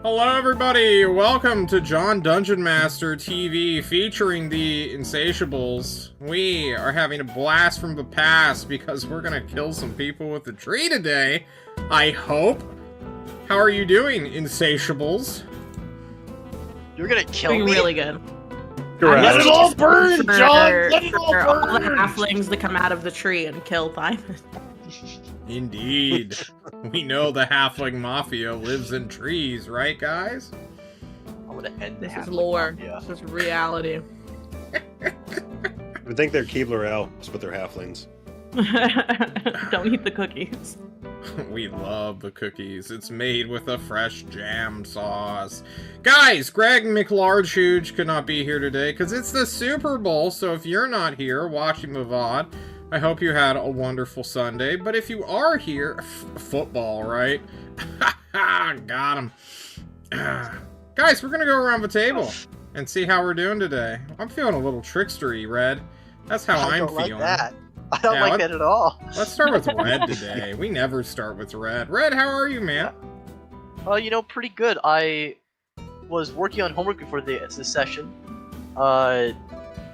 Hello everybody, welcome to John Dungeon Master TV featuring the Insatiables. We are having a blast from the past because we're gonna kill some people with the tree today, I hope. How are you doing, Insatiables? You're gonna kill Doing me? really good. Let it all burn, John! Let it all All the burn! halflings to come out of the tree and kill Thymond. Indeed. We know the halfling mafia lives in trees, right guys? I'm gonna end the This is halfling lore. mafia. This is reality. I think they're Keebler elves, but they're halflings. Don't eat the cookies. We love the cookies. It's made with a fresh jam sauce. Guys, Greg McLarge could not be here today because it's the Super Bowl, so if you're not here watching the VOD, I hope you had a wonderful Sunday. But if you are here, football, right? Got him. Guys, we're going to go around the table and see how we're doing today. I'm feeling a little trickstery, Red. That's how I'm feeling. I don't like that. I don't Yeah, like that at all. Let's start with Red today. We never start with Red. Red, how are you, man? Well, you know, pretty good. I was working on homework before this session.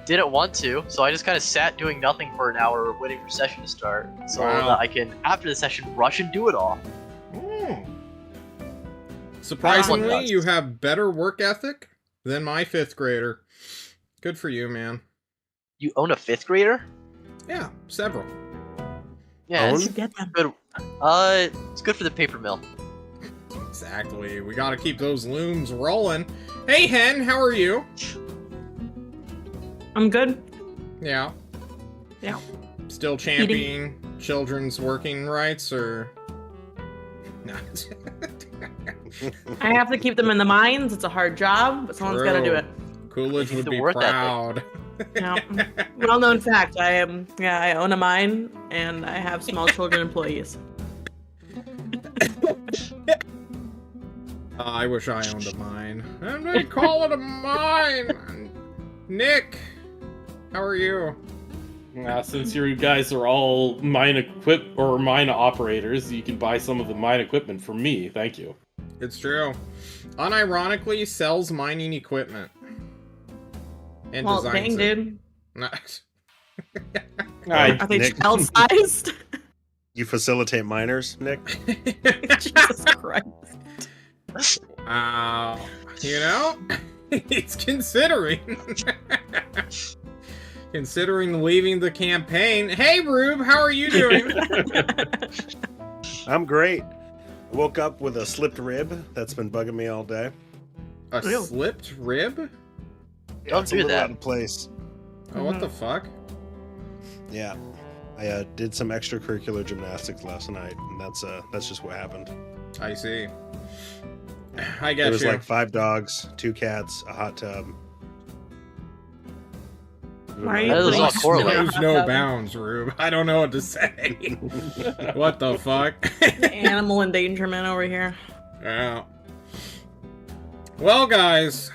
Didn't want to, so I just kind of sat doing nothing for an hour waiting for session to start. So Wow. that I can, after the session, rush and do it all. Surprisingly, Does. you have better work ethic than my 5th grader. Good for you, man. You own a 5th grader? Yeah, several. Yeah, Own? it's Get them. good. It's good for the paper mill. Exactly. We gotta keep those looms rolling. Hey, Hen, how are you? I'm good. Yeah. Yeah. Still championing children's working rights, or... No. I have to keep them in the mines. It's a hard job, but someone's got to do it. Coolidge You need would the be work ethic. proud. Yeah. Well-known fact. I own a mine, and I have small children employees. I wish I owned a mine. And they call it a mine! Nick, how are you? Since you guys are all mine operators, you can buy some of the mine equipment from me. Thank you. It's true. Unironically, sells mining equipment. And Well, designs dang, it. dude. Nice. Are they Nick. child-sized? You facilitate minors, Nick? Jesus Christ. You know, he's considering. Considering leaving the campaign. Hey, Rube, how are you doing? I'm great. Woke up with a slipped rib that's been bugging me all day. A Ew. slipped rib? Don't It's a do little that. out of place. Oh, what the fuck? Yeah. I did some extracurricular gymnastics last night, and that's just what happened. I see. I There get was you. like 5 dogs, 2 cats, a hot tub. Why are you That doesn't putting all snow correlate. in a There's hot no tub? bounds, Rube. I don't know what to say. What the fuck? Animal endangerment over here. Yeah. Well, guys,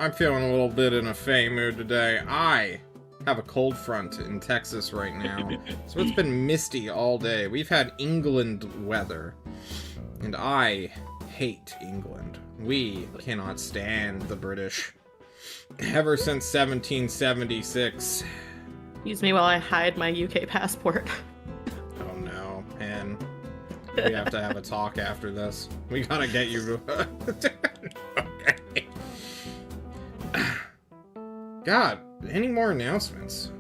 I'm feeling a little bit in a fey mood today. I have a cold front in Texas right now, so it's been misty all day. We've had England weather, and I hate England. We cannot stand the British. Ever since 1776. Excuse me while I hide my UK passport. Oh no, and we have to have a talk after this. We gotta get you. Okay. God, any more announcements?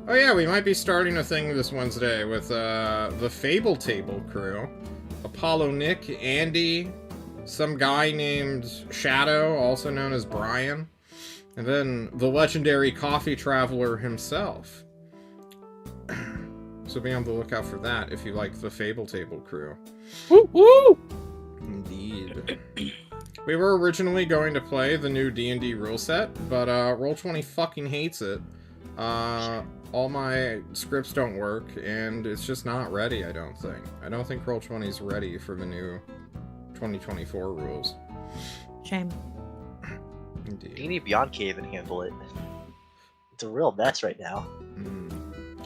Oh yeah, we might be starting a thing this Wednesday with the Fable Table crew. Apollo, Nick, Andy, some guy named Shadow, also known as Brian, and then the legendary coffee traveler himself. So be on the lookout for that if you like the Fable Table crew. Woo woo! Indeed. We were originally going to play the new D&D rule set, but Roll20 fucking hates it. All my scripts don't work, and it's just not ready, I don't think. I don't think Roll20's ready for the new 2024 rules. Shame. Indeed. You need Beyond Cave and handle it. It's a real mess right now.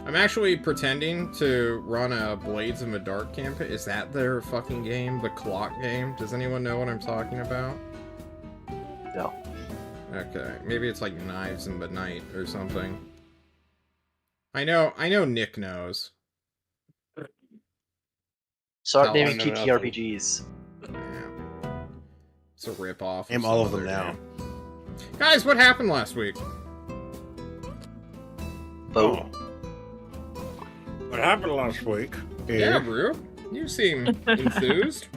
I'm actually pretending to run a Blades in the Dark campaign. Is that their fucking game? The clock game? Does anyone know what I'm talking about? No. Okay, maybe it's like Knives in the Night or something. I know Nick knows. Start Tell naming us. I know nothing. TTRPGs. Yeah. It's a rip-off. Name some all of them other now. game. Guys, what happened last week? Vote. What happened last week? Yeah, Brew. You seem enthused.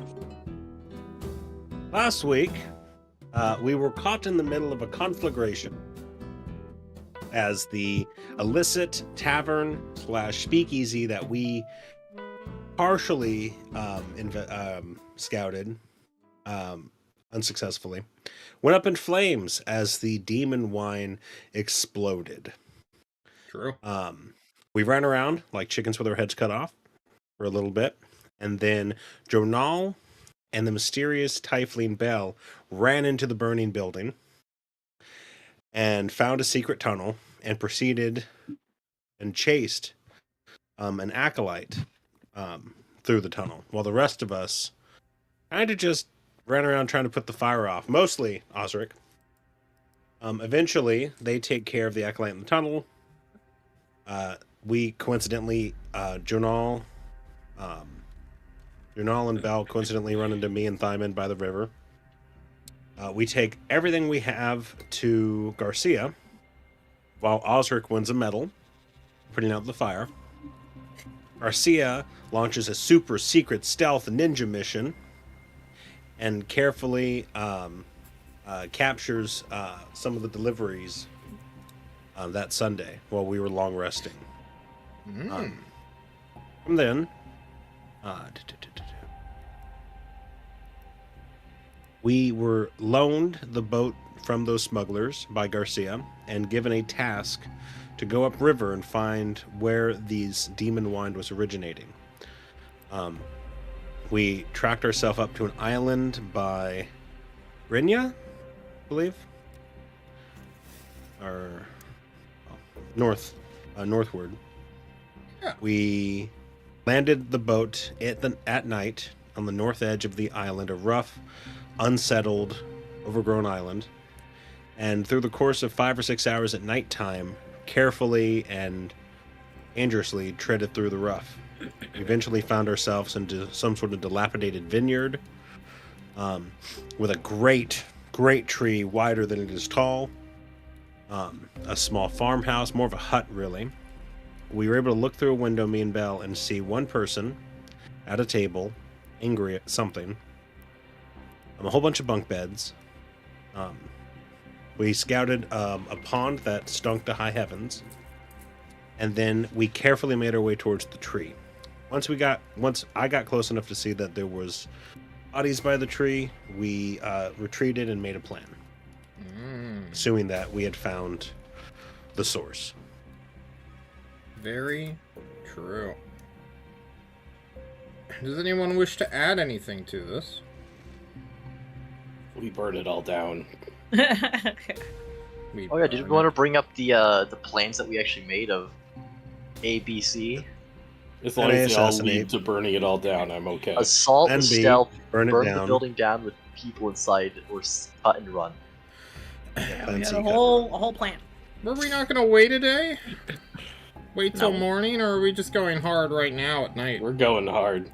Last week, we were caught in the middle of a conflagration as the illicit tavern / speakeasy that we partially scouted unsuccessfully went up in flames as the demon wine exploded. True. We ran around like chickens with our heads cut off for a little bit, and then Jonal and the mysterious Typhling Bell ran into the burning building and found a secret tunnel and proceeded and chased an acolyte through the tunnel, while the rest of us kind of just ran around trying to put the fire off, mostly Osric. Eventually, they take care of the acolyte in the tunnel. We coincidentally, Jonal and Bell coincidentally run into me and Thymond by the river. We take everything we have to Garcia, while Osric wins a medal, putting out the fire. Garcia launches a super secret stealth ninja mission and carefully captures some of the deliveries that Sunday while we were long resting. And then we were loaned the boat from those smugglers by Garcia and given a task to go upriver and find where these demon wine was originating. We tracked ourselves up to an island by Rinya, I believe, or northward. Yeah. We landed the boat at night on the north edge of the island, a rough, unsettled, overgrown island. And through the course of 5 or 6 hours at nighttime, carefully and dangerously treaded through the rough. We eventually found ourselves into some sort of dilapidated vineyard with a great tree wider than it is tall. A small farmhouse, more of a hut, really. We were able to look through a window, me and Belle, and see one person at a table, angry at something. A whole bunch of bunk beds. We scouted a pond that stunk to high heavens, and then we carefully made our way towards the tree. Once I got close enough to see that there was bodies by the tree, we retreated and made a plan, assuming that we had found the source. Very true. Does anyone wish to add anything to this? We burned it all down. Oh yeah, did we want to bring up the plans that we actually made of ABC? As long as they all assassinate. lead to burning it all down, I'm okay. Assault with Plan B, stealth, burn it burn down. the building down with people inside, or cut and run. Yeah, Plan we C, had a cut. whole plan. Were we not gonna wait a day? Wait till No. morning, or are we just going hard right now at night? We're going hard.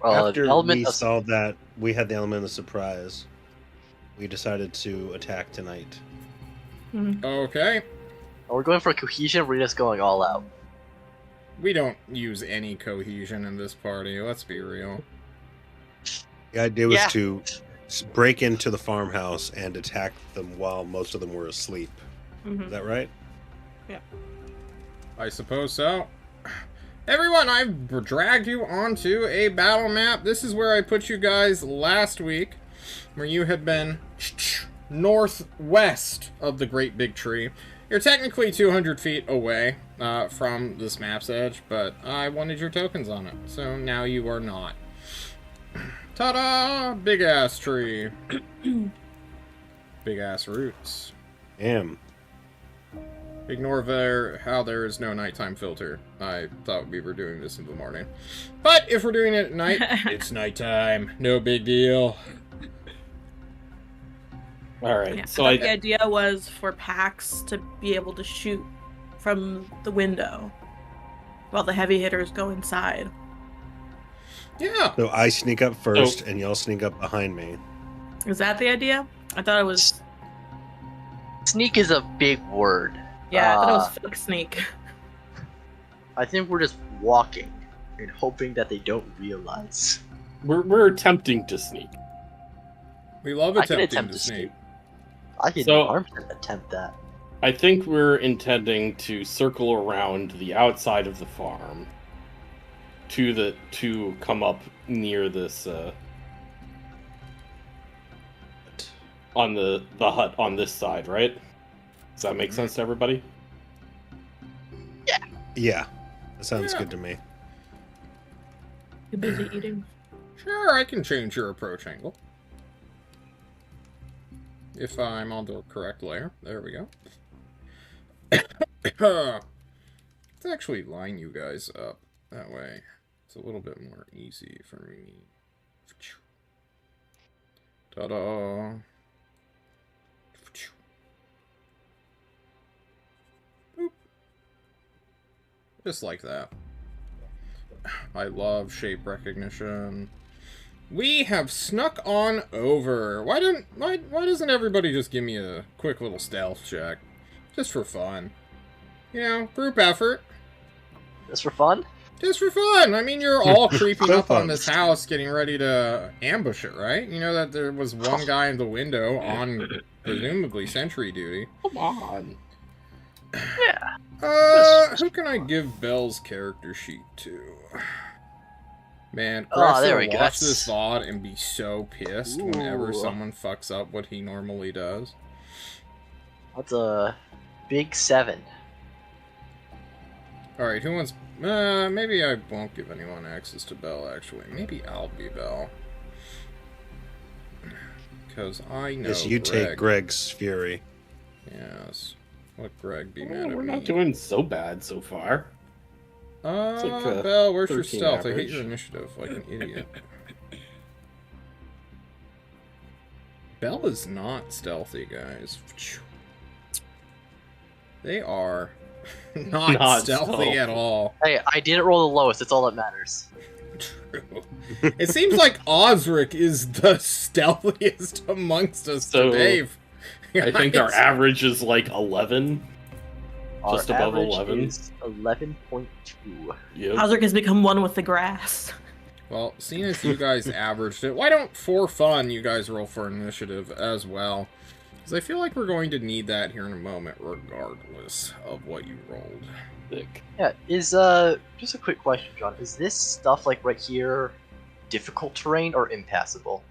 After element we of- saw that we had the element of surprise, we decided to attack tonight. Okay. we're going for cohesion. We're just going all out. We don't use any cohesion in this party, let's be real. The idea was Yeah. to break into the farmhouse and attack them while most of them were asleep. Is that right? I suppose so. Everyone, I've dragged you onto a battle map. This is where I put you guys last week, where you had been northwest of the Great Big Tree. You're technically 200 feet away from this map's edge, but I wanted your tokens on it, so now you are not. Ta-da! Big-ass tree. Big-ass roots. Damn. Ignore how there is no nighttime filter. I thought we were doing this in the morning. But if we're doing it at night, it's nighttime. No big deal. Alright, Yeah, so I thought the idea was for Pax to be able to shoot from the window while the heavy hitters go inside. Yeah. So I sneak up first, and y'all sneak up behind me. Is that the idea? I thought it was... Sneak is a big word. Yeah, I thought it was fuck sneak. I think we're just walking and hoping that they don't realize. we're attempting to sneak. We love I can attempting attempt to to sneak. I can So- 100% attempt that. I think we're intending to circle around the outside of the farm to come up near this on the hut on this side, right? Does that make sense to everybody? Yeah, that sounds Yeah. good to me. You busy eating? Sure, I can change your approach angle. If I'm on the correct layer. There we go. Let's actually line you guys up. That way, it's a little bit more easy for me. Ta-da! Boop. Just like that. I love shape recognition. We have snuck on over. Why doesn't everybody just give me a quick little stealth check? Just for fun. You know, group effort. Just for fun? Just for fun. I mean, you're all creeping So up on fun. this house, getting ready to ambush it, right? You know that there was one guy in the window on presumably sentry duty. Come on. Yeah. Who can I give Belle's character sheet to? Man, Oh, Greg's there gonna we go. watch this VOD and be so pissed whenever Ooh. someone fucks up what he normally does. That's a big 7. Alright, who wants... maybe I won't give anyone access to Belle, actually. Maybe I'll be Belle. Because I know Yes, you take Greg's fury. Yes. Let Greg be mad Oh, at we're me. not doing so bad so far. It's like, Belle, where's your 13 stealth? I hate average. your initiative like an idiot. Belle is not stealthy, guys. They are not stealthy stealthy. at all. Hey, I didn't roll the lowest. That's all that matters. True. It seems like Osric is the stealthiest amongst us So, today. I think our guys. average is like 11. Just Our above average 11. is 11.2. Yep. Osric has become one with the grass. Well, seeing as you guys averaged it, why don't, for fun, you guys roll for initiative as well? Because I feel like we're going to need that here in a moment, regardless of what you rolled. Thick. Yeah, is just a quick question, John. Is this stuff like right here difficult terrain or impassable?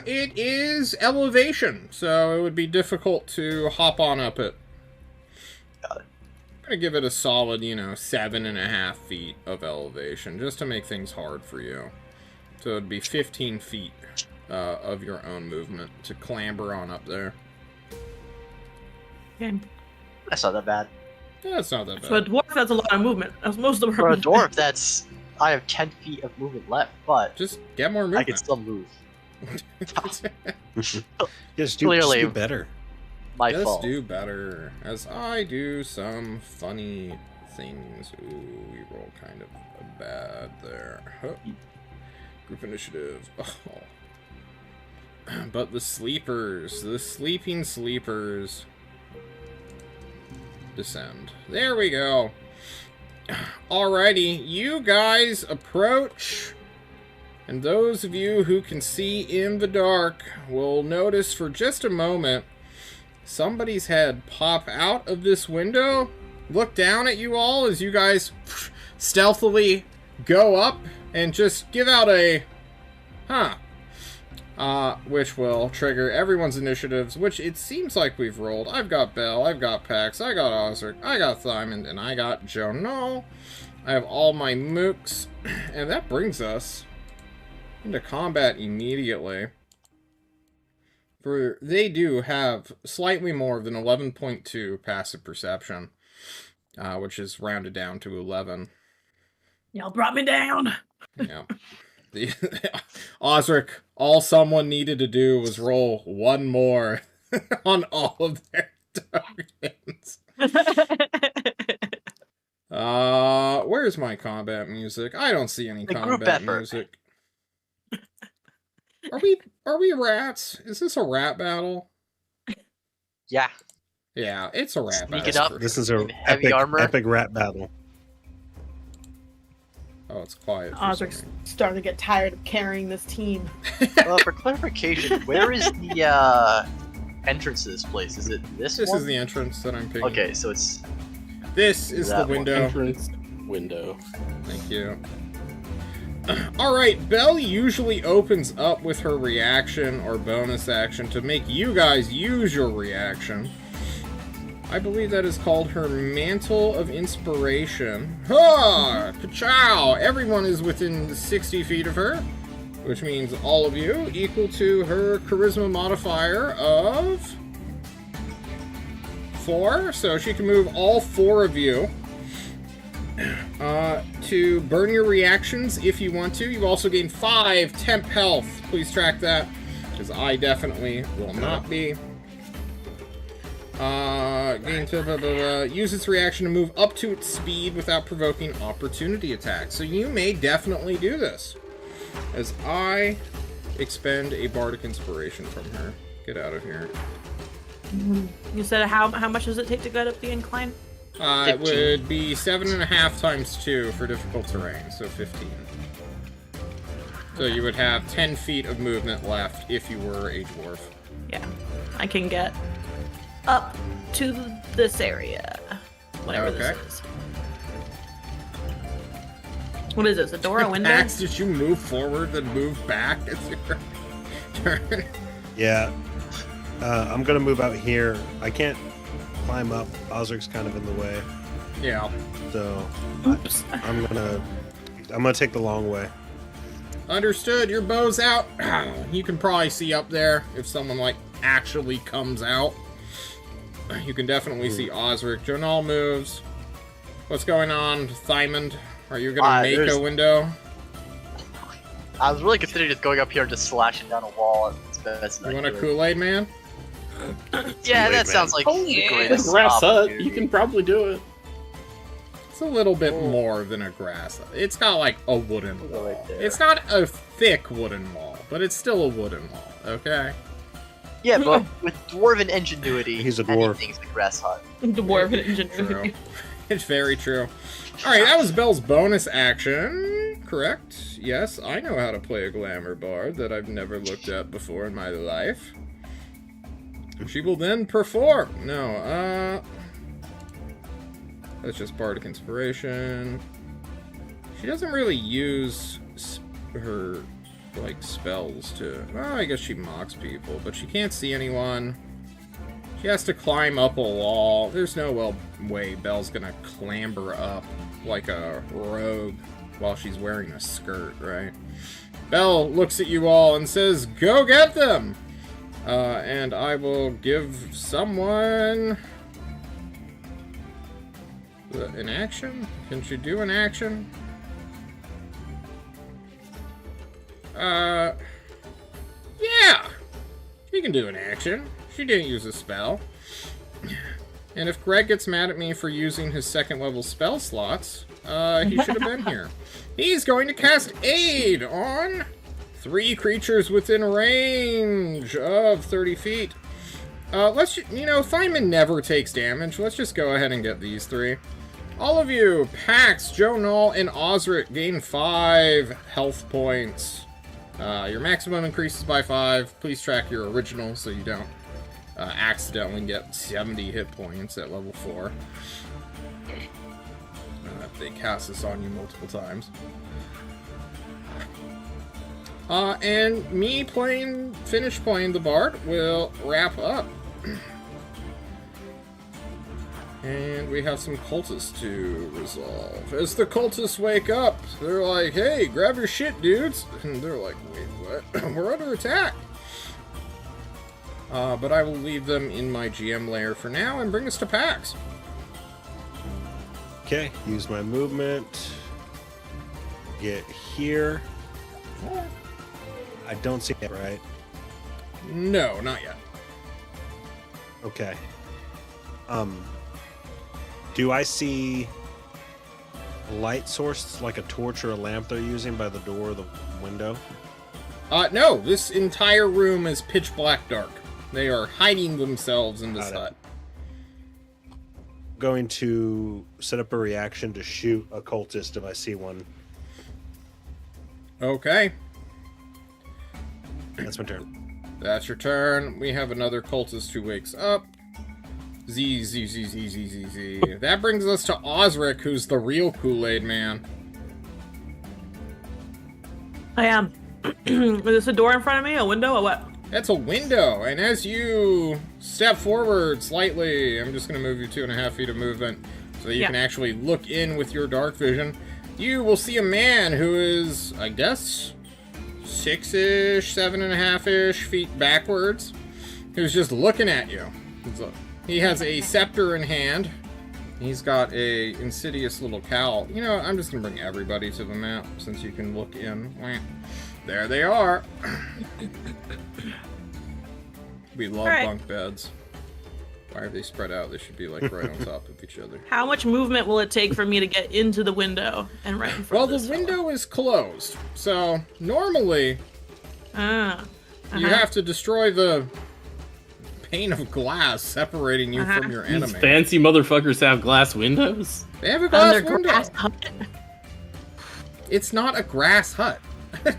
It is elevation, so it would be difficult to hop on up it. Got it. I'm gonna give it a solid, 7.5 feet of elevation, just to make things hard for you. So it'd be 15 feet of your own movement to clamber on up there. Okay. That's not that bad. Yeah, it's not that For a bad. dwarf, that's a lot of movement. That's most of For our a dwarf, that's... I have 10 feet of movement left, but Just get more I movement. can still move. Just Clearly. do better. My Just fault. do better, as I do some funny things. Ooh, we roll kind of bad there. Huh. Group initiative. Oh. But the sleepers, the sleeping sleepers, descend. There we go. Alrighty, you guys approach. And those of you who can see in the dark will notice for just a moment somebody's head pop out of this window, look down at you all as you guys stealthily go up, and just give out a which will trigger everyone's initiatives, which it seems like we've rolled. I've got Belle, I've got Pax, I got Osric, I got Thymond, and I got Jono. I have all my mooks, and that brings us into combat immediately. they do have slightly more than 11.2 passive perception, which is rounded down to 11. Y'all brought me down. Yeah. Osric, all someone needed to do was roll one more on all of their tokens. Where's my combat music? I don't see any combat music. Are we rats? Is this a rat battle? Yeah. Yeah, it's a rat Sneak battle. it up. This is a Heavy armor. epic rat battle. Oh, it's quiet. Osric's starting to get tired of carrying this team. For clarification, where is the entrance to this place? Is it this one? This is the entrance that I'm picking. Okay, so it's... This is the that window. Entrance window. Thank you. Alright, Belle usually opens up with her reaction or bonus action to make you guys use your reaction. I believe that is called her Mantle of Inspiration. Ha! Ka-chow! Everyone is within 60 feet of her, which means all of you, equal to her Charisma modifier of 4, so she can move all 4 of you to burn your reactions if you want to. You also gain 5 temp health. Please track that, because I definitely will not be. Use its reaction to move up to its speed without provoking opportunity attacks. So you may definitely do this, as I expend a bardic inspiration from her. Get out of here. You said how much does it take to get up the incline? It would be 7.5 times 2 for difficult terrain, so 15. So you would have 10 feet of movement left if you were a dwarf. Yeah, I can get up to this area. Whatever this is. What is this? A door? A window? Max, did you move forward then move back? It's your turn. Yeah. I'm gonna move out here. I can't climb up. Osric's kind of in the way. Yeah. So Oops. I'm gonna take the long way. Understood. Your bow's out. You can probably see up there if someone like actually comes out. You can definitely see Osric. Jonal moves. What's going on, Thymond? Are you gonna make a window? I was really considering just going up here and just slashing down a wall. You want a Kool-Aid man? Yeah, that sounds like the greatest Grass hut. opportunity. You can probably do it. It's a little bit more than a grass. It's got like a wooden wall. It's not a thick wooden wall, but it's still a wooden wall, okay? Yeah, but with dwarven ingenuity, He's a dwarf. anything's a grass hut. Dwarven ingenuity. True. It's very true. Alright, that was Belle's bonus action. Correct. Yes, I know how to play a glamour bard that I've never looked at before in my life. She will then perform. No, that's just bardic inspiration. She doesn't really use her, like, spells to... Well, I guess she mocks people, but she can't see anyone. She has to climb up a wall. There's no way Belle's gonna clamber up like a rogue while she's wearing a skirt, right? Belle looks at you all and says, "Go get them!" And I will give someone... an action? Can she do an action? Yeah! She can do an action. She didn't use a spell. And if Greg gets mad at me for using his second level spell slots, he should have been here. He's going to cast Aid on 3 creatures within range of 30 feet. Let's, Thymond never takes damage. Let's just go ahead and get these 3. All of you, Pax, Jonal, and Osric gain 5 health points. Your maximum increases by 5. Please track your original so you don't accidentally get 70 hit points at level 4. If they cast this on you multiple times. And me finish playing the Bard will wrap up. And we have some cultists to resolve. As the cultists wake up, they're like, "Hey, grab your shit, dudes!" And they're like, "Wait, what? We're under attack!" But I will leave them in my GM layer for now and bring us to PAX. Okay, use my movement. Get here. I don't see it, right? No, not yet. Okay. Do I see a light source, like a torch or a lamp they're using by the door or the window? No, this entire room is pitch black dark. They are hiding themselves in this hut. Going to set up a reaction to shoot a cultist if I see one. Okay. That's my turn. That's your turn. We have another cultist who wakes up. Z. That brings us to Osric, who's the real Kool-Aid man. I am. Is this a door in front of me? A window? Or what? That's a window, and as you step forward slightly, I'm just going to move you 2.5 feet of movement so that you can actually look in with your dark vision. You will see a man who is, I guess, 6-ish, 7.5-ish feet backwards, who's just looking at you. He has a scepter in hand. He's got a insidious little cowl. You know, I'm just going to bring everybody to the map since you can look in. There they are. We love bunk beds. Why are they spread out? They should be like right on top of each other. How much movement will it take for me to get into the window and right in front of this the window is closed, so normally you have to destroy the pane of glass separating you from your enemy. These fancy motherfuckers have glass windows? They have a glass window. Grass hut. It's not a grass hut. I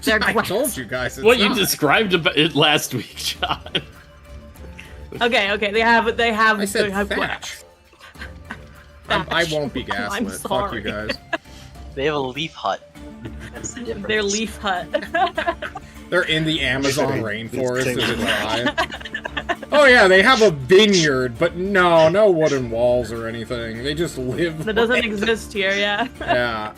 told you guys. It's what not. You described about it last week, John. Okay. They have. I said they have thatch. I won't be gaslit. I'm Fuck you sorry. guys. They have a leaf hut. That's the difference. Their leaf hut. They're in the Amazon rainforest. As alive. Oh yeah, they have a vineyard, but no wooden walls or anything. They just live. That doesn't exist here, yeah. Yeah.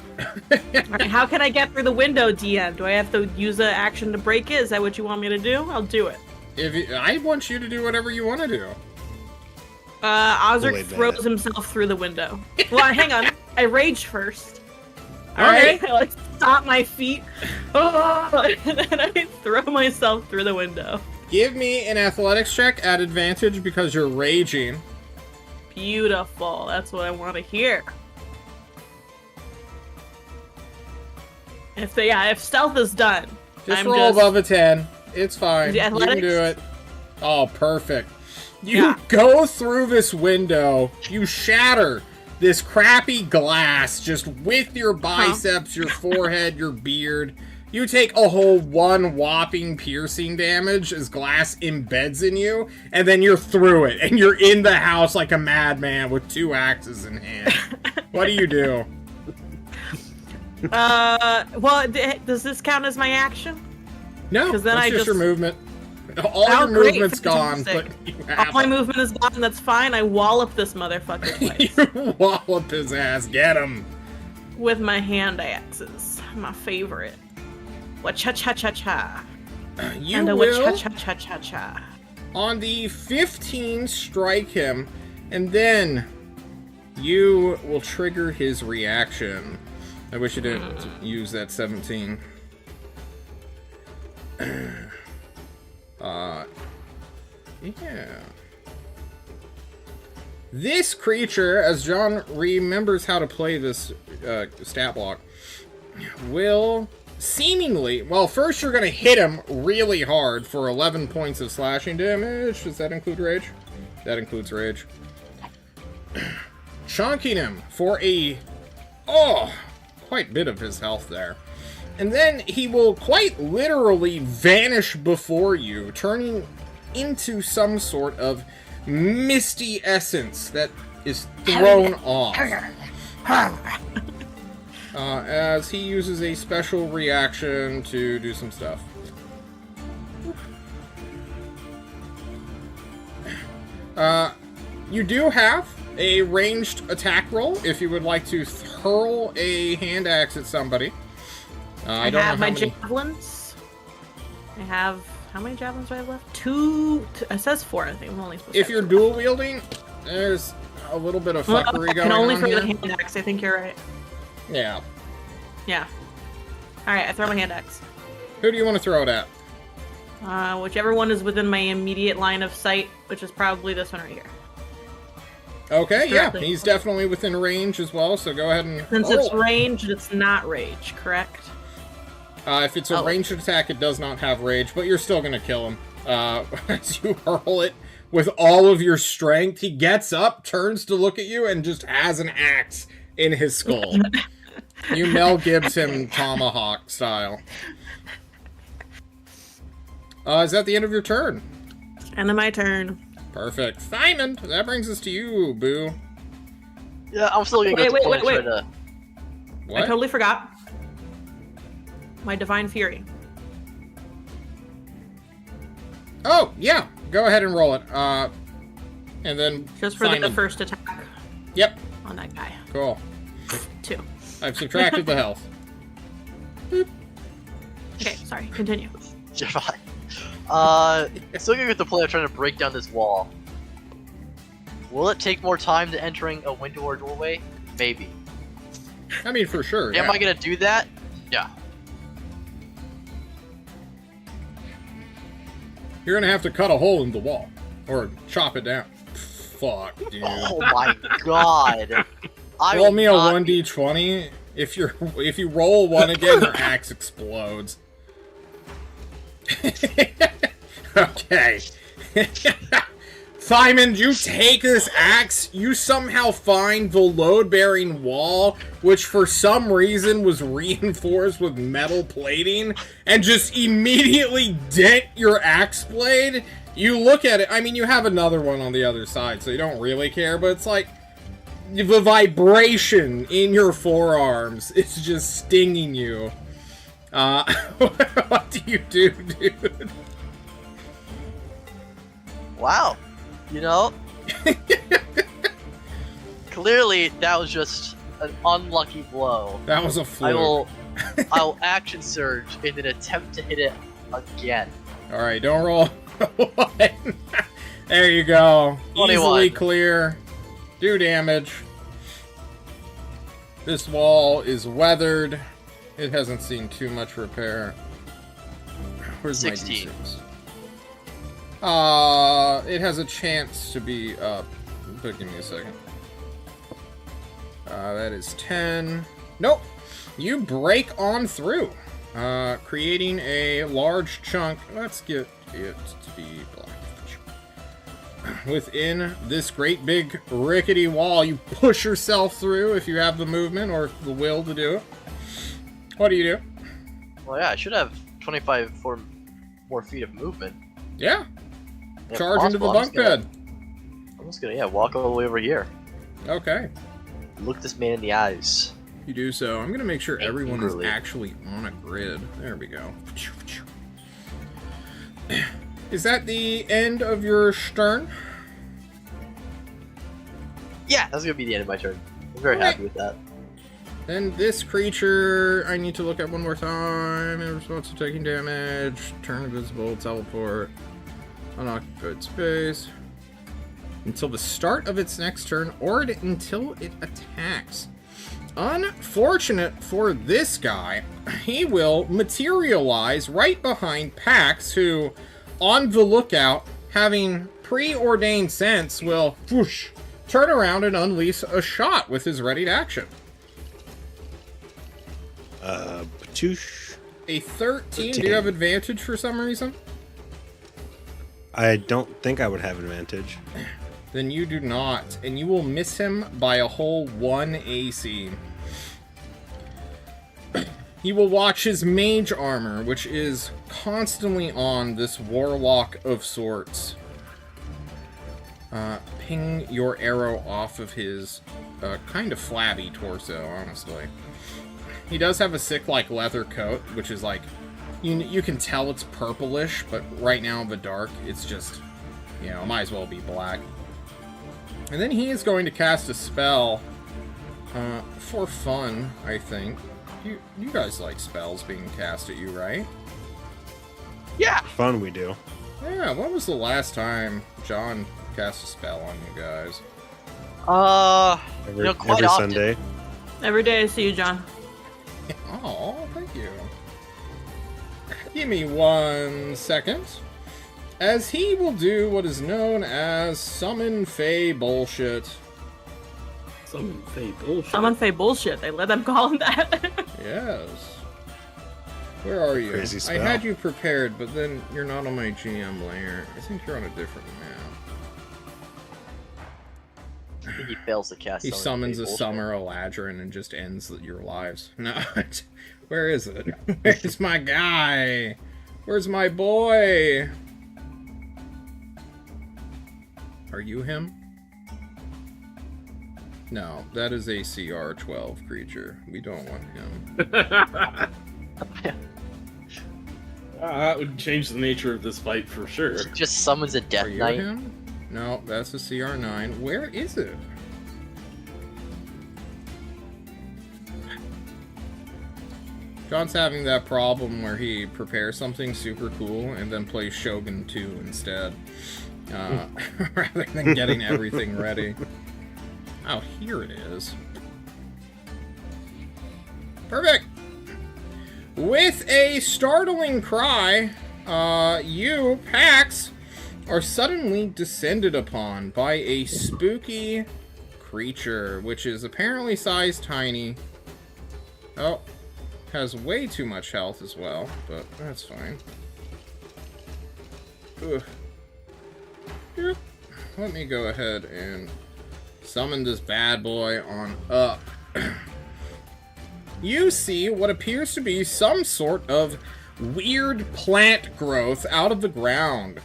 Alright, how can I get through the window, DM? Do I have to use an action to break it? Is that what you want me to do? I'll do it. I want you to do whatever you want to do. Osric throws himself through the window. Well, hang on. I rage first. Alright. I like stop my feet. Oh, and then I throw myself through the window. Give me an athletics check at advantage because you're raging. Beautiful. That's what I want to hear. If stealth is done, just roll above a 10. It's fine. You can do it. Oh, perfect. You go through this window. You shatter this crappy glass just with your biceps, your forehead, your beard. You take a whole 1 whopping piercing damage as glass embeds in you, and then you're through it, and you're in the house like a madman with 2 axes in hand. What do you do? Well, does this count as my action? No, then that's just your movement. All your movement's gone, but you have all my movement is gone, that's fine. I wallop this motherfucker twice. You wallop his ass, get him! With my hand axes. My favorite. Wa-cha-cha-cha-cha. You and will, wa-cha-cha-cha-cha-cha. on the 15, strike him, and then you will trigger his reaction. I wish you didn't use that 17. Yeah. This creature, as John remembers how to play this stat block, will seemingly... Well, first you're going to hit him really hard for 11 points of slashing damage. Does that include rage? That includes rage. Chonking him for a... quite a bit of his health there. And then he will quite literally vanish before you, turning into some sort of misty essence that is thrown off. As he uses a special reaction to do some stuff. You do have a ranged attack roll if you would like to hurl a hand axe at somebody. I don't have my javelins. I have How many javelins do I have left? Two. It says 4. I think I'm only supposed to If have you're 2. dual wielding, there's a little bit of fuckery I going can only on throw here. the hand axe. I think you're right. Yeah. Yeah. All right, I throw my hand axe. Who do you want to throw it at? Whichever one is within my immediate line of sight, which is probably this one right here. Okay, yeah, Directly. he's definitely within range as well, so go ahead and Since roll. it's ranged, it's not rage, correct? If it's a ranged attack, it does not have rage, but you're still going to kill him. As you hurl it with all of your strength, he gets up, turns to look at you, and just has an axe in his skull. You Mel Gibbs him tomahawk style. Is that the end of your turn? End of my turn. Perfect. Thymond, that brings us to you, Boo. Yeah, I'm still gonna go Wait, to wait, try wait. to... What? I totally forgot. My Divine Fury. Oh, yeah. Go ahead and roll it. And then Just for the Thymond. first attack Yep. on that guy. Cool. 2. I've subtracted the health. Okay, sorry. Continue. You're fine. Still gonna go with the plan of trying to break down this wall. Will it take more time than entering a window or doorway? Maybe. I mean, for sure. Am Yeah. I gonna do that? Yeah. You're gonna have to cut a hole in the wall. Or chop it down. Fuck, dude. Oh my god. Roll me a will not 1d20. If you roll 1 again, your axe explodes. Okay. Thymond, you take this axe, you somehow find the load-bearing wall, which for some reason was reinforced with metal plating, and just immediately dent your axe blade. You look at it, I mean, you have another one on the other side, so you don't really care, but it's like, the vibration in your forearms is just stinging you. What do you do, dude? Wow. You know? Clearly, that was just an unlucky blow. That was a fluke. I'll action surge in an attempt to hit it again. Alright, don't roll. One. There you go. 21. Easily clear. Do damage. This wall is weathered. It hasn't seen too much repair. Where's 16. my d6? It has a chance to be up. But give me a second. That is 10. Nope. You break on through. Creating a large chunk. Let's get it to be black. Within this great big rickety wall, you push yourself through if you have the movement or the will to do it. What do you do? Well, yeah, I should have 25 more feet of movement. Yeah. If Charge into the possible, bunk bed. I'm just gonna, walk all the way over here. Okay. Look this man in the eyes. You do so. I'm going to make sure everyone is Angrily. actually on a grid. There we go. Is that the end of your turn? Yeah, that's gonna be the end of my turn. I'm very happy with that. Then this creature, I need to look at one more time. In response to taking damage, turn invisible, teleport, unoccupied space. Until the start of its next turn, or until it attacks. Unfortunate for this guy, he will materialize right behind Pax, who, on the lookout, having preordained sense, will whoosh, turn around and unleash a shot with his readied action. Patoosh. A 13. Do you have advantage for some reason? I don't think I would have advantage. Then you do not, and you will miss him by a whole 1 AC. He will watch his mage armor, which is constantly on this warlock of sorts, ping your arrow off of his kind of flabby torso, honestly. He does have a sick, like, leather coat, which is like, you can tell it's purplish, but right now in the dark, it's just, you know, might as well be black. And then he is going to cast a spell for fun, I think. You guys like spells being cast at you, right? Yeah. Fun we do. Yeah, when was the last time John cast a spell on you guys? Every, Quite every often. Sunday. Every day I see you, John. Oh, thank you. Give me 1 second. As he will do what is known as summon Fey bullshit. Some fake bullshit. Someone say bullshit. They let them call him that. Yes. Where are you? Crazy I spell. had you prepared, but then you're not on my GM layer. I think you're on a different map. He fails to cast. He summon summons a bullshit. Summer Eladrin and just ends your lives. No, where is it? Where's my guy? Where's my boy? Are you him? No, that is a CR12 creature. We don't want him. That would change the nature of this fight for sure. He just summons a Death Are you Knight. him? No, that's a CR9. Where is it? John's having that problem where he prepares something super cool and then plays Shogun 2 instead. Rather than getting everything ready. Oh, here it is. Perfect! With a startling cry, you, Pax, are suddenly descended upon by a spooky creature, which is apparently size tiny. Oh, has way too much health as well, but that's fine. Ugh. Yep. Let me go ahead and summon this bad boy on up. You see what appears to be some sort of weird plant growth out of the ground.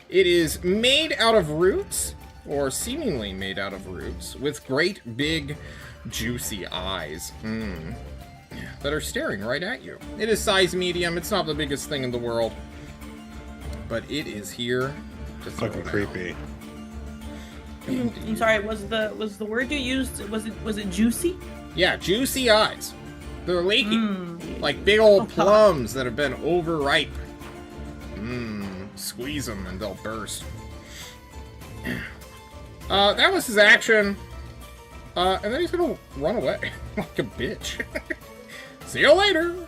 It is made out of roots, or seemingly made out of roots, with great big juicy eyes that are staring right at you. It is size medium. It's not the biggest thing in the world, but it is here to throw Fucking down. creepy. I'm sorry. Was the word you used? Was it juicy? Yeah, juicy eyes. They're leaky, like big old plums that have been overripe. Squeeze them and they'll burst. That was his action. And then he's gonna run away like a bitch. See you later.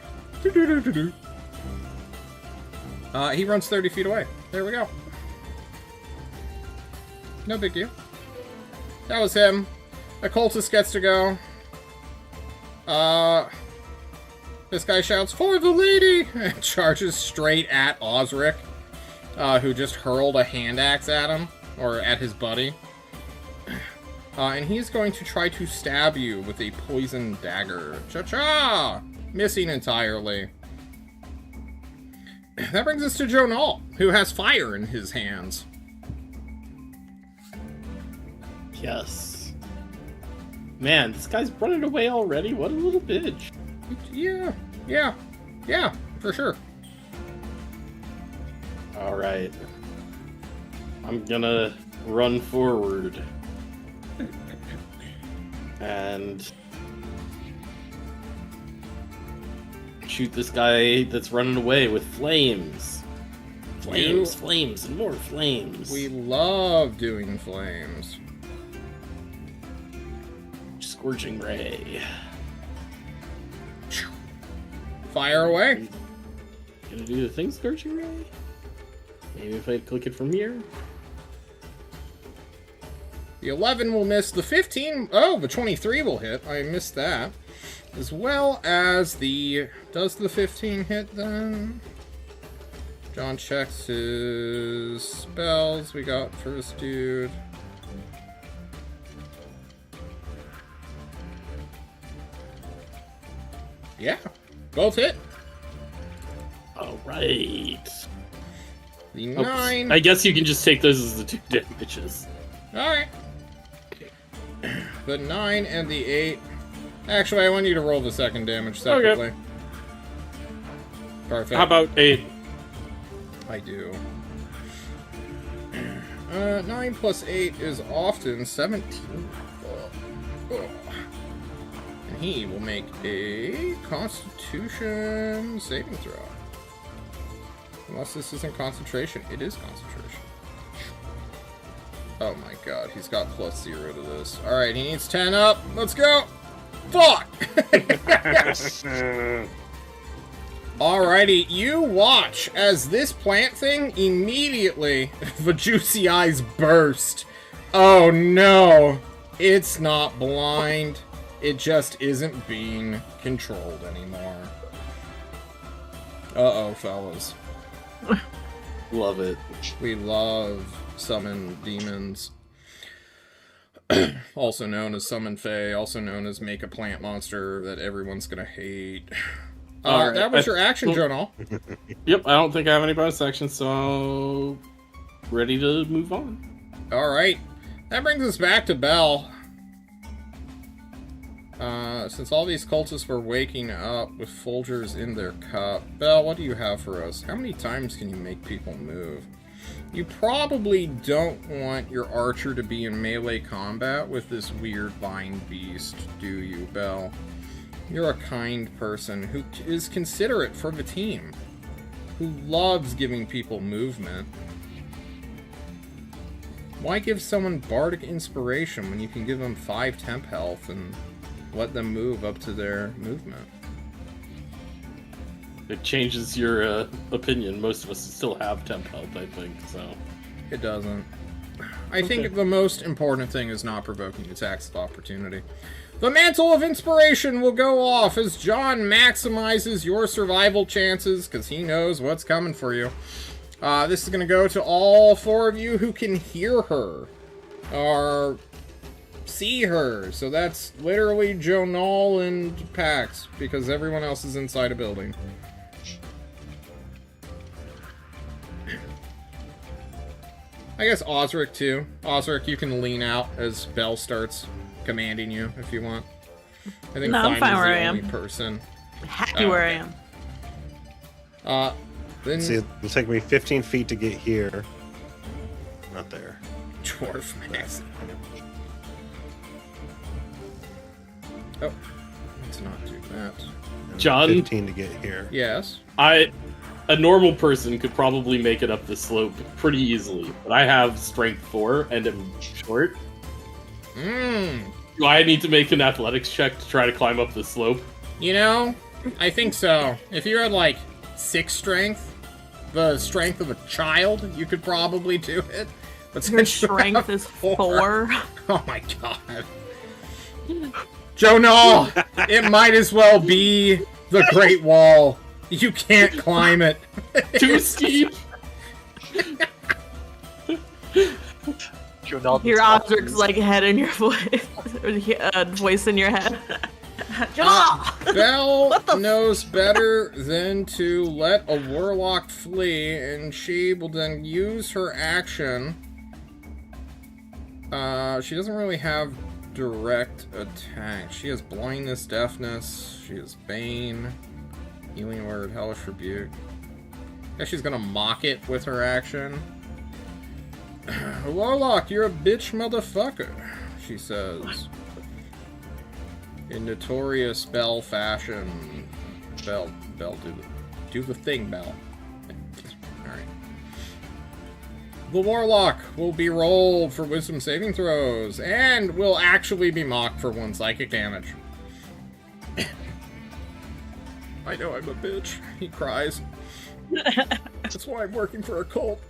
He runs 30 feet away. There we go. No big deal. That was him. The cultist gets to go. This guy shouts, "For the lady!" and charges straight at Osric, who just hurled a hand axe at him, or at his buddy. And he's going to try to stab you with a poison dagger. Cha-cha! Missing entirely. That brings us to Jonal, who has fire in his hands. Yes. Man, this guy's running away already. What a little bitch. Yeah, for sure. Alright. I'm gonna run forward. And shoot this guy that's running away with flames. Flames, and more flames. We love doing flames. Scorching ray. Fire away. Gonna do the thing, scorching ray? Maybe if I click it from here. The 11 will miss. The 15... Oh, the 23 will hit. I missed that. As well as the... Does the 15 hit then? John checks his spells we got for this dude. Yeah. Both hit. Alright. The 9... I guess you can just take those as the 2 damages. Alright. The 9 and the 8. Actually, I want you to roll the second damage separately. Okay. Perfect. How about 8? I do. 9 plus 8 is often 17. Oh. And he will make a Constitution saving throw. Unless this isn't concentration. It is concentration. Oh my god, he's got +0 to this. Alright, he needs 10 up. Let's go! Fuck! Alrighty, you watch as this plant thing immediately, the juicy eyes burst. Oh no! It's not blind. It just isn't being controlled anymore. Uh-oh, fellas. Love it. We love summon demons. Also known as summon fae, also known as make a plant monster that everyone's gonna hate. Alright, that was your action journal. Yep, I don't think I have any bonus actions, so ready to move on. Alright. That brings us back to Belle. Since all these cultists were waking up with Folgers in their cup, Belle, what do you have for us? How many times can you make people move? You probably don't want your archer to be in melee combat with this weird vine beast, do you, Belle? You're a kind person who is considerate for the team, who loves giving people movement. Why give someone bardic inspiration when you can give them 5 temp health and let them move up to their movement? It changes your opinion. Most of us still have temp health, I think, so. It doesn't. I think the most important thing is not provoking attacks of opportunity. The Mantle of Inspiration will go off as John maximizes your survival chances, because he knows what's coming for you. This is going to go to all 4 of you who can hear her, or see her. So that's literally Jonal and Pax, because everyone else is inside a building. I guess Osric, too. Osric, you can lean out as Belle starts commanding you, if you want. I think I'm fine where I the am. only person. Happy where I am. Then See, it'll take me 15 feet to get here. Not there. Dwarf Max. Oh, let's not do that. And John? 15 to get here. Yes. A normal person could probably make it up the slope pretty easily, but I have strength 4 and am short. Do I need to make an athletics check to try to climb up the slope? You know, I think so. If you had like 6 strength, the strength of a child, you could probably do it. But Your since you strength have is 4. Oh my god. Jonal, it might as well be the Great Wall. You can't climb it. Too steep! Your Osric's like head in your voice, or voice in your head. Belle knows better than to let a warlock flee, and she will then use her action. She doesn't really have direct attack. She has blindness, deafness, she has bane, healing word, hellish rebuke. I guess she's gonna mock it with her action. Warlock, you're a bitch motherfucker, she says. In notorious Belle fashion. Belle, do the thing, Belle. Alright. The Warlock will be rolled for wisdom saving throws, and will actually be mocked for 1 psychic damage. I know I'm a bitch, he cries. That's why I'm working for a cult.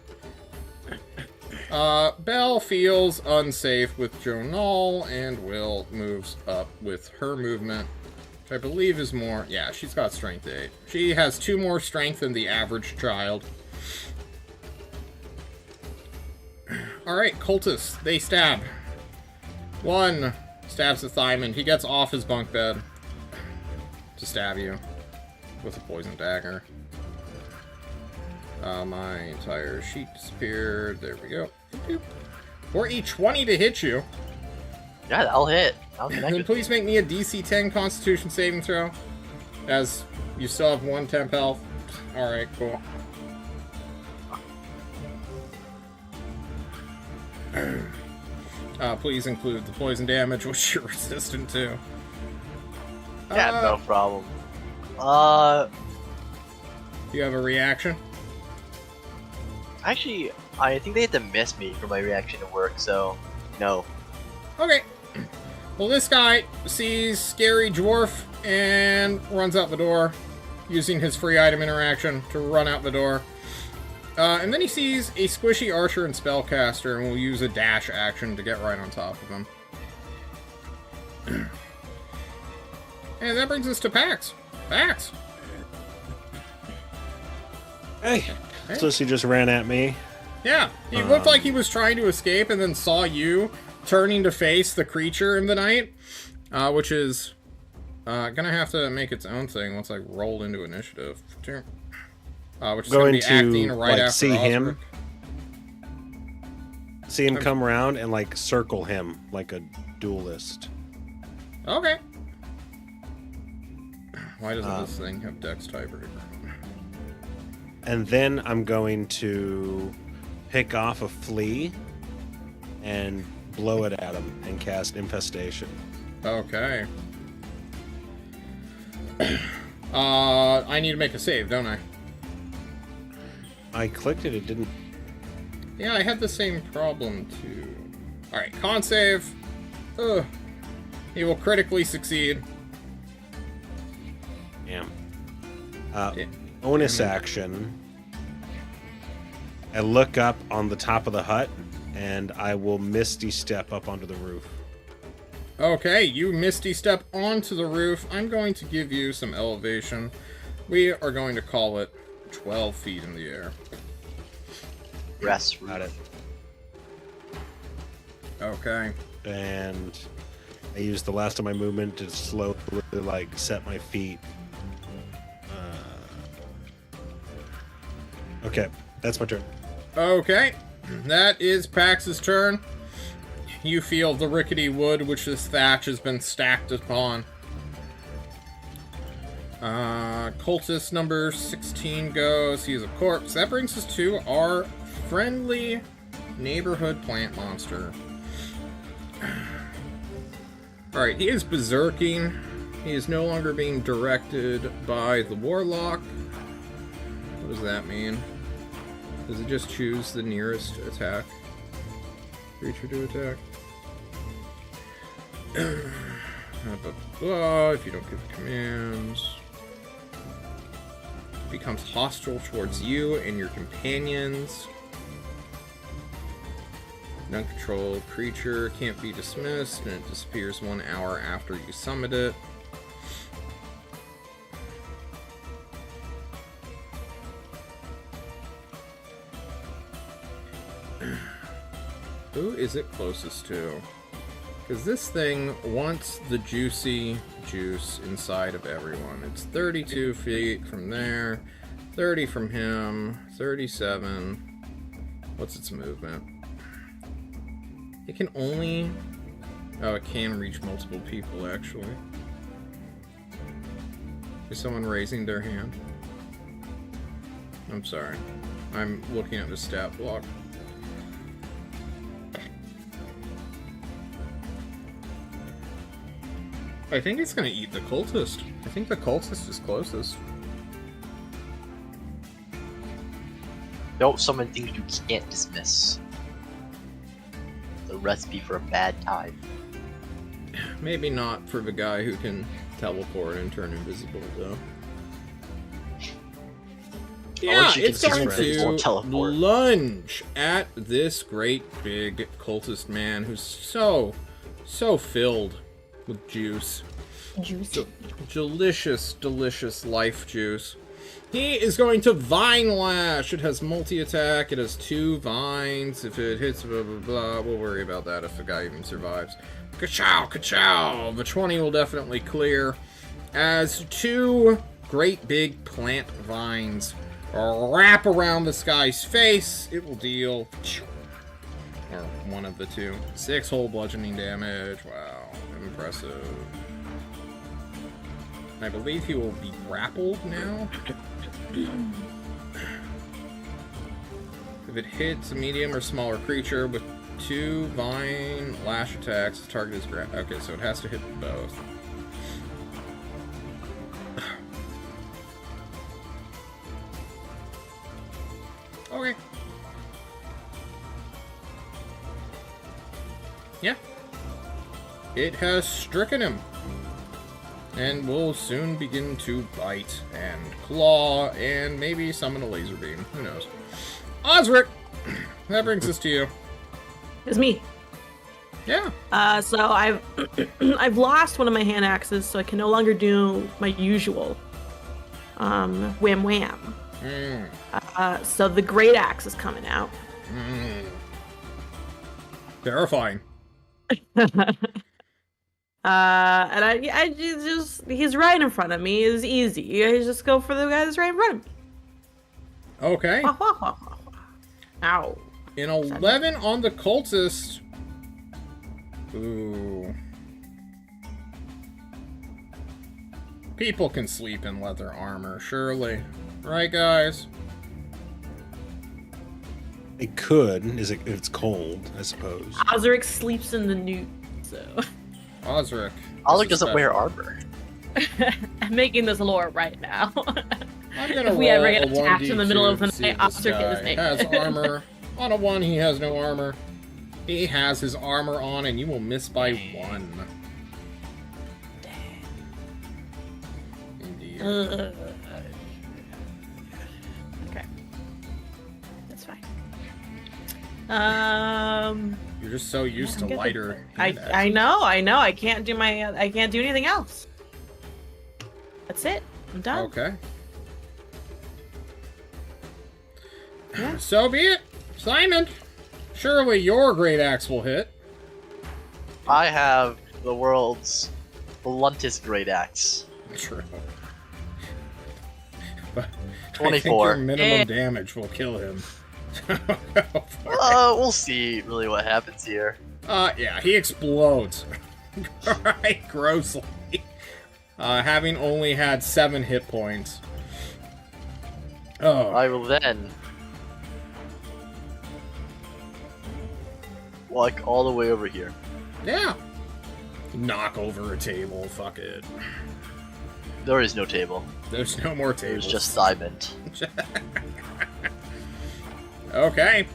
Belle feels unsafe with Jonal, and Will moves up with her movement, which I believe is more... Yeah, she's got strength 8. She has 2 more strength than the average child. Alright, cultists, they stab. 1 stabs the Thymond. He gets off his bunk bed to stab you with a poison dagger. My entire sheet disappeared. There we go. For each 20 to hit you. Yeah, I'll hit. Then please make me a DC 10 Constitution saving throw, as you still have 1 temp health. Alright, cool. Please include the poison damage, which you're resistant to. Yeah, no problem. You have a reaction? Actually, I think they had to miss me for my reaction to work, so no. Okay. Well, this guy sees scary dwarf and runs out the door, using his free item interaction to run out the door. And then he sees a squishy archer and spellcaster and will use a dash action to get right on top of him. And that brings us to Pax. Pax! Hey. So he just ran at me. Yeah, he looked like he was trying to escape and then saw you turning to face the creature in the night, which is gonna have to make its own thing once I roll into initiative. Which is going to be acting right after see Osric. him. See him come around and like circle him like a duelist. Okay. Why doesn't this thing have Dex tiebreaker? And then I'm going to pick off a flea and blow it at him and cast Infestation. Okay. I need to make a save, don't I? I clicked it, it didn't. Yeah, I had the same problem too. Alright, con save. Ugh. He will critically succeed. Yeah. Yeah. Bonus action. I look up on the top of the hut and I will Misty Step up onto the roof. Okay, you Misty Step onto the roof. I'm going to give you some elevation. We are going to call it 12 feet in the air. Rest. Got it. Okay. And I use the last of my movement to slowly like set my feet. Okay, that's my turn. Okay, that is Pax's turn. You feel the rickety wood which this thatch has been stacked upon. Cultist number 16 goes. He's a corpse. That brings us to our friendly neighborhood plant monster. Alright, he is berserking. He is no longer being directed by the warlock. What does that mean? Does it just choose the nearest attack? Creature to attack? Blah, blah, if you don't give commands. It becomes hostile towards you and your companions. Non-controlled creature can't be dismissed, and it disappears 1 hour after you summon it. Who is it closest to? Because this thing wants the juicy juice inside of everyone. It's 32 feet from there, 30 from him, 37. What's its movement? It can only... Oh, it can reach multiple people, actually. Is someone raising their hand? I'm sorry. I'm looking at the stat block. I think it's gonna eat the cultist. I think the cultist is closest. Don't summon things you can't dismiss. The recipe for a bad time. Maybe not for the guy who can teleport and turn invisible, though. Yeah, it's going to lunge at this great big cultist man who's so filled with juice. Delicious, delicious life juice. He is going to Vine Lash. It has multi-attack. It has 2 vines. If it hits, blah, blah, blah. We'll worry about that if the guy even survives. Ka-chow, ka-chow. The 20 will definitely clear. As 2 great big plant vines wrap around this guy's face, it will deal... Or one of the 2. 6 whole bludgeoning damage. Wow. Impressive. I believe he will be grappled now. If it hits a medium or smaller creature with 2 vine lash attacks, the target is grappled. Okay, so it has to hit both. Okay. Yeah. It has stricken him. And will soon begin to bite and claw and maybe summon a laser beam. Who knows? Osric! That brings us to you. It's me. Yeah. So I've I've lost one of my hand axes, so I can no longer do my usual wham wham. So the great axe is coming out. Terrifying. And I just he's right in front of me. It's easy. I just go for the guy that's right in front of me. Okay. Ow. An 11 on the cultist. Ooh. People can sleep in leather armor, surely. Right, guys? It could, if it's cold, I suppose. Osric sleeps in the nude, so. Osric. Osric doesn't wear armor. I'm making this lore right now. I'm gonna If we roll ever get a attacked in the middle 1d2 of the to see night, if this Osric is guy naked. has armor. On a 1, he has no armor. He has his armor on, and you will miss by 1. Indeed. Okay. That's fine. You're just so used to I'm good. lighter. I know. I can't do anything else. That's it. I'm done. Okay. Yeah. So be it. Thymond, surely your great axe will hit. I have the world's bluntest great axe. True. But 24. I think your minimum damage will kill him. We'll see really what happens here. Yeah, he explodes. Right, grossly. Having only had 7 hit points. Oh. I will then walk all the way over here. Yeah. Knock over a table, fuck it. There is no table. There's no more tables. There's just Thymond. Okay.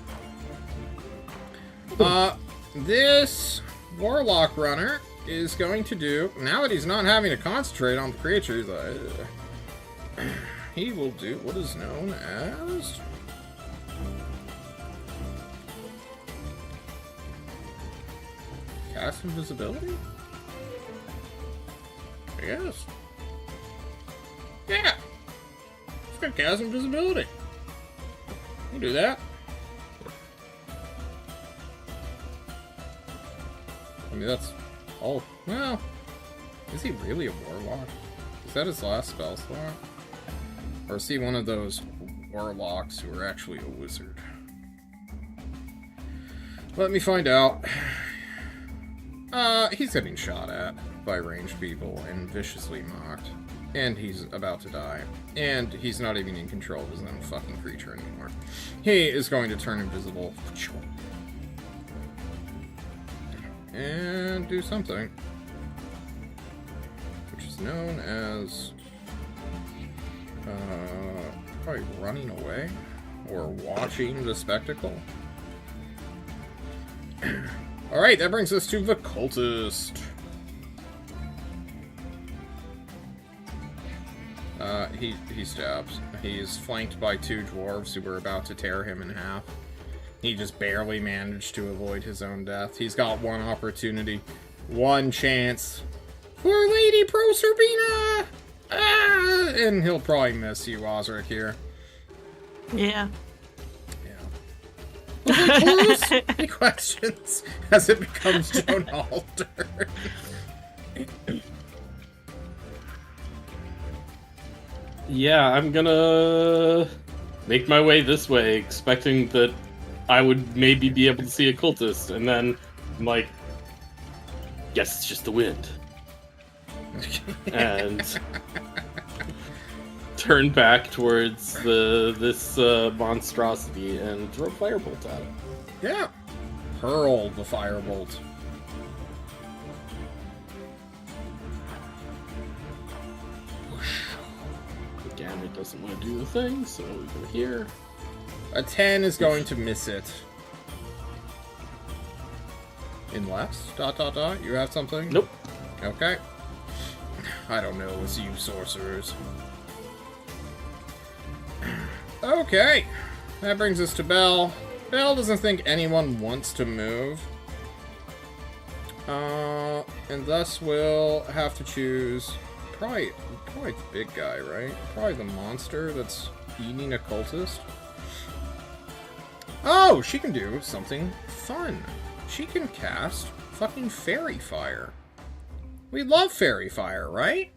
This Warlock Runner is going to do... Now that he's not having to concentrate on the creatures, he will do what is known as... Cast Invisibility? I guess. Yeah! It's gonna cast Invisibility. You can do that. I mean, that's all. Well, is he really a warlock? Is that his last spell slot? Or is he one of those warlocks who are actually a wizard? Let me find out. He's getting shot at by ranged people and viciously mocked. And he's about to die. And he's not even in control of his own fucking creature anymore. He is going to turn invisible. And do something. Which is known as... probably running away? Or watching the spectacle? Alright, that brings us to the cultist. He stabs. He's flanked by 2 dwarves who were about to tear him in half. He just barely managed to avoid his own death. He's got 1 opportunity. 1 chance. For Lady Proserpina! Ah! And he'll probably miss you, Osric, here. Yeah. Was it close? Any questions as it becomes Joan Halter? Yeah, I'm gonna make my way this way, expecting that I would maybe be able to see a cultist, and then I'm like, guess it's just the wind. And turn back towards this monstrosity and throw a firebolt at it. Yeah. Hurl the firebolt. Again, it doesn't want to do the thing, so we go here. A 10 is going to miss it. Unless, ... you have something? Nope. Okay. I don't know with you sorcerers. Okay. That brings us to Belle. Belle doesn't think anyone wants to move. And thus we'll have to choose probably the big guy, right? Probably the monster that's eating a cultist. Oh, she can do something fun. She can cast fucking fairy fire. We love fairy fire, right?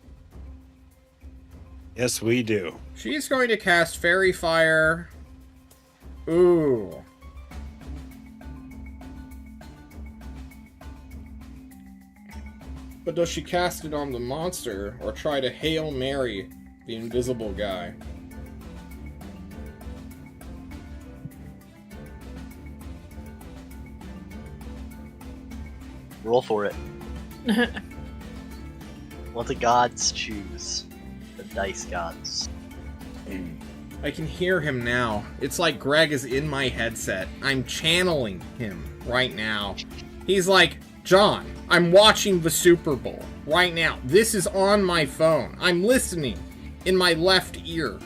Yes, we do. She's going to cast fairy fire. Ooh. But does she cast it on the monster or try to Hail Mary the invisible guy? Roll for it. Let the gods choose. The dice gods. I can hear him now. It's like Greg is in my headset. I'm channeling him right now. He's like, John, I'm watching the Super Bowl right now. This is on my phone. I'm listening in my left ear.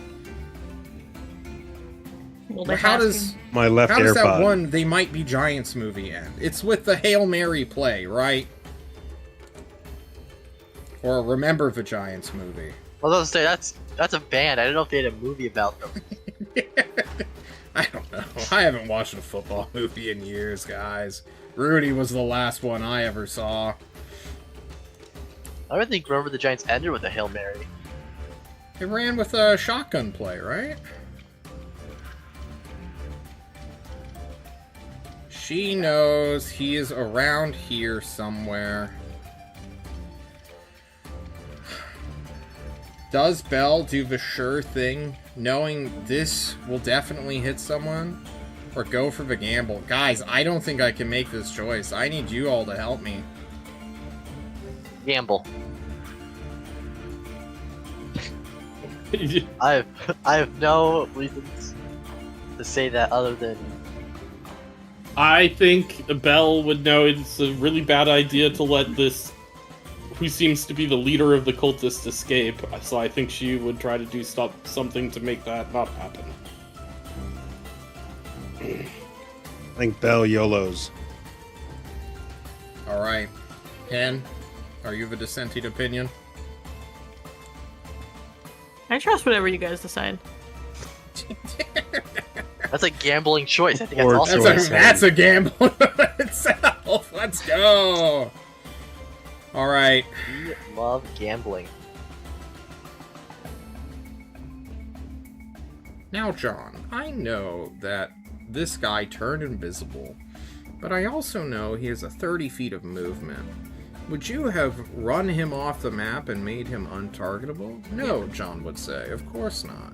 But how does My left how does that AirPod. one They Might Be Giants movie end? It's with the Hail Mary play, right? Or Remember the Giants movie. Well, I was gonna say that's a band. I don't know if they had a movie about them. I don't know. I haven't watched a football movie in years, guys. Rudy was the last one I ever saw. I don't think Remember the Giants ended with a Hail Mary. It ran with a shotgun play, right? She knows he is around here somewhere. Does Belle do the sure thing, knowing this will definitely hit someone? Or go for the gamble? Guys, I don't think I can make this choice. I need you all to help me. Gamble. I have no reasons to say that other than I think Belle would know it's a really bad idea to let this, who seems to be the leader of the cultists, escape. So I think she would try to do something to make that not happen. I think Belle YOLOs. Alright. Ken, are you of a dissenting opinion? I trust whatever you guys decide. that's a gambling choice. I think Or that's also choice. That's a gamble itself. Let's go. Alright. We love gambling. Now, John, I know that this guy turned invisible, but I also know he has a 30 feet of movement. Would you have run him off the map and made him untargetable? No, John would say. Of course not.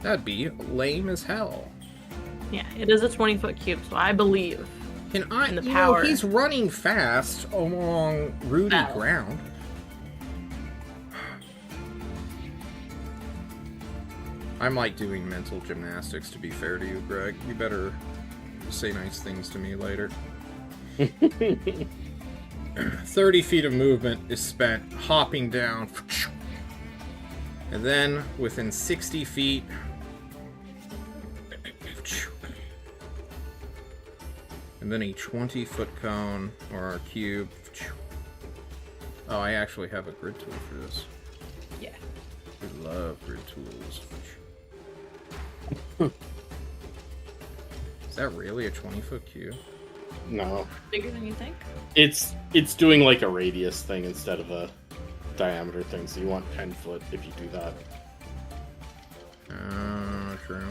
That'd be lame as hell. Yeah, it is a 20-foot cube, so I believe. Can I? And the you know, power. he's running fast along rooty Battle. ground. I'm like doing mental gymnastics, to be fair to you, Greg. You better say nice things to me later. 30 feet of movement is spent hopping down. And then, within 60 feet... And then a 20-foot cone, or a cube. Oh, I actually have a grid tool for this. Yeah. We love grid tools. Is that really a 20-foot cube? No. Bigger than you think? It's doing like a radius thing instead of a diameter thing, so you want 10 foot if you do that. True.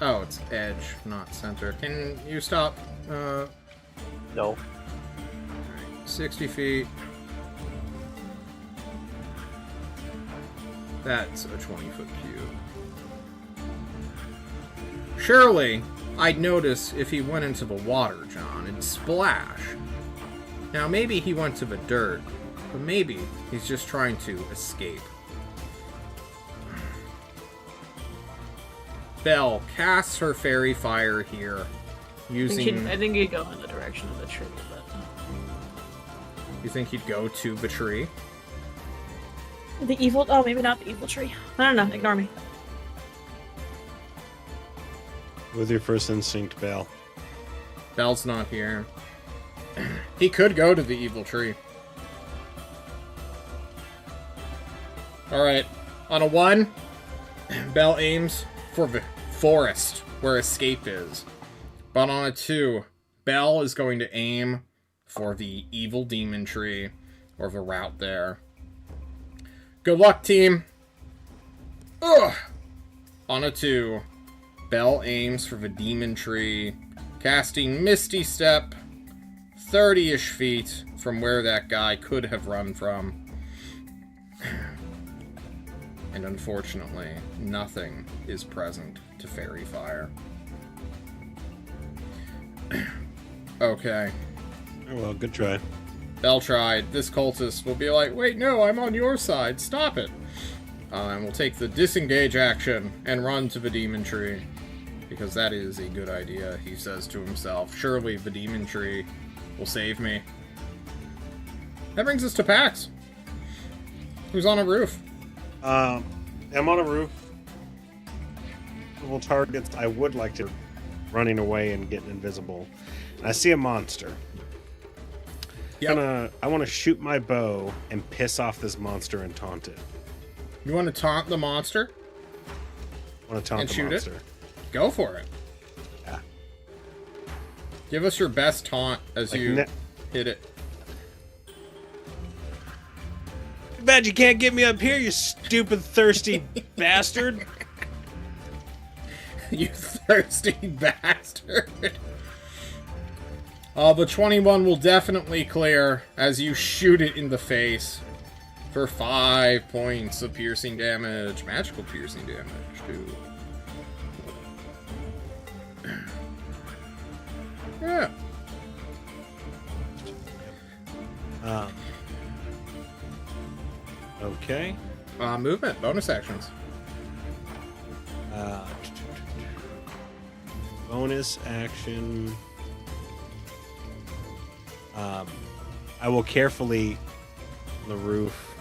Oh, it's edge, not center. Can you stop? No. 60 feet. That's a 20-foot cube. Surely, I'd notice if he went into the water, John. It'd splash. Now, maybe he went to the dirt, but maybe he's just trying to escape. Belle casts her fairy fire here, using... I think he'd go in the direction of the tree, but... You think he'd go to the tree? The evil... Oh, maybe not the evil tree. I don't know. Ignore me. With your first instinct, Belle. Belle's not here. He could go to the evil tree. Alright. On a 1, Belle aims for the forest, where escape is. But on a 2, Belle is going to aim for the evil demon tree, or the route there. Good luck, team! Ugh! On a 2, Belle aims for the demon tree, casting Misty Step 30-ish feet from where that guy could have run from. And unfortunately, nothing is present to Fairy Fire. Okay. Oh, well, good try. Belle tried. This cultist will be like, wait, no, I'm on your side. Stop it. And we'll take the disengage action and run to the demon tree. Because that is a good idea, he says to himself. Surely the demon tree will save me. That brings us to Pax. Who's on a roof? I'm on a roof. Little targets. I would like to running away and getting invisible. I see a monster. Yep. I want to shoot my bow and piss off this monster and taunt it. You want to taunt the monster? I want to taunt And the shoot monster. it? Go for it. Yeah. Give us your best taunt as Like you hit it. Too bad you can't get me up here, you stupid, thirsty bastard. You thirsty bastard. The 21 will definitely clear as you shoot it in the face for 5 points of piercing damage. Magical piercing damage, too. Yeah. Okay. Movement, bonus actions. Bonus action. I will carefully on the roof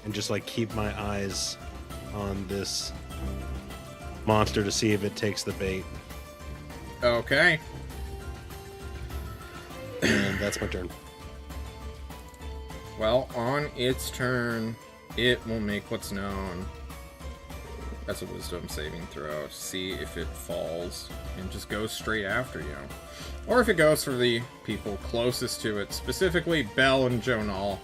and just like keep my eyes on this monster to see if it takes the bait. Okay. And that's my turn. Well, on its turn, it will make what's known. That's a wisdom saving throw. See if it falls and just goes straight after you. Or if it goes for the people closest to it, specifically Belle and Jonal.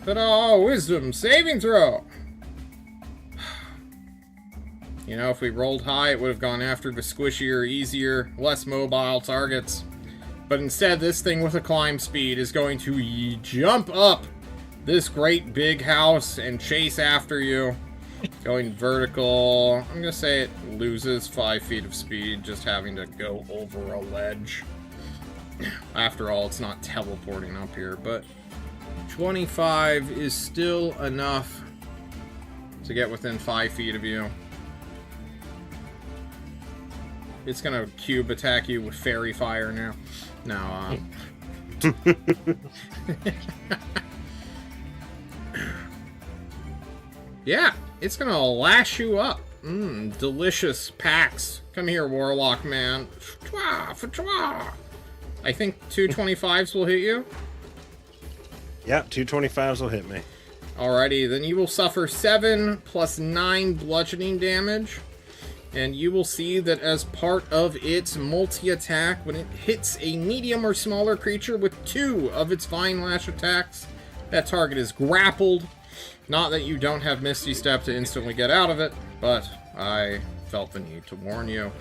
Ta-da! Wisdom saving throw! You know, if we rolled high, it would have gone after the squishier, easier, less mobile targets. But instead, this thing with a climb speed is going to jump up this great big house and chase after you. Going vertical. I'm going to say it loses 5 feet of speed just having to go over a ledge. After all, it's not teleporting up here, but 25 is still enough to get within 5 feet of you. It's going to cube attack you with fairy fire now. No, yeah, it's gonna lash you up. Delicious Pax. Come here, Warlock man. I think 225s will hit you. Yep, 225s will hit me. Alrighty, then you will suffer 7 plus 9 bludgeoning damage. And you will see that as part of its multi-attack, when it hits a medium or smaller creature with 2 of its Vine Lash attacks, that target is grappled. Not that you don't have Misty Step to instantly get out of it, but I felt the need to warn you.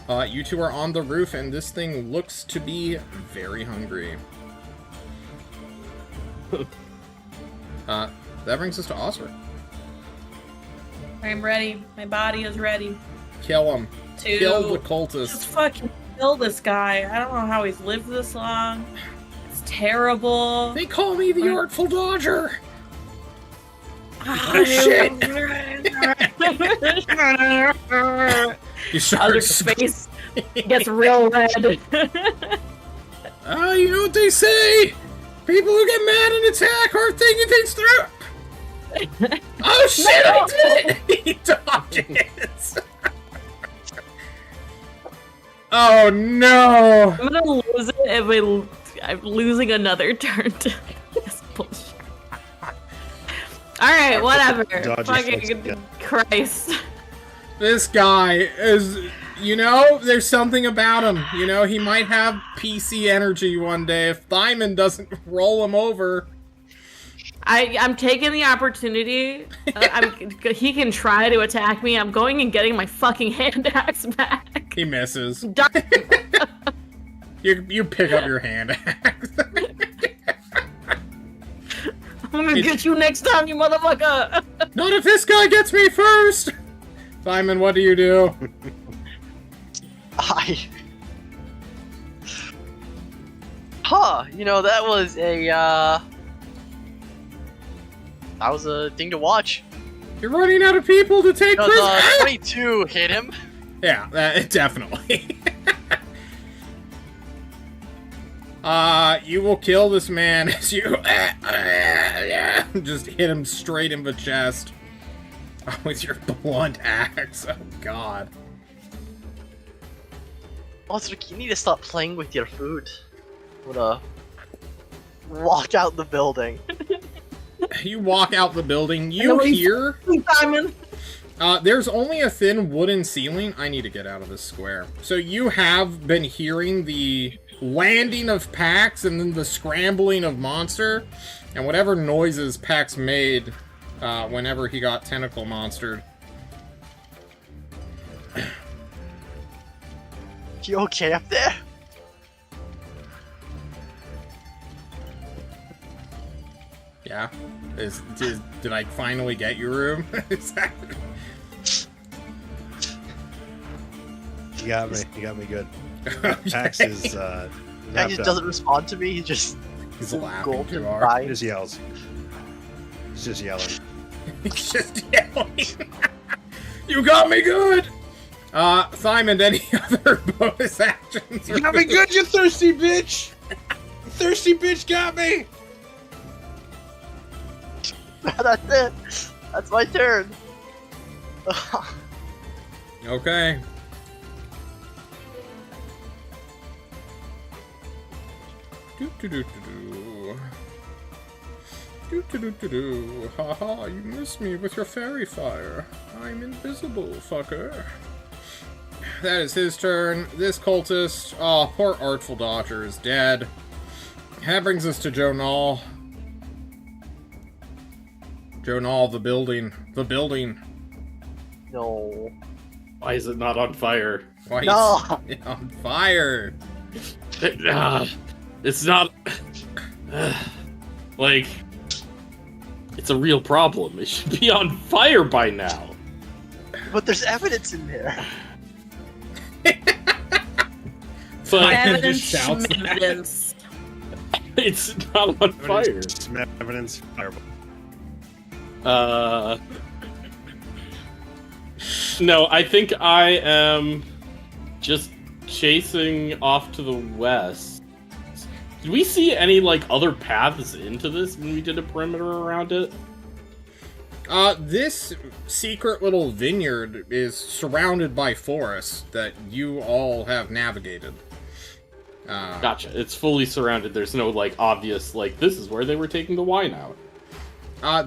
You two are on the roof, and this thing looks to be very hungry. That brings us to Osric. I'm ready. My body is ready. Kill him. To Kill the cultist. Just fucking kill this guy. I don't know how he's lived this long. It's terrible. They call me the Artful Dodger. Oh shit. You start Other's face gets real red. Oh, you know what they say? People who get mad and attack aren't thinking things through. Oh shit! I did it. He dodges. Oh no! I'm gonna lose it if I'm losing another turn to this bullshit. Alright, whatever. Fucking Christ. This guy is, you know, there's something about him. You know, he might have PC energy one day if Thymond doesn't roll him over. I'm taking the opportunity. He can try to attack me. I'm going and getting my fucking hand axe back. He misses. Done. You pick up your hand axe. I'm gonna get you next time, you motherfucker! Not if this guy gets me first! Thymond, what do you do? You know, that was a thing to watch. You're running out of people to take No, prisoners. the 22 hit him. Yeah, definitely. You will kill this man as you just hit him straight in the chest with your blunt axe. Oh god. Also, you need to stop playing with your food. I'm gonna walk out the building. You walk out the building. You hear? Simon. There's only a thin wooden ceiling. I need to get out of this square. So you have been hearing the landing of Pax and then the scrambling of Monster and whatever noises Pax made whenever he got tentacle monstered. You okay up there? Yeah. Did I finally get your room? Is that... You got me. You got me good. Pax is He not just done. doesn't respond to me. He just He's laughing gulps too and hard. He cries. just yells. He's just yelling. He's just yelling. You got me good! Thymond, any other bonus actions? You got me good, you thirsty bitch! You thirsty bitch got me! That's it. That's my turn. Okay. Do. Haha, you missed me with your fairy fire. I'm invisible, fucker. That is his turn. This cultist, oh, poor Artful Dodger is dead. That brings us to Joe Nall. Joe Nall, the building. The building. No. Why is it not on fire? Why is No. it on fire? It's not... like... It's a real problem. It should be on fire by now. But there's evidence in there. But Evidence, just shouts that. evidence. it's not on fire. Evidence. Fireball. No, I think I am just chasing off to the west. Did we see any, like, other paths into this when we did a perimeter around it? This secret little vineyard is surrounded by forests that you all have navigated. Gotcha. It's fully surrounded. There's no, like, obvious, like, this is where they were taking the wine out.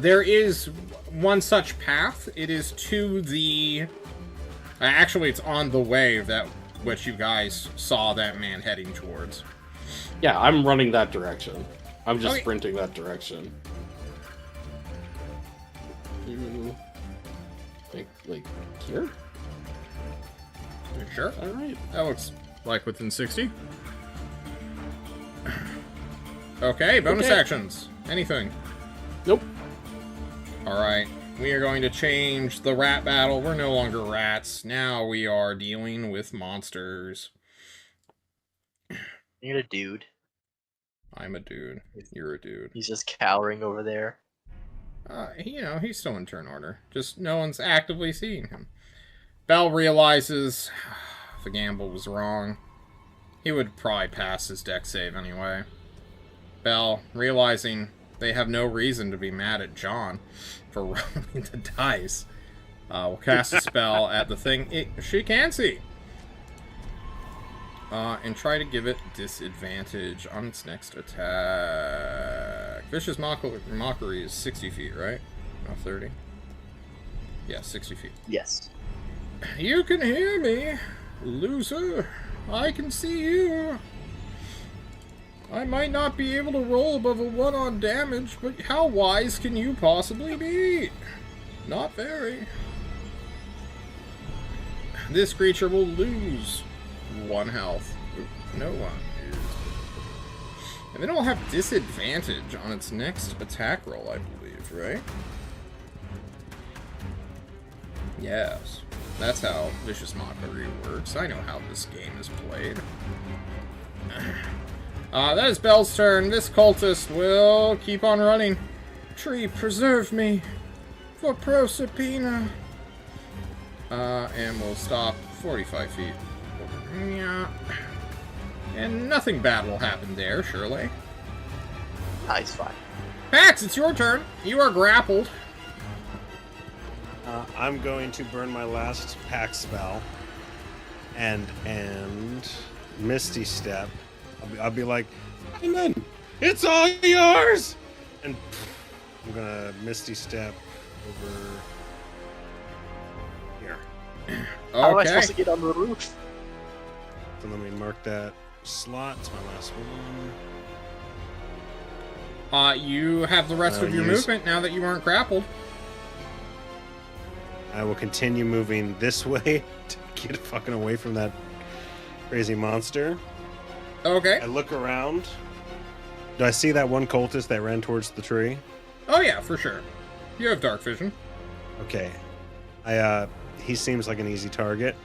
There is one such path. It is to the... actually, it's on the way that which you guys saw that man heading towards. Yeah, I'm running that direction. I'm just Okay. sprinting that direction. Like, here? You sure? Alright. That looks like within 60. Okay, bonus Okay. actions. Anything. Nope. Alright, we are going to change the rat battle. We're no longer rats. Now we are dealing with monsters. You're a dude. I'm a dude. You're a dude. He's just cowering over there. You know, he's still in turn order. Just no one's actively seeing him. Bell realizes the gamble was wrong. He would probably pass his deck save anyway. Bell, realizing they have no reason to be mad at John for rolling the dice, will cast a spell at the thing she can see. And try to give it disadvantage on its next attack. Vicious Mockery is 60 feet, right? Not 30? Yeah, 60 feet. Yes. You can hear me, loser. I can see you. I might not be able to roll above a 1 on damage, but how wise can you possibly be? Not very. This creature will lose 1 health. No one is. And then it will have disadvantage on its next attack roll, I believe, right? Yes. That's how Vicious Mockery works. I know how this game is played. That is Bell's turn. This cultist will keep on running. Tree, preserve me for Proserpina. And we'll stop 45 feet. Yeah. And nothing bad will happen there, surely. He's fine. Pax, it's your turn. You are grappled. I'm going to burn my last pack spell and Misty Step. I'll be like, Thymond, it's all yours! And I'm gonna Misty Step over here. How am I Okay. supposed to get on the roof? So let me mark that slot. It's my last one. You have the rest of your movement now that you aren't grappled. I will continue moving this way to get fucking away from that crazy monster. Okay. I look around. Do I see that one cultist that ran towards the tree? Oh yeah, for sure. You have dark vision. Okay. He seems like an easy target.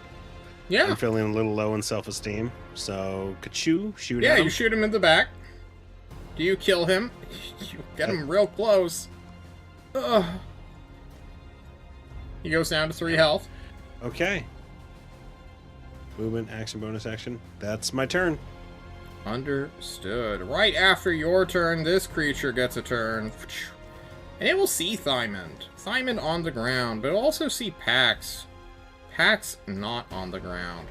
Yeah. I'm feeling a little low in self-esteem. So, ka-choo, shoot Yeah, at him. you shoot him in the back. Do you kill him? You get him real close. Ugh. He goes down to 3 health. Okay. Movement, action, bonus action. That's my turn. Understood. Right after your turn, this creature gets a turn. And it will see Thymond. Thymond on the ground, but it'll also see Pax. Pax not on the ground.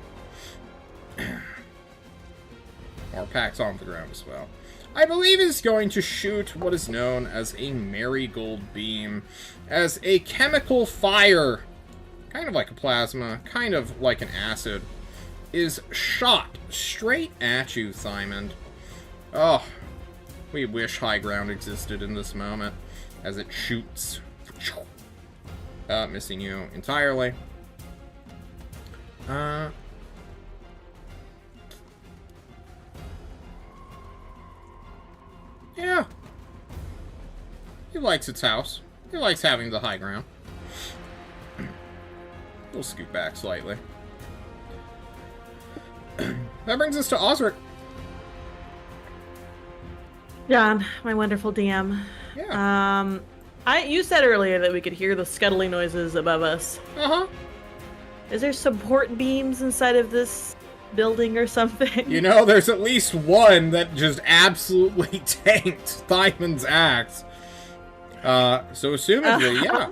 Or Pax on the ground as well. I believe is going to shoot what is known as a marigold beam, as a chemical fire, kind of like a plasma, kind of like an acid, is shot straight at you, Thymond. Oh, we wish high ground existed in this moment, as it shoots. Missing you entirely. Yeah. He likes its house. He likes having the high ground. We'll scoot back slightly. That brings us to Osric. John, my wonderful DM. Yeah. You said earlier that we could hear the scuttling noises above us. Uh-huh. Is there support beams inside of this building or something? You know, there's at least one that just absolutely tanked Thymond's axe. So assumedly, yeah.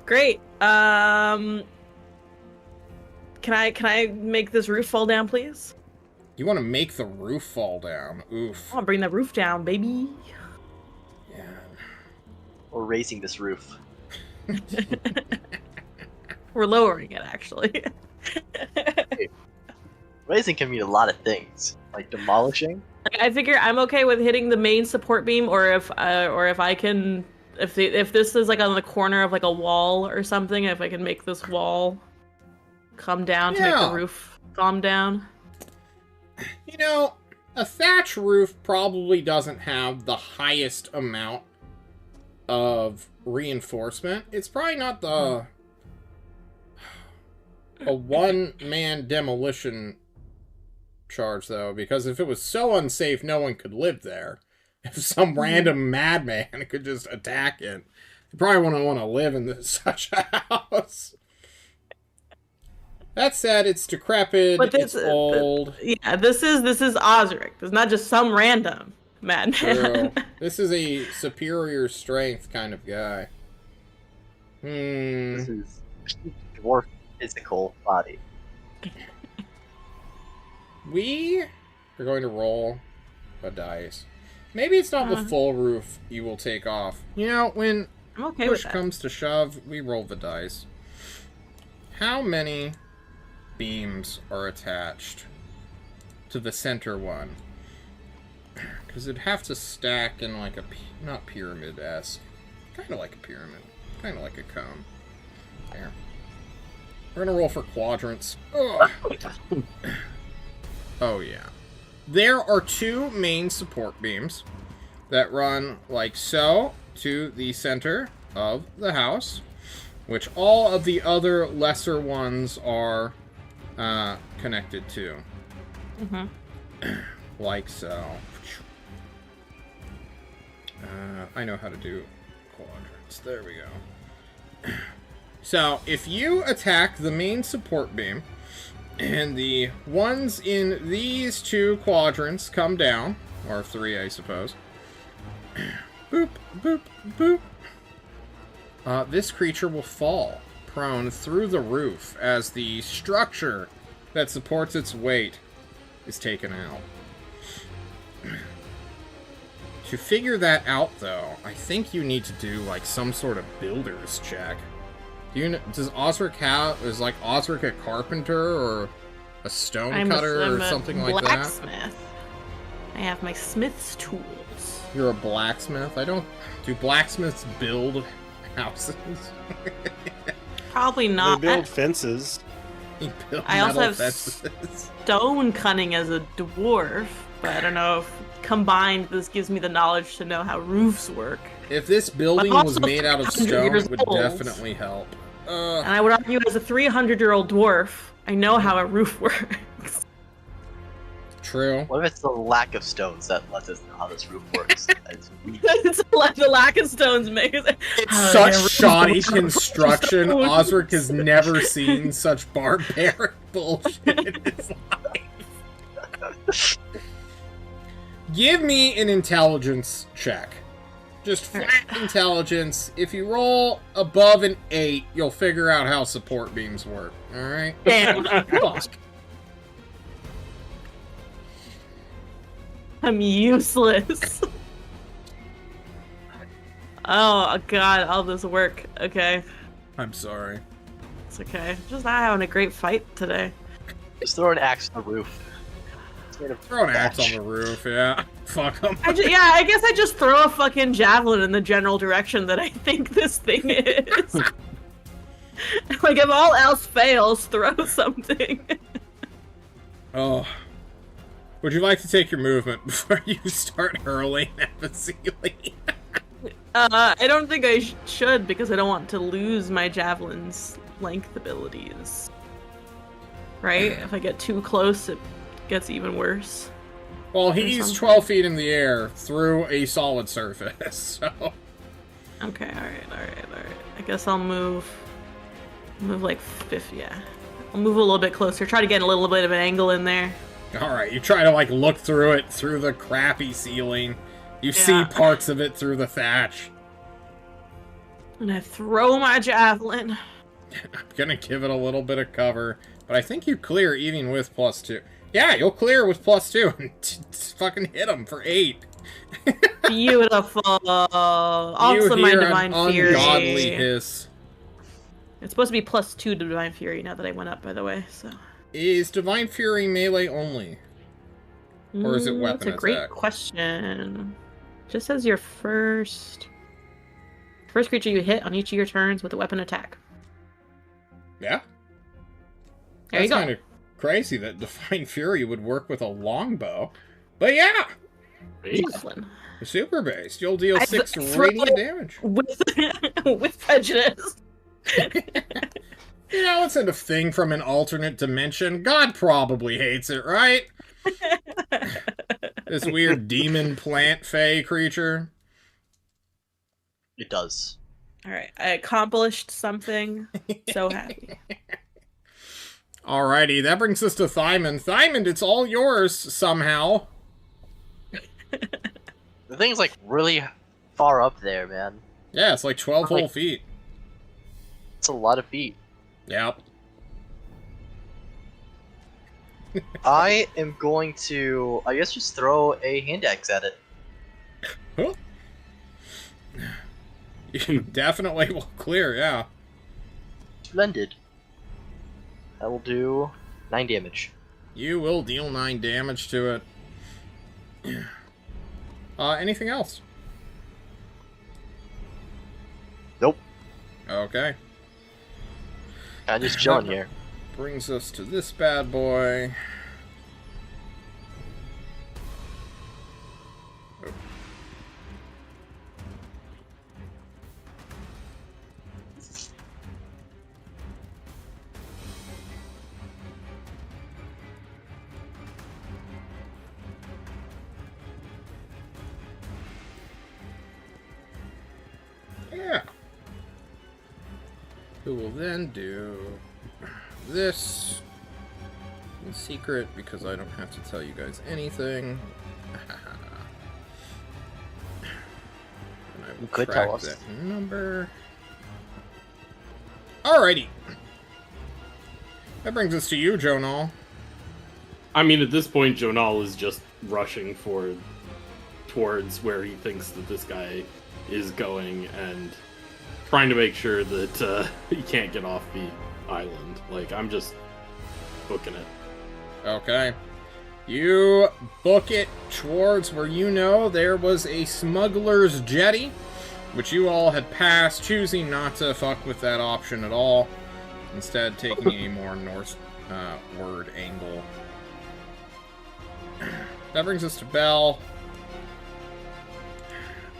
Great. Can I make this roof fall down, please? You want to make the roof fall down. Oof. I want to bring that roof down, baby. Yeah. We're raising this roof. We're lowering it, actually. Raising can mean a lot of things, like demolishing. I figure I'm okay with hitting the main support beam, or if I can, if this is like on the corner of like a wall or something, if I can make this wall come down to make the roof calm down. You know, a thatch roof probably doesn't have the highest amount of reinforcement. It's probably not a one-man demolition charge, though, because if it was so unsafe no one could live there, if some random madman could just attack it. You probably wouldn't want to live in such a house. That said, it's decrepit, it's old. Yeah, this is Osric. It's not just some random madman. True. This is a superior strength kind of guy. This is dwarf physical body. We are going to roll a dice. Maybe it's not the full roof you will take off. You know, when I'm okay push with that. comes to shove, we roll the dice. How many beams are attached to the center one? Because it'd have to stack in like a, not pyramid-esque, kind of like a pyramid, kind of like a cone. There. We're gonna roll for quadrants. Ugh. Oh yeah. There are 2 main support beams that run like so to the center of the house, which all of the other lesser ones are connected to. Like so. I know how to do quadrants. There we go. So, if you attack the main support beam, and the ones in these 2 quadrants come down, or 3, I suppose. Boop, boop, boop. This creature will fall prone through the roof as the structure that supports its weight is taken out. To figure that out, though, I think you need to do like some sort of builder's check. Does Osric have? Is like Osric a carpenter or a stone cutter or something like that? Blacksmith. I have my smith's tools. You're a blacksmith. Do blacksmiths build houses? Probably not. They build fences. I also have stone cunning as a dwarf, but I don't know if combined this gives me the knowledge to know how roofs work. If this building was made out of stone, it would definitely help. And I would argue, as a 300-year-old dwarf, I know how a roof works. True. What if it's the lack of stones that lets us know how this roof works? It's the lack of stones makes it. It's such shoddy construction. Osric has never seen such barbaric bullshit in his life. Give me an intelligence check. Just flat intelligence. If you roll above an 8, you'll figure out how support beams work. Alright? Damn. Fuck. I'm useless. Oh god, all this work. Okay. I'm sorry. It's okay. Just not having a great fight today. Just throw an axe on the roof. Throw an axe on the roof, yeah. Fuck them. I guess I just throw a fucking javelin in the general direction that I think this thing is. Like, if all else fails, throw something. Oh. Would you like to take your movement before you start hurling at the ceiling? I don't think I should, because I don't want to lose my javelin's length abilities. Right? If I get too close, it gets even worse. Well, he's 12 feet in the air through a solid surface, so... Okay, alright. I guess I'll move like 50, yeah. I'll move a little bit closer, try to get a little bit of an angle in there. Alright, you try to, like, look through it, through the crappy ceiling. You see parts of it through the thatch. And I throw my javelin. I'm gonna give it a little bit of cover, but I think you clear even with +2. Yeah, you'll clear with +2 and fucking hit him for 8. Beautiful. Also my Divine Fury. Ungodly hiss. It's supposed to be +2 to Divine Fury now that I went up, by the way, so... Is Divine Fury melee only? Or is it weapon attack? That's a great question. Just says your first creature you hit on each of your turns with a weapon attack. Yeah? There you go. That's kind of crazy that Divine Fury would work with a longbow. But yeah! Javelin. Super based. You'll deal 6 radiant damage. With prejudice. You know, it's a thing from an alternate dimension. God probably hates it, right? This weird demon plant fey creature. It does. All right, I accomplished something. So happy. Alrighty, that brings us to Thymond. Thymond, it's all yours somehow. The thing's like really far up there, man. Yeah, it's like 12 whole Like- feet. It's a lot of feet. Yep. I am going to, I guess, just throw a hand axe at it. Huh? You definitely will clear, yeah. Splendid. That will do 9 damage. You will deal 9 damage to it. Anything else? Nope. Okay. I'm just chilling here. Brings us to this bad boy. Oh. Yeah. Who will then do this in secret because I don't have to tell you guys anything. And I will You could track tell us. that number. Alrighty. That brings us to you, Jonal. I mean, at this point, Jonal is just rushing towards where he thinks that this guy is going and trying to make sure that he can't get off the island. Like, I'm just booking it. Okay. You book it towards where you know there was a smuggler's jetty, which you all had passed, choosing not to fuck with that option at all. Instead, taking a more northward angle. That brings us to Bell.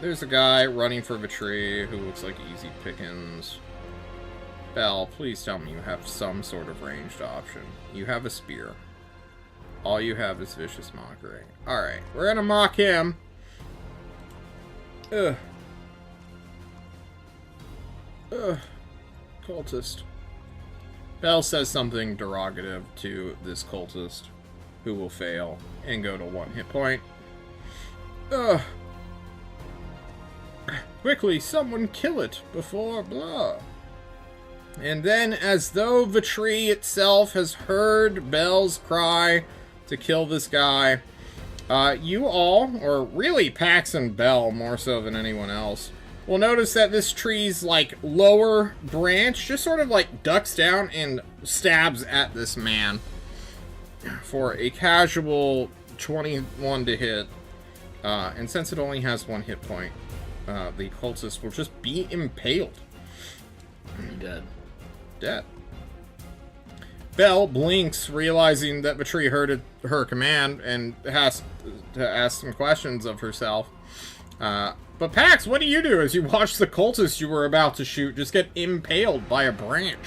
There's a guy running for the tree who looks like easy pickings. Bell, please tell me you have some sort of ranged option. You have a spear. All you have is vicious mockery. Alright, we're gonna mock him. Ugh. Ugh. Cultist. Bell says something derogative to this cultist, who will fail and go to 1 hit point. Ugh. Quickly, someone kill it before blah. And then, as though the tree itself has heard Bell's cry to kill this guy, you all, or really Pax and Bell more so than anyone else, will notice that this tree's, like, lower branch just sort of, like, ducks down and stabs at this man for a casual 21 to hit. And since it only has 1 hit point, the cultist will just be impaled. Dead. Dead. Bell blinks, realizing that the tree heard her command and has to ask some questions of herself. But Pax, what do you do as you watch the cultist you were about to shoot just get impaled by a branch?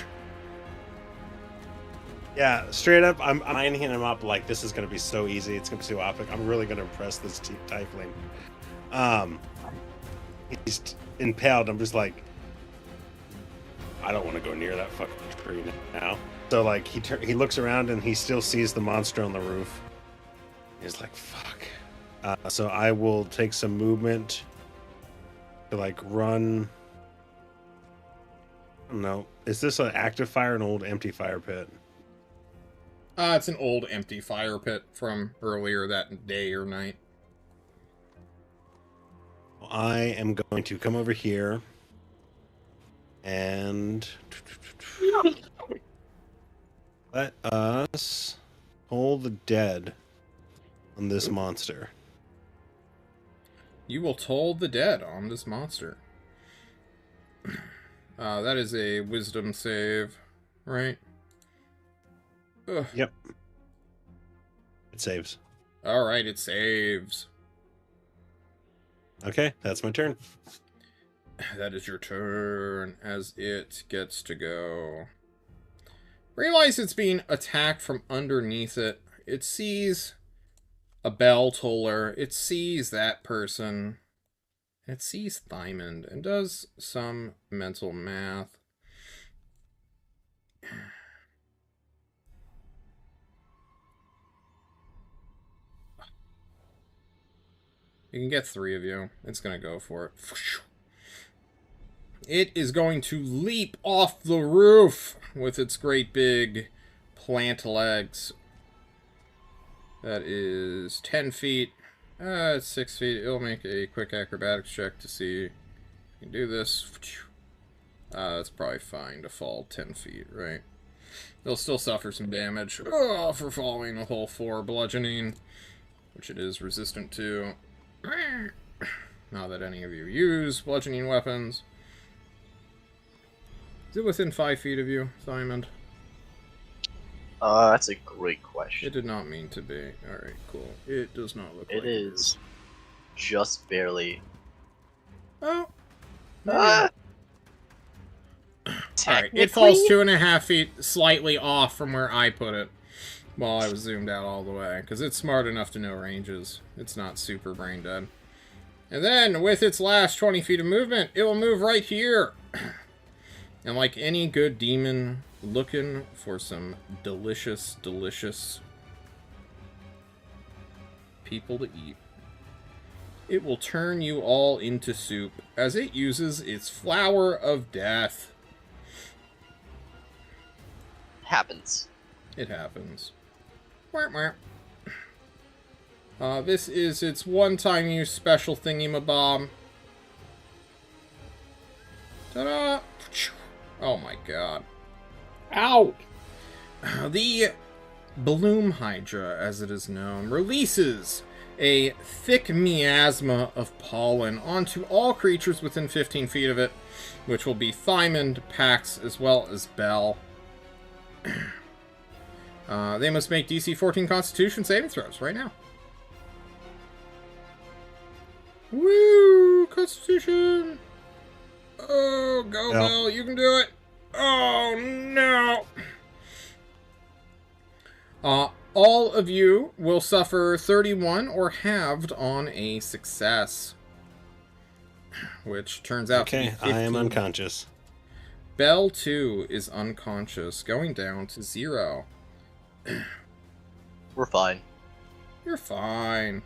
Yeah, straight up, I'm lining him up like this is going to be so easy. It's going to be so epic. I'm really going to impress this tiefling. He's impaled. I'm just like, I don't want to go near that fucking tree now. So like he looks around and he still sees the monster on the roof. He's like, fuck. So I will take some movement to like run. I don't know. Is this an active fire or an old empty fire pit? It's an old empty fire pit from earlier that day or night. I am going to come over here and let us toll the dead on this monster. You will toll the dead on this monster. That is a wisdom save, right? Ugh. Yep. It saves. Alright, it saves. Okay, that's my turn. That is your turn, as it gets to go. Realize it's being attacked from underneath it. It sees a bell toller. It sees that person. It sees Thymond and does some mental math. You can get 3 of you. It's going to go for it. It is going to leap off the roof with its great big plant legs. That is 10 feet. It's 6 feet. It'll make a quick acrobatics check to see if you can do this. It's probably fine to fall 10 feet, right? They'll still suffer some damage for falling a whole 4 bludgeoning, which it is resistant to. Not that any of you use bludgeoning weapons. Is it within 5 feet of you, Thymond? That's a great question. It did not mean to be. Alright, cool. It does not look like It is just barely. Oh. Ah! Alright, it falls 2.5 feet slightly off from where I put it while I was zoomed out all the way, because it's smart enough to know ranges. It's not super brain dead. And then, with its last 20 feet of movement, it will move right here. And like any good demon looking for some delicious, delicious people to eat, it will turn you all into soup as it uses its flower of death. Happens. It happens. This is its one-time use special thingy-mabob. Ta-da! Oh my god. Ow! The Bloom Hydra, as it is known, releases a thick miasma of pollen onto all creatures within 15 feet of it, which will be Thymond, Pax, as well as Bell. They must make DC 14 Constitution saving throws right now. Woo! Constitution! Oh, go, Yeah. Bell, you can do it! Oh, no! All of you will suffer 31 or halved on a success. Which turns out to be Okay, 15. I am unconscious. Bell, too, is unconscious, going down to 0. We're fine. You're fine.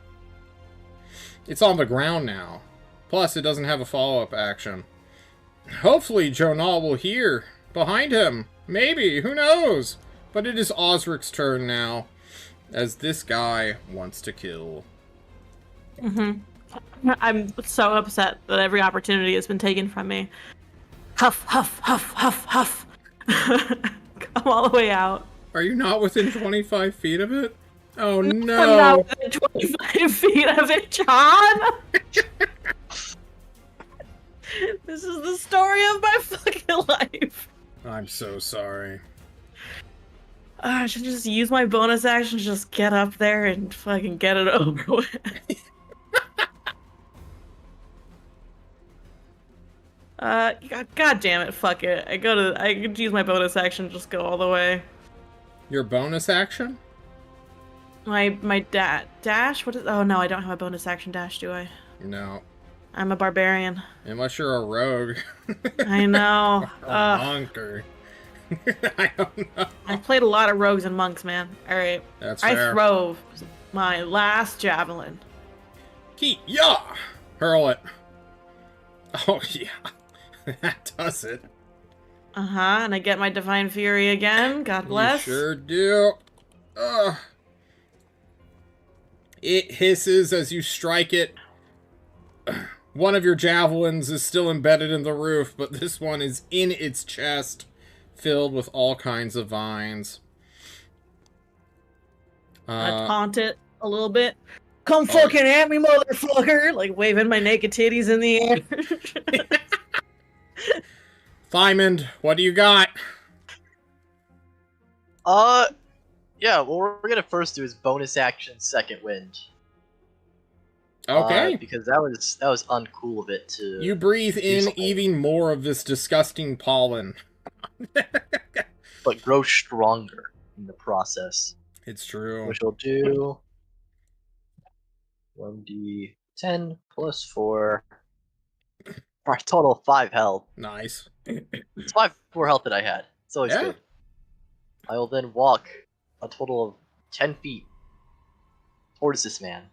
It's on the ground now. Plus, it doesn't have a follow-up action. Hopefully, Jonal will hear. Behind him. Maybe. Who knows? But it is Osric's turn now, as this guy wants to kill. I'm so upset that every opportunity has been taken from me. Huff, huff, huff, huff, huff. Come all the way out. Are you not within 25 feet of it? Oh, I'm no. not within 25 feet of it, John! This is the story of my fucking life. I'm so sorry. I should just use my bonus action to just get up there and fucking get it over with. God damn it, fuck it. I could use my bonus action to just go all the way. Your bonus action? My dash? What is? Oh no, I don't have a bonus action dash, do I? No. I'm a barbarian. Unless you're a rogue. I know. Or a monk, or... I don't know. I've played a lot of rogues and monks, man. Alright. That's I fair. throw my last javelin. Keep, yeah! Hurl it. Oh, yeah. That does it. Uh-huh, and I get my Divine Fury again. God bless. You sure do. Ugh. It hisses as you strike it. One of your javelins is still embedded in the roof, but this one is in its chest, filled with all kinds of vines. I taunt it a little bit. Come fucking at me, motherfucker! Like waving my naked titties in the air. Thymond, what do you got? Yeah, what we're gonna first do is bonus action second wind. Okay. Because that was uncool of it to. You breathe in something. even more of this disgusting pollen. But grow stronger in the process. It's true. Which will do 1d10 plus 4 for a total of 5 health. Nice. It's 4 health that I had. It's always Yeah. good. I will then walk a total of 10 feet towards this man.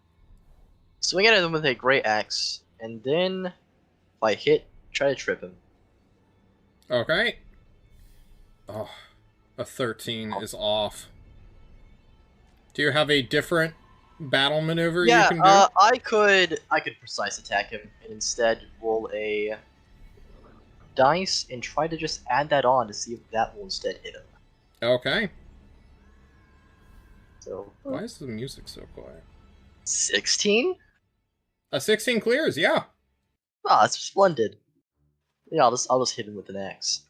Swing at him with a great axe, and then if I hit, try to trip him. Okay. Oh, a 13 is off. Do you have a different battle maneuver you can do? I could precise attack him and instead roll a dice and try to just add that on to see if that will instead hit him. Okay. So Why is the music so quiet? 16? A 16 clears, yeah. Ah, that's splendid. Yeah, I'll just hit him with an axe.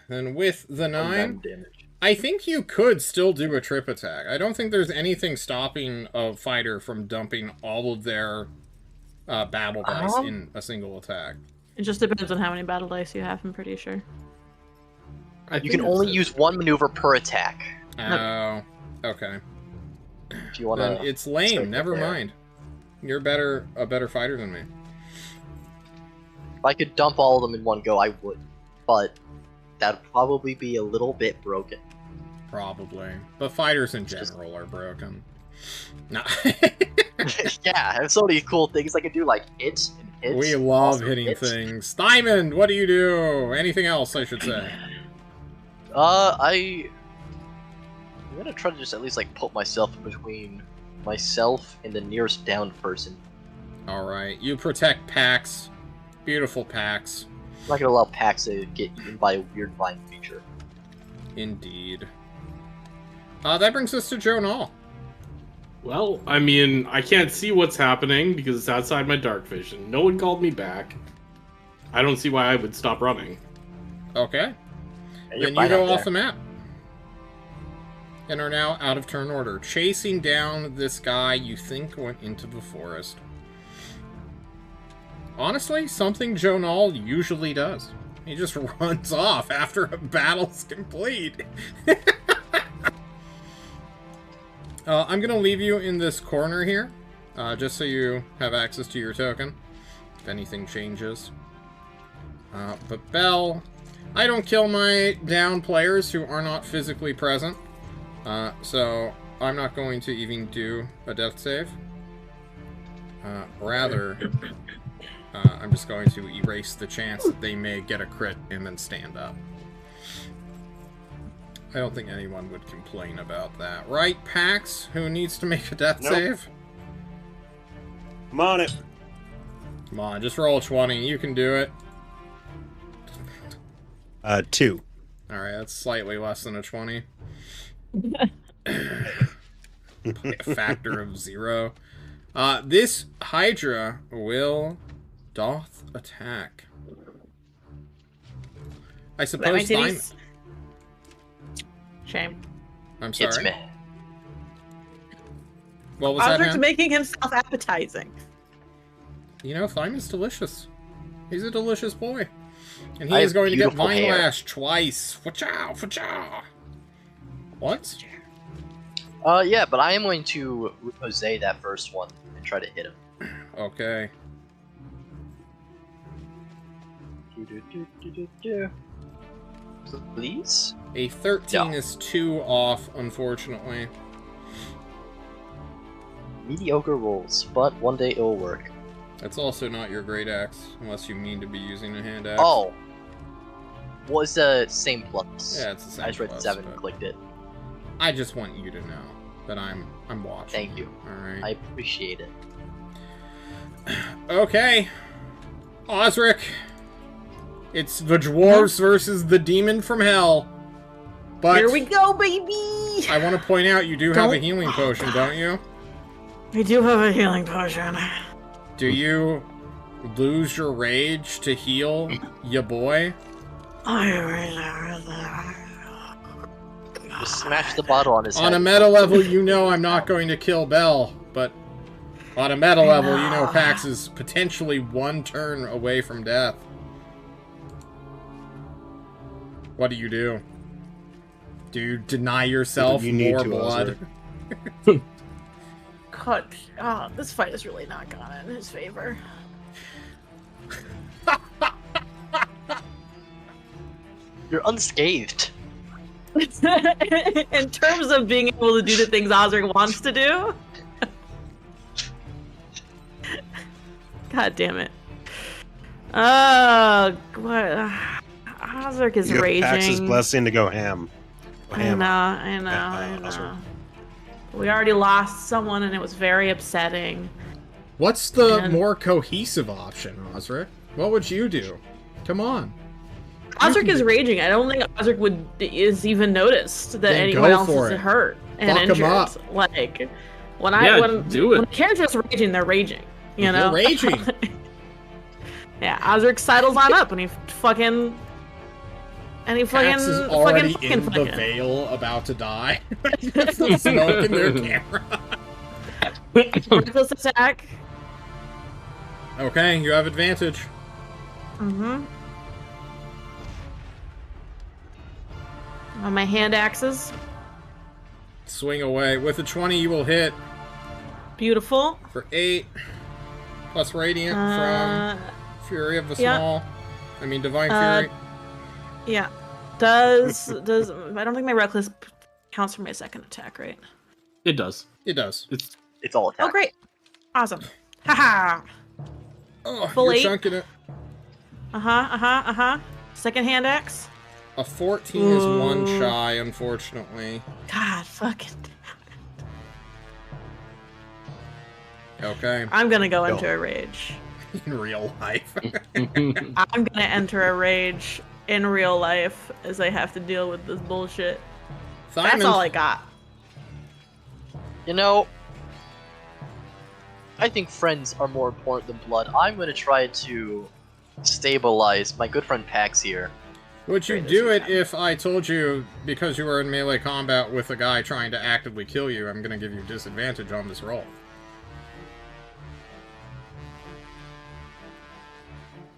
Then with the 9, 11 damage. I think you could still do a trip attack. I don't think there's anything stopping a fighter from dumping all of their battle dice in a single attack. It just depends on how many battle dice you have, I'm pretty sure. You can only use one maneuver per attack. Oh, okay. If you want Then to. it's lame. Never mind. You're a better fighter than me. If I could dump all of them in one go, I would. But that'd probably be a little bit broken. Probably. But fighters in general are broken. Nah. Yeah, I have so many cool things I can do, like hits and hits. We love also hitting hits. things. Thymond, what do you do? Anything else, I should say? I'm gonna try to just at least like put myself in between myself and the nearest downed person. Alright, you protect Pax. Beautiful Pax. I'm not gonna allow Pax to get eaten by a weird vine creature. Indeed. That brings us to Jonal. Well, I mean, I can't see what's happening because it's outside my dark vision. No one called me back. I don't see why I would stop running. Okay. And you're Then you fine go out off there. the map. And are now out of turn order. Chasing down this guy you think went into the forest. Honestly, something Jonal usually does. He just runs off after a battle's complete. I'm going to leave you in this corner here, just so you have access to your token, if anything changes. But Bell, I don't kill my down players who are not physically present, so I'm not going to even do a death save. Rather, I'm just going to erase the chance that they may get a crit and then stand up. I don't think anyone would complain about that. Right, Pax? Who needs to make a death save? I'm on it. Come on, just roll a 20. You can do it. 2. Alright, that's slightly less than a 20. By a factor of 0. This Hydra doth attack. I suppose Thymond. Shame. I'm It's sorry. me. What was that, Osric's man? making himself appetizing. You know, Thymond's delicious. He's a delicious boy. And he I is have going to get beautiful Vine hair. Lash twice. Fa-chow, fa-chow. What? Yeah, but I am going to Jose that first one and try to hit him. Okay. Please? A 13 Yeah. is 2 off, unfortunately. Mediocre rolls, but one day it'll work. That's also not your great axe, unless you mean to be using a hand axe. Oh! Was the same plus. Yeah, it's the same I just read plus, 7 and but clicked it. I just want you to know that I'm watching. Thank you. Alright. I appreciate it. Okay. Osric. It's the dwarves versus the demon from hell. But Here we go, baby! I want to point out you do have a Don't- healing potion, don't you? I do have a healing potion. Do you lose your rage to heal ya boy? Just smash the bottle on his head. On a meta level, you know I'm not going to kill Bell, but on a meta level, you know Pax is potentially 1 turn away from death. What do you do? Do you deny yourself You need more to, blood? Osric. God, oh, this fight is really not gone in his favor. You're unscathed. In terms of being able to do the things Osric wants to do. God damn it. Oh, what? Osric is You have raging. Pax's blessing to go ham. Go I ham. know, I know. Osric. We already lost someone and it was very upsetting. What's the And- more cohesive option, Osric? What would you do? Come on. Osric can is do- raging. I don't think Osric is even noticed that Then anyone go else for is it. hurt and Fuck 'em injured. up. Like when Do it. when the character's raging, they're raging. You You're know? raging. Yeah, Osric sidles on up and he fucking Pax is already in the fucking. veil, about to die. Some smoke in their camera. Reckless attack. Okay, you have advantage. Mm-hmm. On my hand axes. Swing away. With a 20, you will hit Beautiful. for 8. Plus Radiant Uh, from Fury of the yeah. Small. I mean, Divine Uh, Fury. yeah. Does I don't think my reckless counts for my second attack, right? It does. It does. It's all attack. Oh, great. Awesome. Haha. Oh, Full you're 8. chunking it. Second hand axe. A 14 is one Ooh. shy, unfortunately. God, fucking. Okay, I'm gonna go into a rage. in real life. I'm gonna enter a rage in real life as I have to deal with this bullshit. That's all I got. You know, I think friends are more important than blood. I'm gonna try to stabilize my good friend Pax here. Would you Great, do this it is if I told you, because you were in melee combat with a guy trying to actively kill you, I'm gonna give you disadvantage on this roll?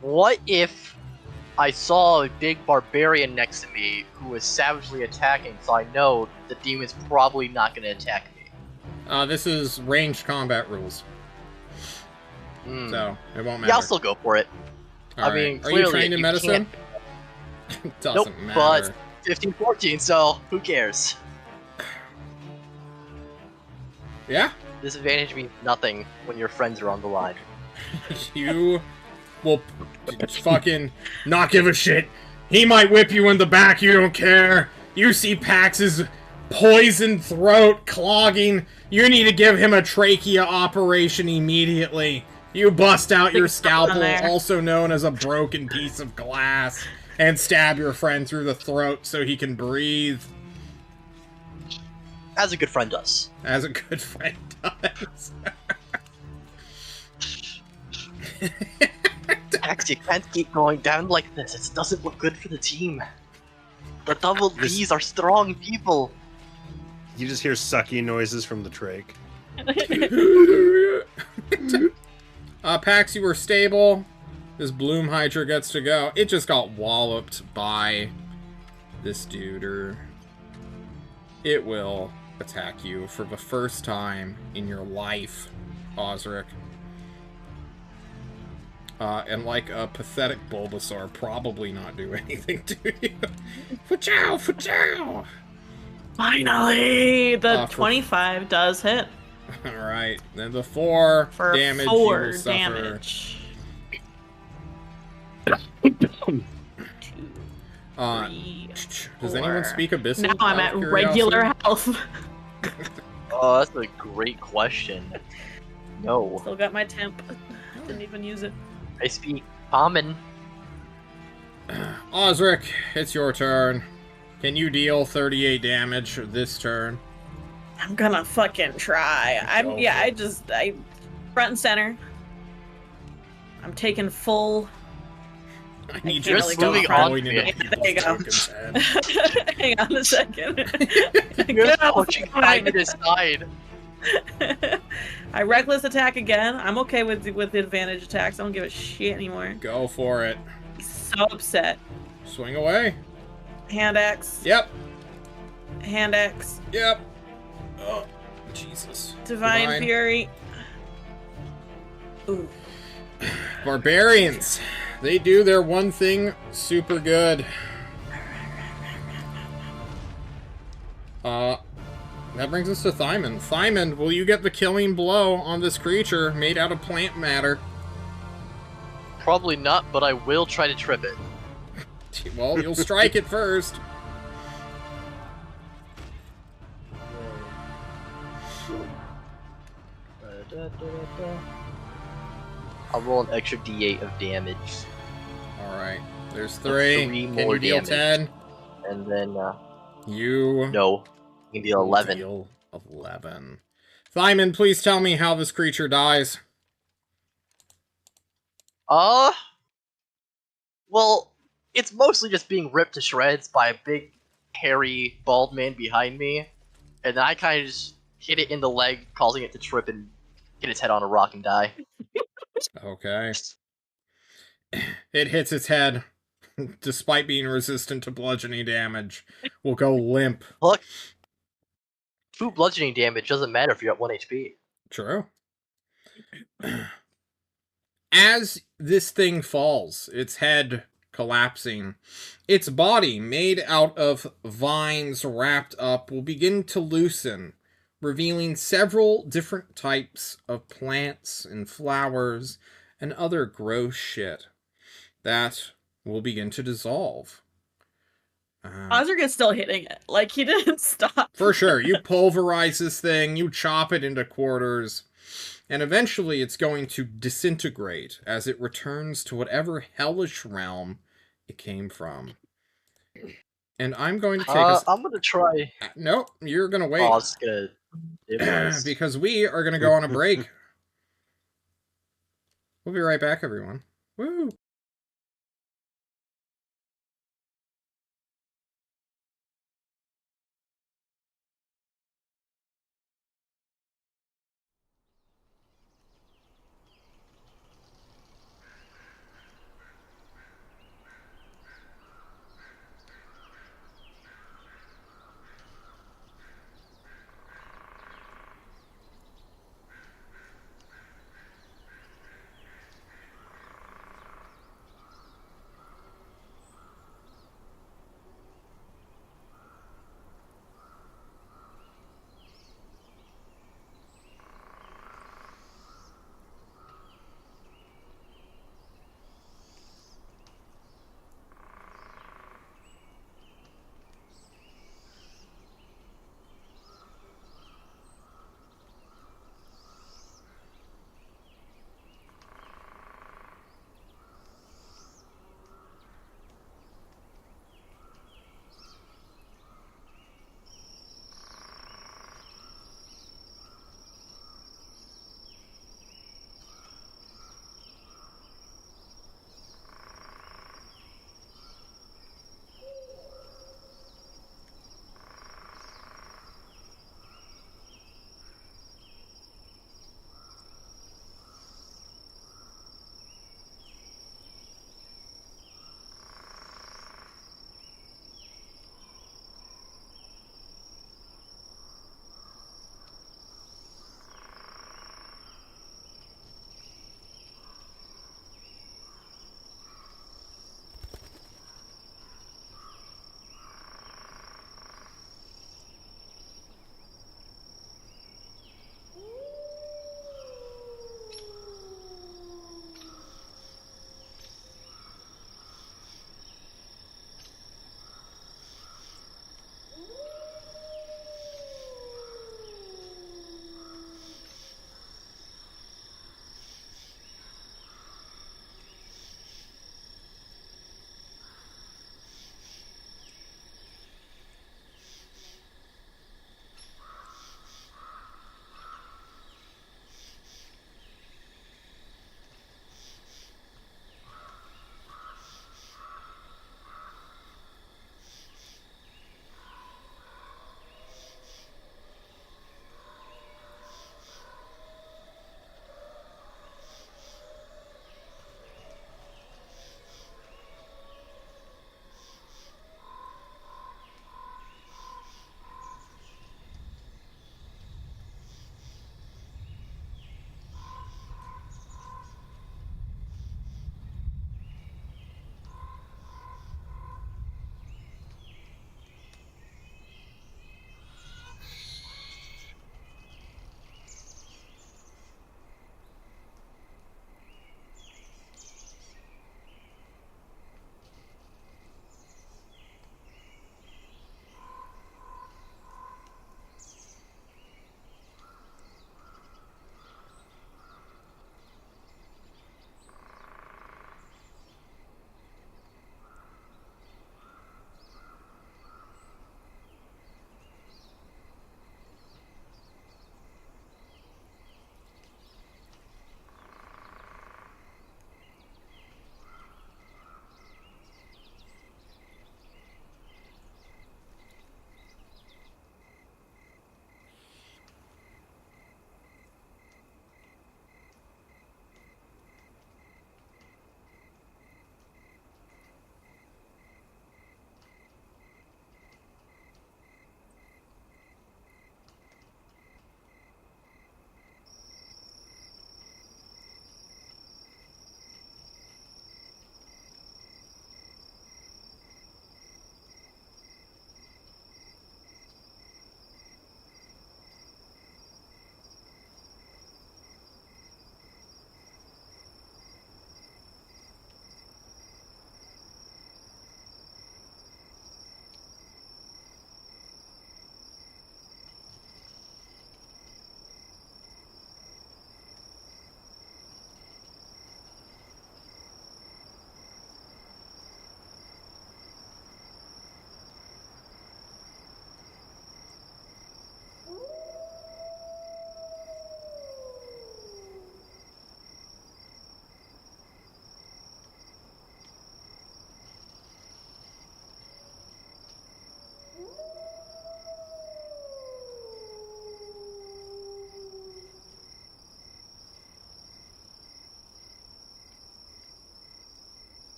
What if I saw a big barbarian next to me who was savagely attacking, so I know the demon's probably not gonna attack me? This is ranged combat rules, Hmm. so it won't matter. Yeah, I'll still go for it. All I mean, are you clearly trained in you medicine? Doesn't Nope, matter. but 15-14, so who cares? Yeah? Disadvantage means nothing when your friends are on the line. You will fucking not give a shit. He might whip you in the back, you don't care. You see Pax's poisoned throat clogging. You need to give him a trachea operation immediately. You bust out your scalpel, also known as a broken piece of glass, and stab your friend through the throat so he can breathe. As a good friend does. As a good friend does. Pax, you can't keep going down like this. It doesn't look good for the team. The double D's are strong people. You just hear sucky noises from the trach. Pax, you were stable. This Bloom Hydra gets to go. It just got walloped by this dude. It will attack you for the first time in your life, Osric. And like a pathetic Bulbasaur, probably not do anything to you. Fa-chow! Fa-chow! Finally, the For- 25 does hit Alright, then the 4 for damage 4 you will suffer. damage. Three, Does anyone 4. speak Abyssal? Now I'm out at of regular curiosity? health. Oh, that's a great question. No. Still got my temp. Didn't even use it. I speak common. Osric, it's your turn. Can you deal 38 damage this turn? I'm gonna fucking try. Go I front and center. I'm taking full. I need can't you really to go moving front. on. Into Yeah, people's there you go. tokens' head. Hang on a second. You're Go, pushing fine. time to decide. I reckless attack again. I'm okay with the advantage attacks. I don't give a shit anymore. Go for it. So upset. Swing away. Hand axe. Yep. Hand axe. Yep. Oh, Jesus. Divine Fury. Ooh. Barbarians. They do their one thing super good. That brings us to Thymond. Thymond, will you get the killing blow on this creature made out of plant matter? Probably not, but I will try to trip it. Well, you'll strike it first. I'll roll an extra d8 of damage. Alright. There's 3. Three Can more you deal damage. 10? And then, You... no. You can deal 11. Deal 11. Thymond, please tell me how this creature dies. Well, it's mostly just being ripped to shreds by a big, hairy, bald man behind me. And then I kind of just hit it in the leg, causing it to trip and hit its head on a rock and die. Okay. It hits its head, despite being resistant to bludgeoning damage. Will go limp. Look, 2 bludgeoning damage doesn't matter if you're at 1 HP. True. As this thing falls, its head collapsing, its body, made out of vines wrapped up, will begin to loosen, revealing several different types of plants and flowers and other gross shit that will begin to dissolve. Ozric is still hitting it. Like, he didn't stop. For sure. You pulverize this thing, you chop it into quarters, and eventually it's going to disintegrate as it returns to whatever hellish realm it came from. And I'm going to take I'm gonna try... Nope, you're gonna wait. Oh, I was gonna... Because we are gonna go on a break. We'll be right back, everyone. Woo!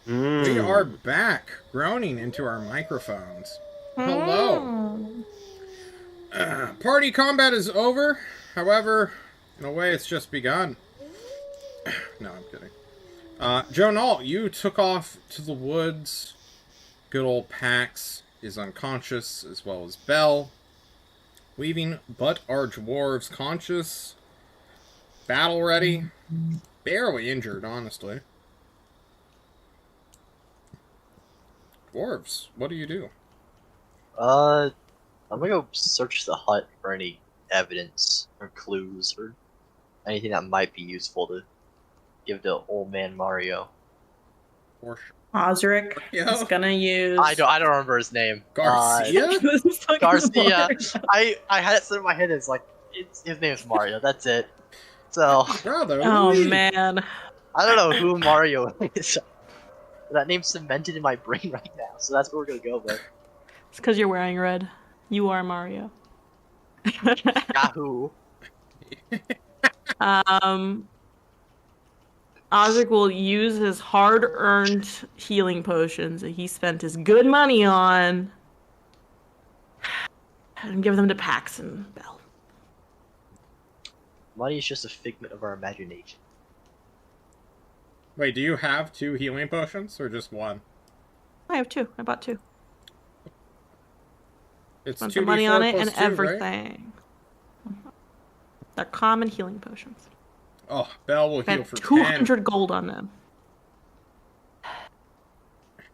We are back, groaning into our microphones. Hello. Party combat is over. However, in a way, it's just begun. No, I'm kidding. Jonal, you took off to the woods. Good old Pax is unconscious, as well as Bell. Leaving but our dwarves conscious. Battle ready. Barely injured, honestly. Dwarves, what do you do? I'm gonna go search the hut for any evidence or clues or anything that might be useful to give to old man Mario. For sure. Osric is gonna use. I don't remember his name. Garcia? Garcia. I had it set in my head as like his name's Mario. That's it. So. Brother, oh Luigi. man. I don't know who Mario is. That name's cemented in my brain right now, so that's what we're gonna go with. It's because you're wearing red. You are Mario. Yahoo! Osric will use his hard-earned healing potions that he spent his good money on and give them to Pax and Bell. Money is just a figment of our imagination. Wait, do you have 2 healing potions, or just 1? I have 2. I bought 2. It's Spent 2d4 the money on it plus and 2, right? everything. They're common healing potions. Oh, Bell will heal Spent for 200 10. gold on them.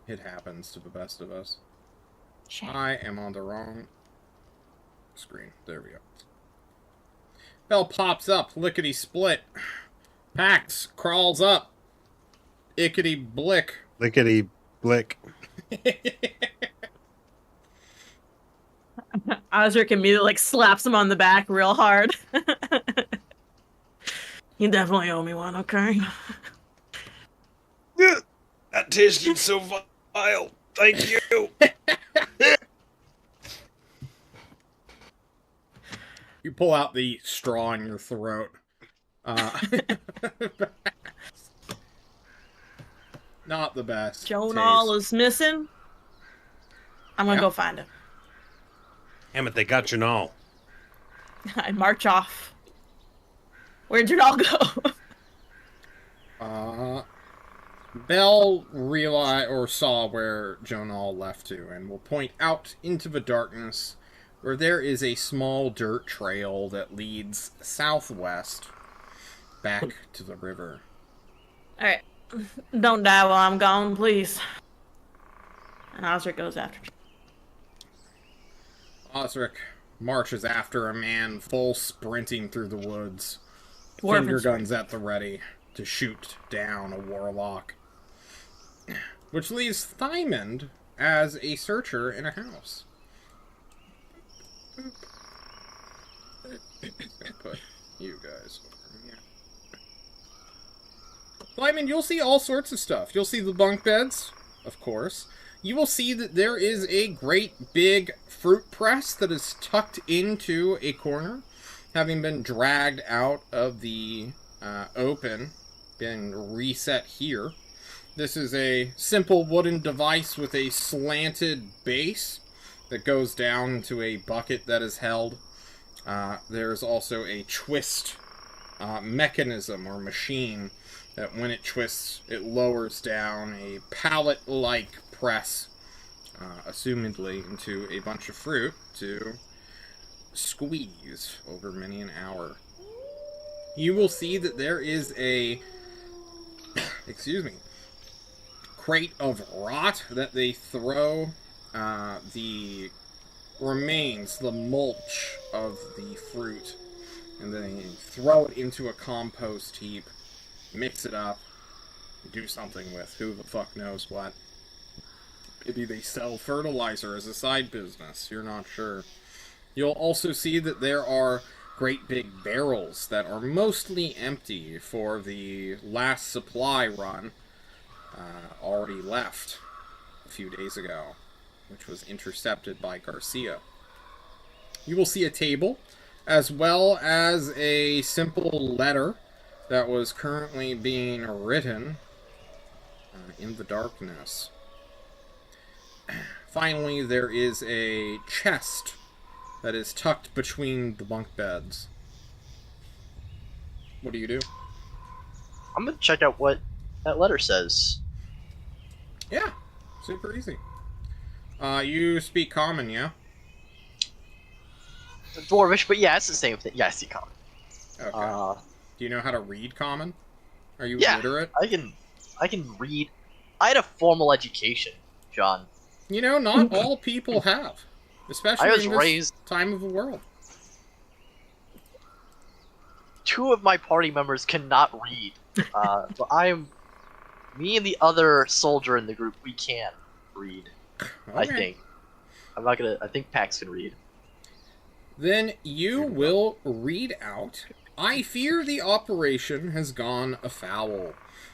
It happens to the best of us. Shit. I am on the wrong screen. There we go. Bell pops up, lickety split. Pax crawls up. Ickety blick. Lickety blick. Osric immediately like slaps him on the back real hard. You definitely owe me one, okay? That tasted so vile. Thank you. You pull out the straw in your throat. Not the best. Jonal is missing. I'm gonna go find him. Damn it, they got Janal. I march off. Where'd Jonal go? Bell saw where Jonal left to, and will point out into the darkness where there is a small dirt trail that leads southwest back to the river. Alright. Don't die while I'm gone, please. And Osric goes after you. Osric marches after a man full sprinting through the woods. Dwarven Finger sprint. guns at the ready to shoot down a warlock. Which leaves Thymond as a searcher in a house. Put you guys over here. Thymond, you'll see all sorts of stuff. You'll see the bunk beds, of course. You will see that there is a great big fruit press that is tucked into a corner, having been dragged out of the open, been reset here. This is a simple wooden device with a slanted base that goes down into a bucket that is held. There's also a twist mechanism or machine that when it twists, it lowers down a pallet-like press, assumedly into a bunch of fruit to squeeze over many an hour. You will see that there is a, excuse me, crate of rot that they throw the remains, the mulch of the fruit, and then they throw it into a compost heap, mix it up, do something with who the fuck knows what. Maybe they sell fertilizer as a side business, you're not sure. You'll also see that there are great big barrels that are mostly empty for the last supply run already left a few days ago, which was intercepted by Garcia. You will see a table, as well as a simple letter that was currently being written in the darkness. Finally, there is a chest that is tucked between the bunk beds. What do you do? I'm gonna check out what that letter says. Yeah, super easy. You speak common, yeah? Dwarvish, but yeah, it's the same thing. Yeah, I see common. Okay. Do you know how to read common? Are you Yeah, literate? I can read. I had a formal education, John. You know, not all people have. Especially I was in this raised. time of the world. 2 of my party members cannot read. But me and the other soldier in the group, we can read. Okay. I think. I think Pax can read. Then you will read out, "I fear the operation has gone afoul.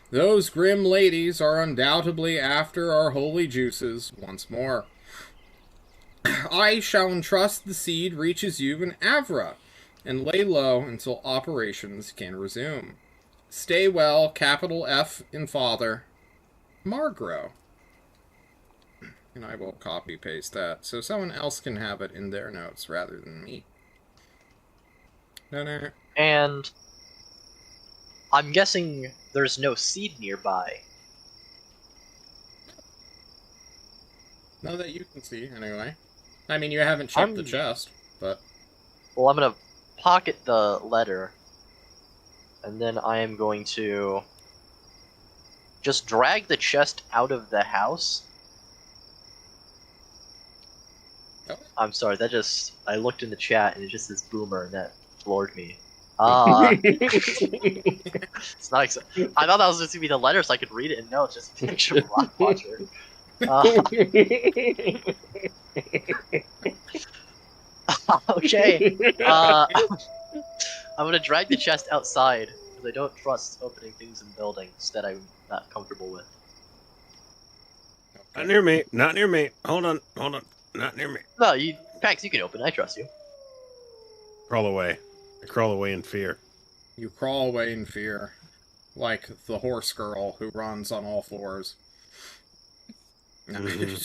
Those grim ladies are undoubtedly after our holy juices once more. I shall entrust the seed reaches you in Avra, and lay low until operations can resume. Stay well, capital F in Father, Margro." And I will copy-paste that, so someone else can have it in their notes rather than me. No. And I'm guessing there's no seed nearby. Not that you can see, anyway. I mean, you haven't checked the chest, but... Well, I'm gonna pocket the letter, and then I am going to just drag the chest out of the house. Oh. I'm sorry, I looked in the chat and it just says boomer and that floored me. It's not I thought that was just gonna be the letter so I could read it, and no, it's just a picture of Rock Watcher. Okay. I'm gonna drag the chest outside because I don't trust opening things in buildings that I'm not comfortable with. Not near me. Not near me. Hold on. Not near me. No, Pax, you can open. I trust you. Crawl away. I crawl away in fear. You crawl away in fear, like the horse girl who runs on all fours. Mm-hmm.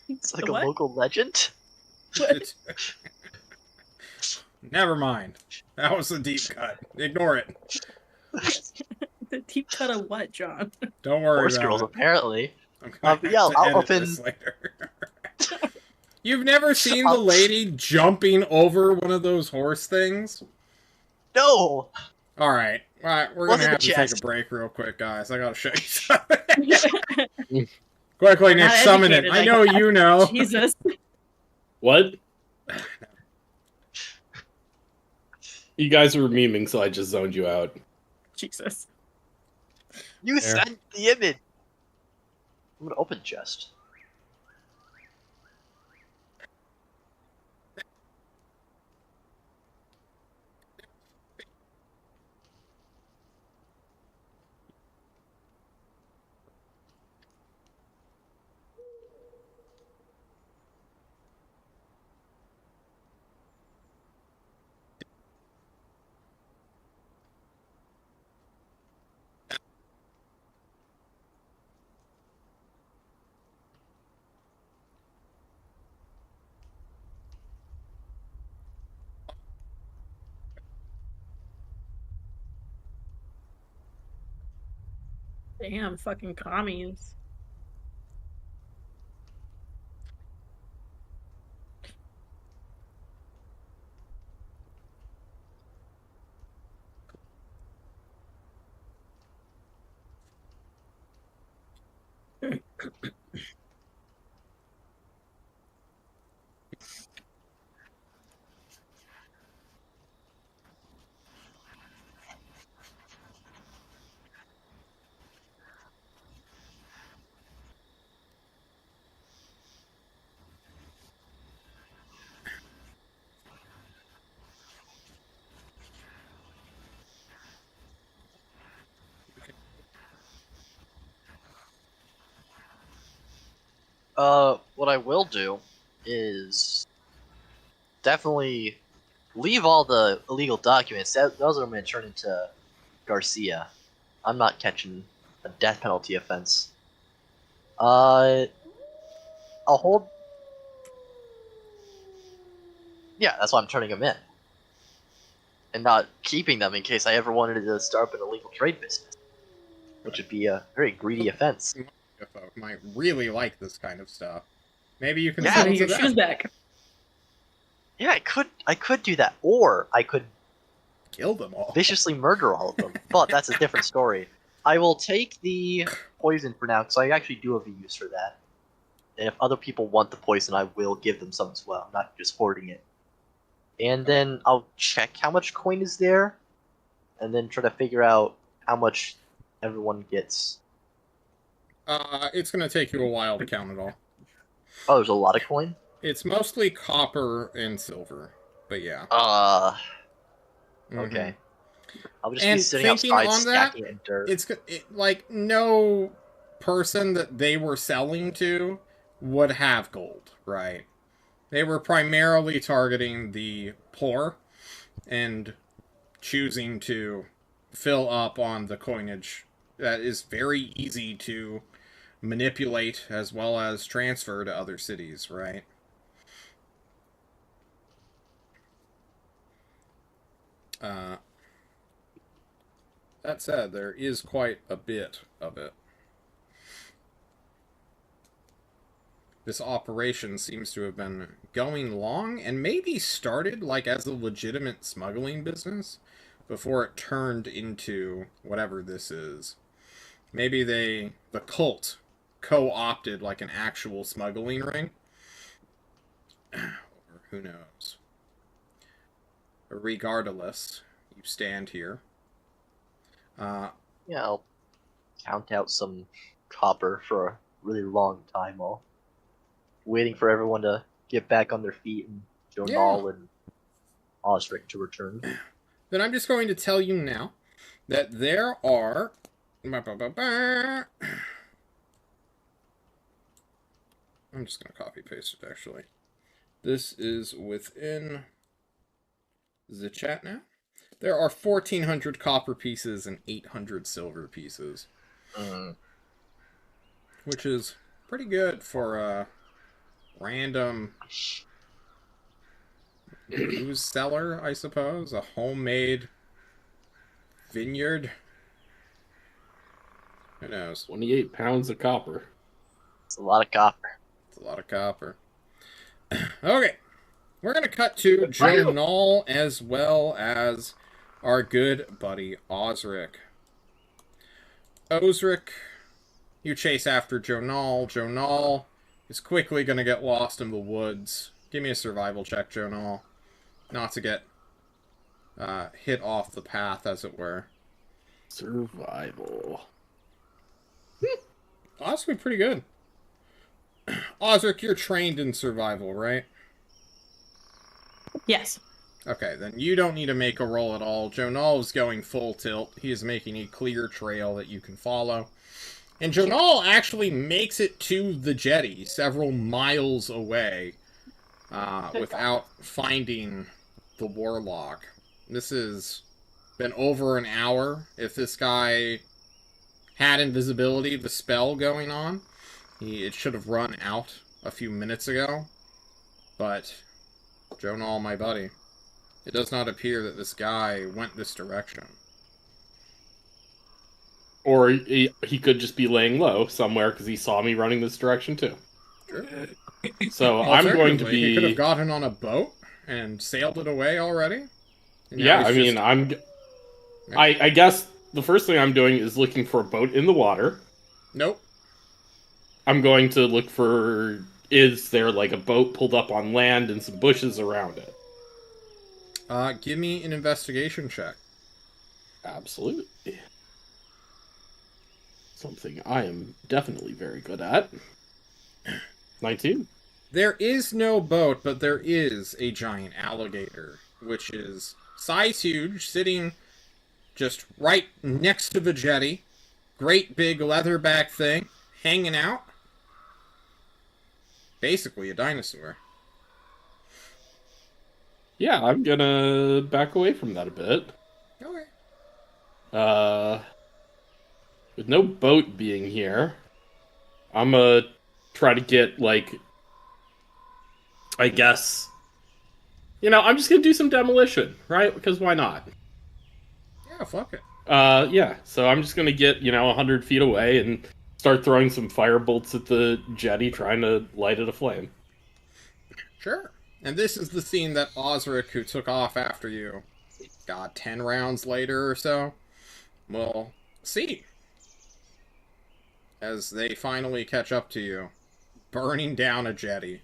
It's like The a what? local legend. Never mind. That was a deep cut. Ignore it. The deep cut of what, John? Don't worry Horse about girls, it. apparently. I'm gonna have yeah, to I'll edit open- this later. You've never seen the lady jumping over one of those horse things? No! Alright. Alright, we're Wasn't gonna have the to take chest. a break real quick, guys. I gotta show you something. Quickly, Nick, Not summon it. educated, I know guess. you know. Jesus. What? You guys were memeing, so I just zoned you out. Jesus. You There. sent the image! I'm gonna open the chest. Damn, fucking commies. What I will do is definitely leave all the illegal documents. Those are going to turn into Garcia. I'm not catching a death penalty offense. I'll hold. Yeah, that's why I'm turning them in, and not keeping them in case I ever wanted to start up an illegal trade business, which would be a very greedy offense. Folk might really like this kind of stuff. Maybe you can Yeah. sell So it to your them. shoes back. Yeah, I could do that, or I could Kill them all. viciously murder all of them. But that's a different story. I will take the poison for now, because I actually do have a use for that. And if other people want the poison, I will give them some as well, not just hoarding it. And then I'll check how much coin is there, and then try to figure out how much everyone gets. It's gonna take you a while to count it all. Oh, there's a lot of coin? It's mostly copper and silver, but yeah. Okay. Mhm. I'll just And be sitting thinking outside on that, stacking it in dirt. It's like no person that they were selling to would have gold, right? They were primarily targeting the poor and choosing to fill up on the coinage that is very easy to manipulate as well as transfer to other cities, right? That said, there is quite a bit of it. This operation seems to have been going long and maybe started like as a legitimate smuggling business before it turned into whatever this is. Maybe the cult co-opted like an actual smuggling ring. Or who knows. Regardless, you stand here. Yeah, I'll count out some copper for a really long time while waiting for everyone to get back on their feet and Jonal and Osric to return. Then I'm just going to tell you now that there are... I'm just going to copy paste it, actually. This is within the chat now. There are 1,400 copper pieces and 800 silver pieces. Which is pretty good for a random booze seller, I suppose. A homemade vineyard. Who knows? 28 pounds of copper. It's a lot of copper. It's a lot of copper. Okay. We're going to cut to Jonal as well as our good buddy Osric. Osric, you chase after Jonal. Jonal is quickly going to get lost in the woods. Give me a survival check, Jonal. Not to get hit off the path, as it were. Survival. Honestly, pretty good. Osric, you're trained in survival, right? Yes. Okay, then you don't need to make a roll at all. Jonal is going full tilt. He is making a clear trail that you can follow. And Jonal actually makes it to the jetty several miles away without finding the warlock. This has been over an hour. If this guy had invisibility, the spell going on, it should have run out a few minutes ago. But Jonal, my buddy, it does not appear that this guy went this direction. Or he could just be laying low somewhere because he saw me running this direction too. Sure. So I'm going to He could have be... gotten on a boat and sailed it away already. And now Yeah, he's I mean, just- I guess the first thing I'm doing is looking for a boat in the water. Nope. I'm going to look for... Is there like a boat pulled up on land and some bushes around it? Give me an investigation check. Absolutely. Something I am definitely very good at. 19. There is no boat, but there is a giant alligator, which is size huge, sitting just right next to the jetty. Great big leatherback thing, hanging out. Basically a dinosaur. Yeah, I'm gonna back away from that a bit. Okay. with no boat being here, I'm gonna try to get, like, I guess, I'm just gonna do some demolition, right? Because why not? Yeah, fuck it. Yeah, so I'm just gonna get, 100 feet away and start throwing some fire bolts at the jetty, trying to light it aflame. Sure. And this is the scene that Osric, who took off after you, 10 rounds later or so, will see. As they finally catch up to you, burning down a jetty.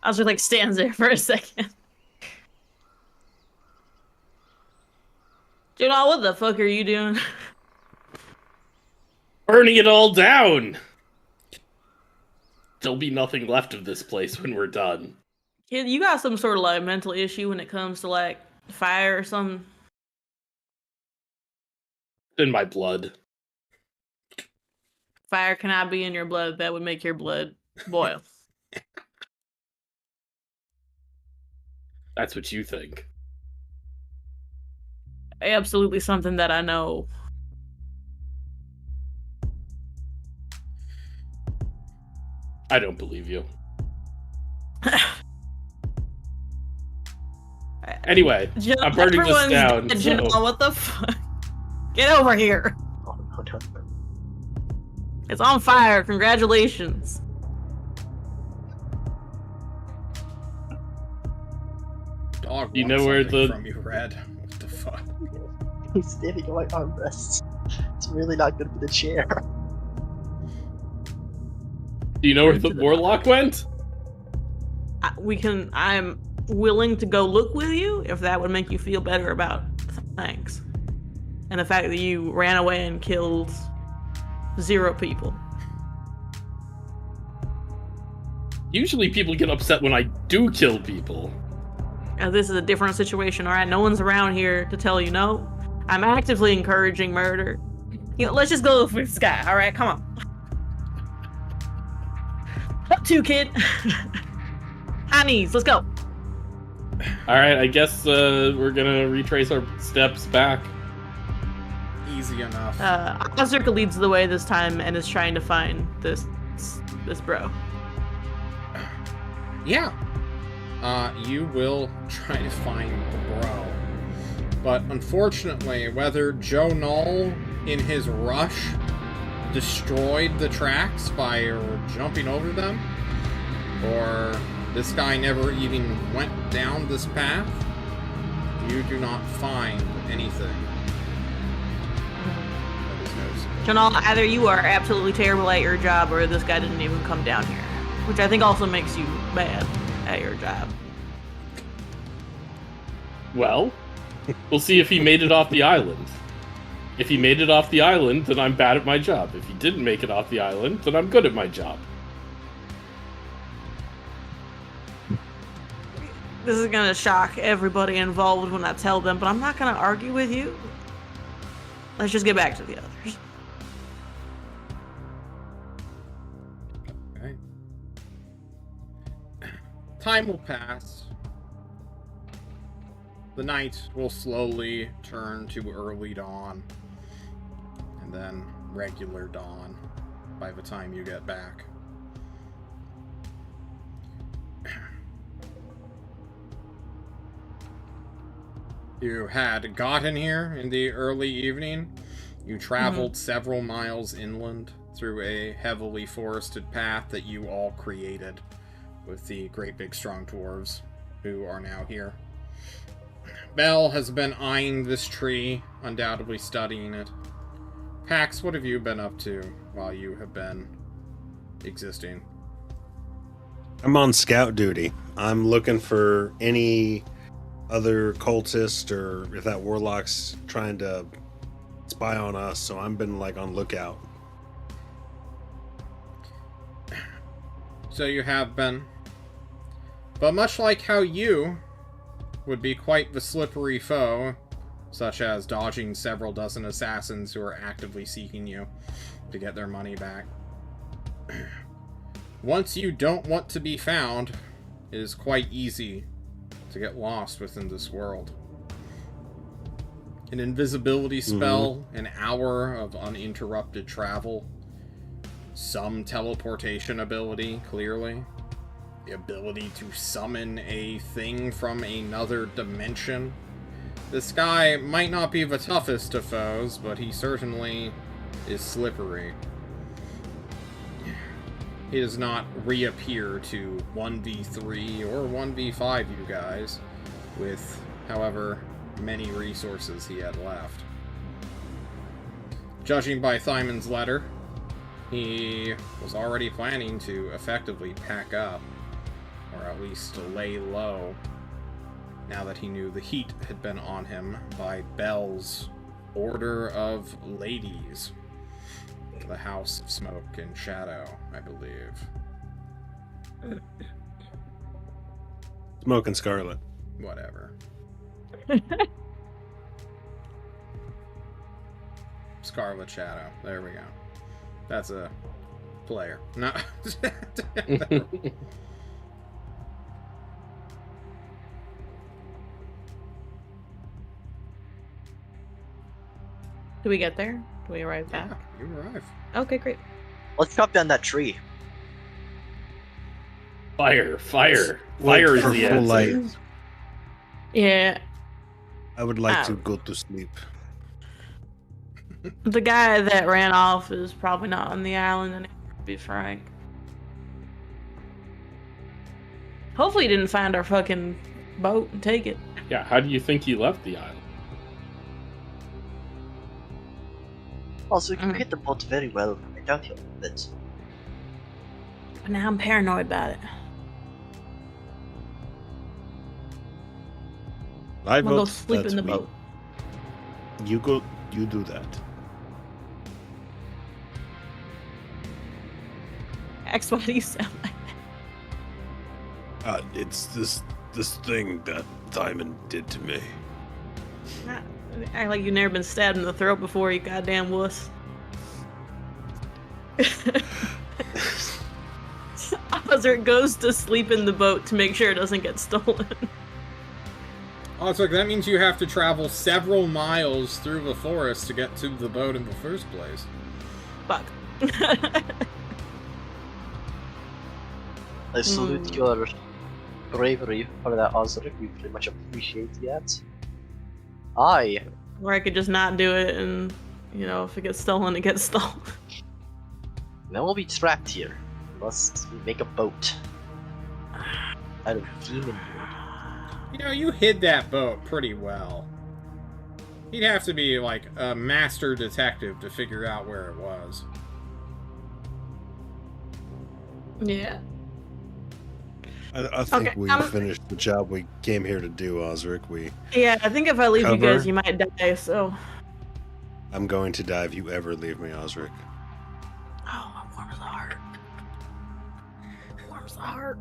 Osric, like, stands there for a second. Junal, what the fuck are you doing? Burning it all down! There'll be nothing left of this place when we're done. Kid, you got some sort of, like, mental issue when it comes to, like, fire or something? It's in my blood. Fire cannot be in your blood. That would make your blood boil. That's what you think. Absolutely something that I know. I don't believe you. Anyway, I'm burning this down. So... What the fuck? Get over here. Oh, no. It's on fire. Congratulations. Dog you know where the... from you, Red. What the fuck? He's standing on my armrests. It's really not good for the chair. Do you know where the warlock went? I'm willing to go look with you if that would make you feel better about things. And the fact that you ran away and killed 0 people. Usually people get upset when I do kill people. Now, this is a different situation, alright? No one's around here to tell you no. I'm actively encouraging murder. Let's just go with this guy, alright? Come on. Up 2, kid. High knees, let's go. Alright, I guess we're gonna retrace our steps back. Easy enough. Osric leads the way this time and is trying to find this bro. Yeah. You will try to find the bro. But unfortunately, whether Joe Knoll, in his rush, destroyed the tracks by jumping over them, or this guy never even went down this path, you do not find anything. Janal, either you are absolutely terrible at your job or this guy didn't even come down here. Which I think also makes you bad at your job. Well, we'll see if he made it off the island. If he made it off the island, then I'm bad at my job. If he didn't make it off the island, then I'm good at my job. This is gonna shock everybody involved when I tell them, but I'm not gonna argue with you. Let's just get back to the others. Okay. Time will pass. The night will slowly turn to early dawn, and then regular dawn by the time you get back. You had gotten here in the early evening. You traveled several miles inland through a heavily forested path that you all created with the great big strong dwarves who are now here. Bell has been eyeing this tree, undoubtedly studying it. Pax, what have you been up to while you have been existing? I'm on scout duty. I'm looking for any other cultist or if that warlock's trying to spy on us, so I've been on lookout. So you have been. But much like how you would be quite the slippery foe, such as dodging several dozen assassins who are actively seeking you to get their money back. Once you don't want to be found, it is quite easy to get lost within this world. an invisibility spell, an hour of uninterrupted travel, some teleportation ability, clearly, the ability to summon a thing from another dimension. This guy might not be the toughest of foes, but he certainly is slippery. He does not reappear to 1v3 or 1v5 you guys with however many resources he had left. Judging by Thymond's letter, he was already planning to effectively pack up, or at least to lay low, now that he knew the heat had been on him by Belle's Order of Ladies. The House of Smoke and Shadow, I believe. Smoke and Scarlet. Whatever. Scarlet Shadow. There we go. That's a player. No. Do we get there? Do we arrive back? Yeah, you arrive. Okay, great. Let's chop down that tree. Fire is the Purple answer. light. Yeah, I would like to go to sleep. the guy that ran off is probably not on the island anymore, to be frank. Hopefully he didn't find our fucking boat and take it. Yeah, how do you think he left the island? Also, you hit the boat very well. I doubt he'll leave it. But now I'm paranoid about it. I I'm gonna go vote sleep in the boat. You do that. X, why do you sound like It's this thing that Thymond did to me. that? Act like you've never been stabbed in the throat before, you goddamn wuss. Ozric goes to sleep in the boat to make sure it doesn't get stolen. Oh, it's like that means you have to travel several miles through the forest to get to the boat in the first place. Fuck. I salute your bravery for that, Osric. We pretty much appreciate that. Or I could just not do it and, you know, if it gets stolen, it gets stolen. Then we'll be trapped here. Unless we make a boat. Out of demon wood. You know, you hid that boat pretty well. He'd have to be, like, a master detective to figure out where it was. Yeah. I think Okay, we finished the job we came here to do, Osric. Yeah, I think if I leave you Cover. guys, you might die, so... I'm going to die if you ever leave me, Osric. Oh, warms the heart. Warms the heart.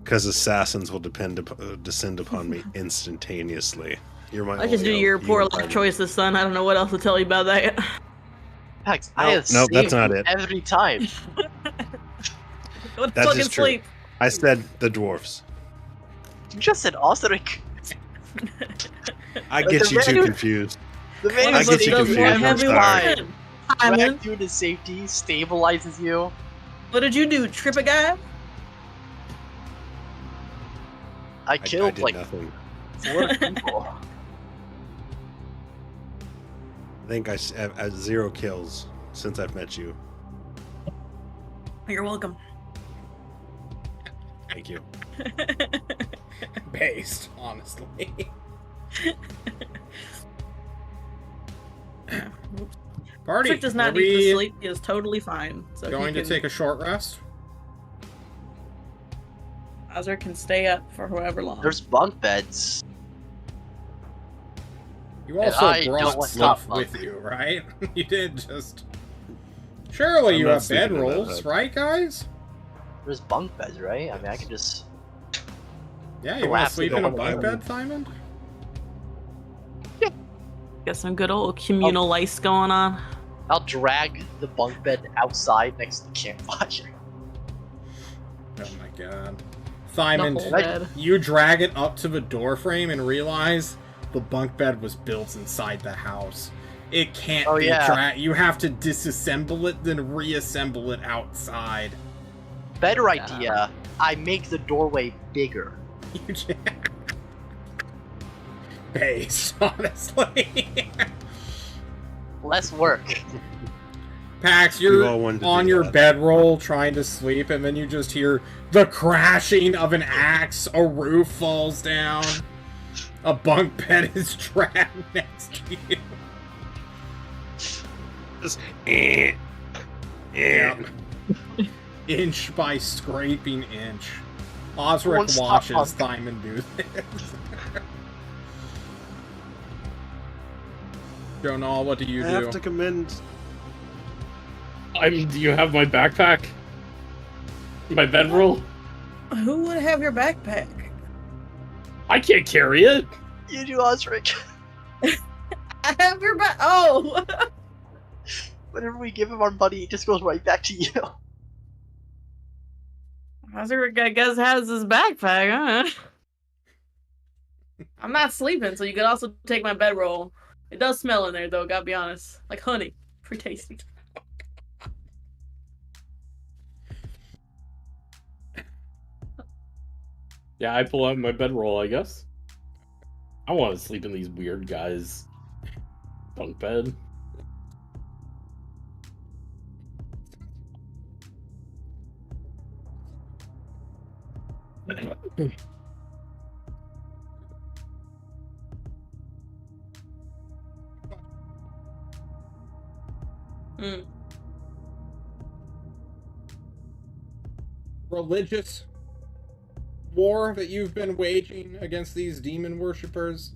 Because assassins will descend upon me instantaneously. You're my I just do only your hope. poor You life are my- choices, son. I don't know what else to tell you about that. Pax, I have Nope, that's saved not you it. every time. Go to That fucking is true. sleep. I said the dwarfs. You just said Osric. I But get the you too man- confused. The man I who get you saves confused, you I'm every sorry. time. Thymond, Drags you to safety, stabilizes you. what did you do? Trip a guy? I I killed did like nothing. 4 people. I think I have 0 kills since I've met you. You're welcome. Thank you. Based, honestly. Party, Trick does not are need to we sleep. He is totally fine. So going to take a short rest? Ozric can stay up for however long. There's bunk beds. You And also I don't brought want stuff top with bunk. you, right? You did just... Surely I'm you not have sleeping in that bedrolls, bed. right, guys? There's bunk beds, right? I mean, I can just. Yeah, you want Collapse to sleep it in a on the bunk bed. bed, Thymond? Got some good old communal lice going on. I'll drag the bunk bed outside next to the campfire. Oh my god. The Thymond, whole bed. you drag it up to the doorframe and realize the bunk bed was built inside the house. It can't Oh, be yeah. you have to disassemble it, then reassemble it outside. Better Yeah. idea. I make the doorway bigger. You just... Based, honestly. Less work. Pax, We've you're all wanted to on do your that. bedroll trying to sleep, and then you just hear the crashing of an axe, a roof falls down, a bunk bed is dragged next to you. Just, Yeah. Inch by scraping inch. Won't Osric stop watches punk. Thymond do this. Jonal, what do you I do? have to commend. Do you have my backpack? My bedroll? Who would have your backpack? I can't carry it. You do, Osric. I have your back. Oh. Whenever we give him our money, it just goes right back to you. Osric, I guess, has his backpack, huh? I'm not sleeping, so you could also take my bedroll. It does smell in there, though, gotta be honest. Like honey. Pretty tasty. Yeah, I pull out my bedroll, I guess. I want to sleep in these weird guys' bunk bed. Mm. Religious war that you've been waging against these demon worshippers,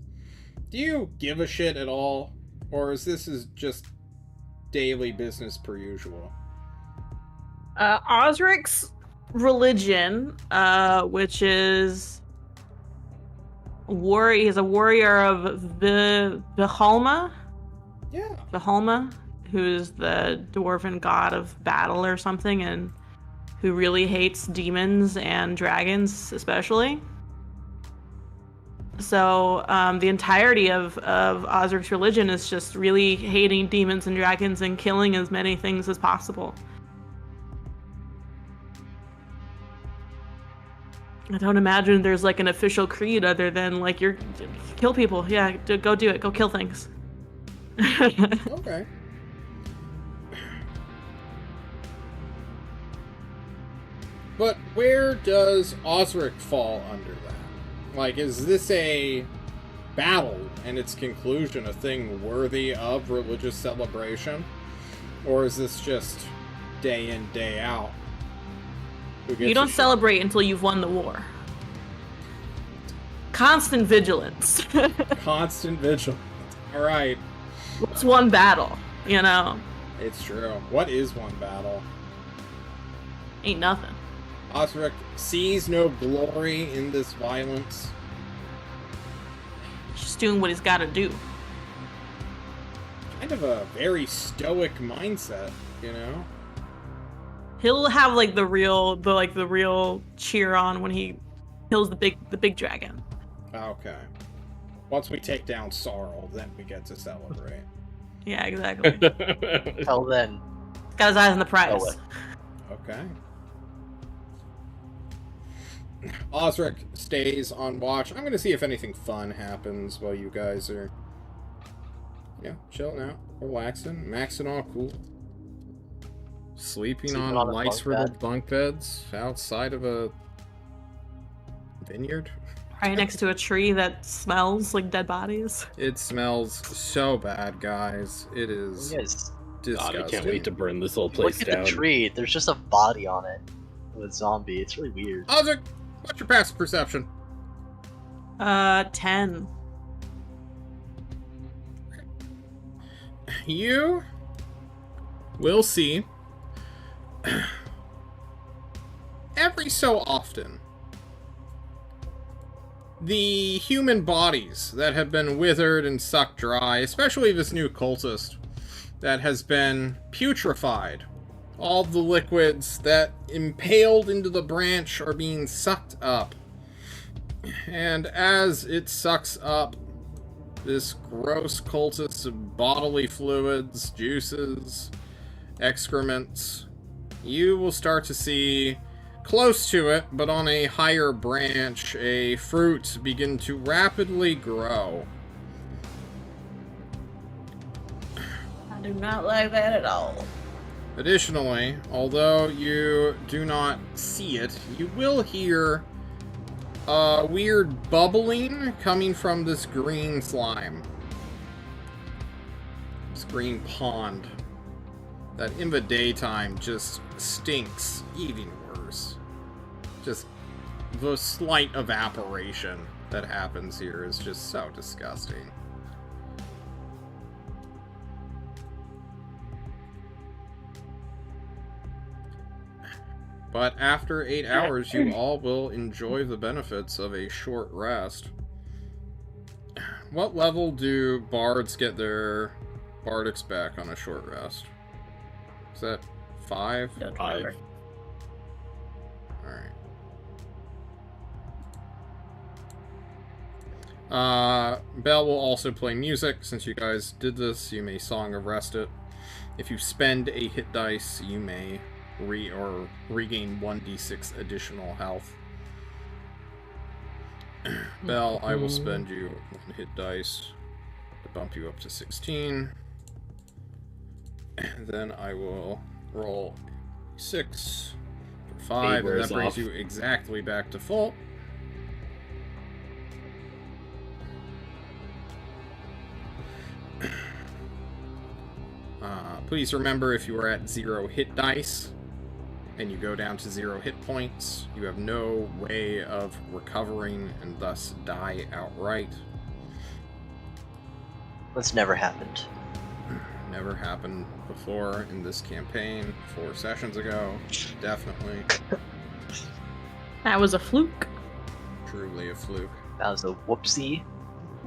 do you give a shit at all? Or is this just daily business per usual? Osric's religion, which is he's a warrior of Vihalma, Yeah. who's the dwarven god of battle or something, and who really hates demons and dragons especially. So the entirety of Osric's religion is just really hating demons and dragons and killing as many things as possible. I don't imagine there's like an official creed other than like kill people. Yeah, go do it. Go kill things. Okay. But where does Osric fall under that? Like, is this a battle and its conclusion a thing worthy of religious celebration? Or is this just day in, day out? You don't celebrate until you've won the war. Constant vigilance. Constant vigilance. Alright. It's one battle, you know? It's true. What is one battle? Ain't nothing. Osric sees no glory in this violence. Just doing what he's gotta do. Kind of a very stoic mindset, you know? He'll have like the real cheer on when he kills the big dragon. Okay. Once we take down Sorrel, then we get to celebrate. Yeah, exactly. Till then, Got his eyes on the prize. Okay. Osric stays on watch. I'm gonna see if anything fun happens while you guys are, chilling out, relaxing, maxing all cool. Sleeping on a bunk lice-riddled bunk beds outside of a vineyard. Right next to a tree that smells like dead bodies. It smells so bad, guys. It is yes. disgusting. God, I can't wait to burn this whole Look place at down. the tree. There's just a body on it with a zombie. It's really weird. Osric, what's your passive perception? 10. You will see every so often the human bodies that have been withered and sucked dry, especially this new cultist that has been putrefied. All the liquids that impaled into the branch are being sucked up. And as it sucks up this gross cultist of bodily fluids, juices, excrements, you will start to see close to it, but on a higher branch, a fruit begin to rapidly grow. I do not like that at all. Additionally, although you do not see it, you will hear a weird bubbling coming from this green slime. This green pond that in the daytime just stinks even worse. Just the slight evaporation that happens here is just so disgusting. But after 8 hours, you all will enjoy the benefits of a short rest. What level do bards get their bardics back on a short rest? Is that 5? Don't 5. remember. Alright. Belle will also play music. Since you guys did this, you may Song of Rest it. If you spend a hit dice, you may regain 1d6 additional health. Belle, I will spend you 1 hit dice to bump you up to 16. And then I will roll 6 for 5, and that brings you exactly back to full. Please remember, if you are at 0 hit dice and you go down to 0 hit points, you have no way of recovering and thus die outright. That's never happened. Never happened before in this campaign. 4 sessions ago. Definitely. That was a fluke. Truly a fluke. That was a whoopsie.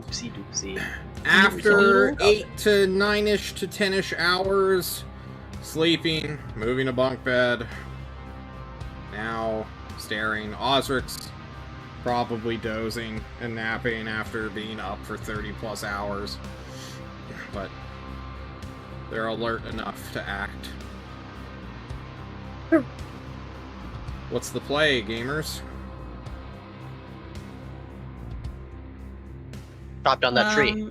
Whoopsie doopsie. After 8 to 9-ish to 10-ish hours, sleeping, moving to bunk bed, now staring, Osric's probably dozing and napping after being up for 30 plus hours, but they're alert enough to act. What's the play, gamers? Chop down that tree.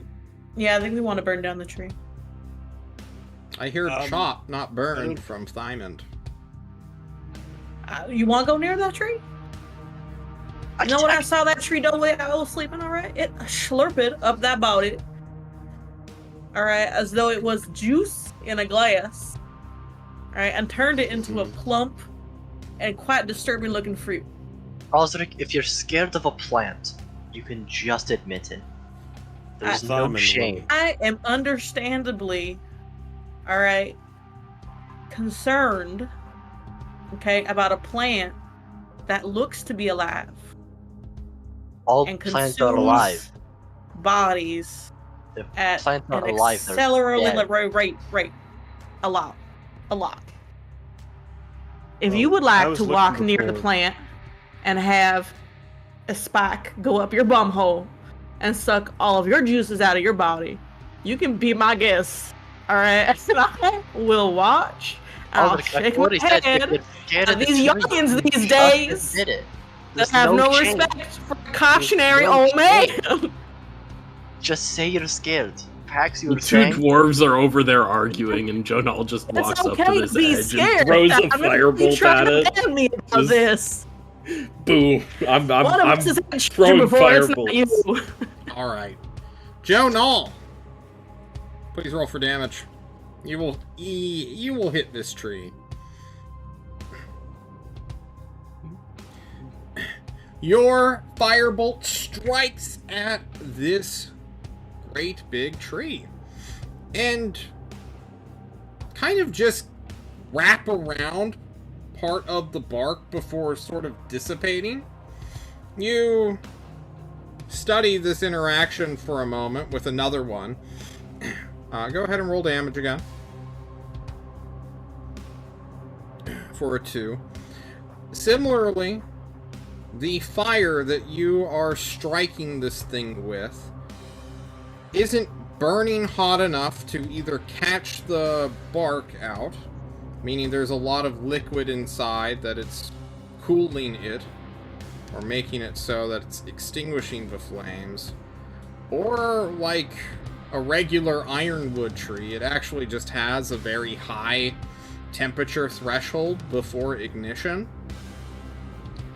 Yeah, I think we want to burn down the tree. I hear chop, not burned, from Thymond. You want to go near that tree? You know when I saw that tree the way I was sleeping, alright? It slurped up that body. Alright, as though it was juice in a glass. Alright, and turned it into a plump and quite disturbing looking fruit. Osric, if you're scared of a plant, you can just admit it. There's no shame. I am understandably, alright, concerned, okay, about a plant that looks to be alive. All and plants are alive. Bodies If at plants an are alive, they're accelerated rate. A lot. If you would like to walk near the plant and have a spike go up your bum hole and suck all of your juices out of your body, you can be my guest. Alright? And I will watch. I'll shake my head. These youngins these days that have no respect for a cautionary old man. Just say you're scared. Perhaps you're the two dwarves are over there arguing, and Jonal just walks up to this edge and throws a firebolt at it. Me about this. Boom! I'm throwing firebolts. All right, Jonal, please roll for damage. You will hit this tree. Your firebolt strikes at this great big tree and kind of just wrap around part of the bark before sort of dissipating. You study this interaction for a moment with another one. Go ahead and roll damage again for a 2. Similarly, the fire that you are striking this thing with isn't burning hot enough to either catch the bark out, meaning there's a lot of liquid inside that it's cooling it, or making it so that it's extinguishing the flames, or like a regular ironwood tree, it actually just has a very high temperature threshold before ignition.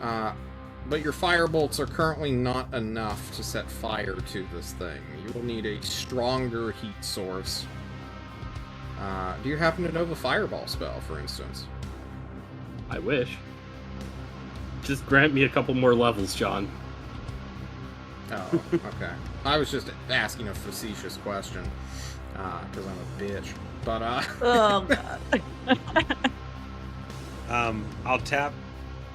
But your firebolts are currently not enough to set fire to this thing. You will need a stronger heat source. Do you happen to know the fireball spell, for instance? I wish. Just grant me a couple more levels, John. Oh, okay. I was just asking a facetious question, because I'm a bitch. But, Oh god. I'll tap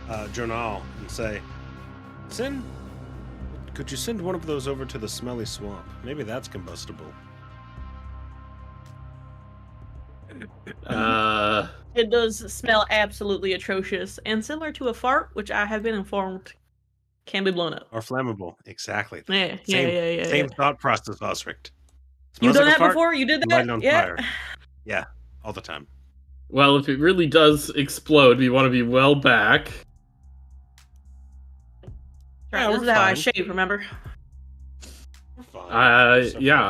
Jonal and say, could you send one of those over to the smelly swamp? Maybe that's combustible. It does smell absolutely atrocious and similar to a fart, which I have been informed can be blown up. Or flammable. Exactly. Yeah. Same thought process, Osric. You Smells done like a that fart, before? You did light that? it on Yeah. fire. Yeah, all the time. Well, if it really does explode, we want to be well back. Right, Yeah, this we're is how I fine. shave, remember? We're fine. Yeah,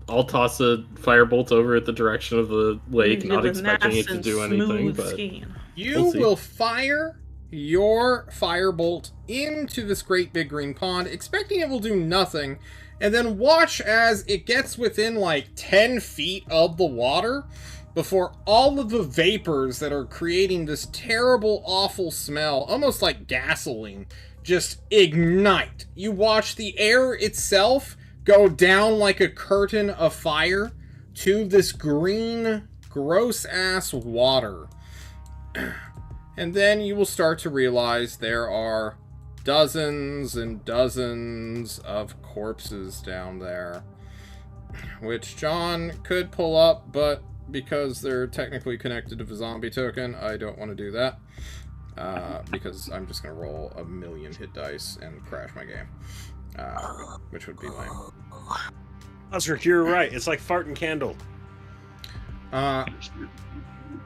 I'll toss a firebolt over at the direction of the lake, You not get the expecting nice it to and do anything, smooth but skin. you We'll see. will fire your firebolt into this great big green pond, expecting it will do nothing, and then watch as it gets within like 10 feet of the water before all of the vapors that are creating this terrible, awful smell, almost like gasoline, just ignite. You watch the air itself go down like a curtain of fire to this green, gross-ass water. And then you will start to realize there are dozens and dozens of corpses down there, which John could pull up, but because they're technically connected to the zombie token, I don't want to do that. Because I'm just going to roll a million hit dice and crash my game. Which would be lame. Osric, you're right. It's like fart and candle.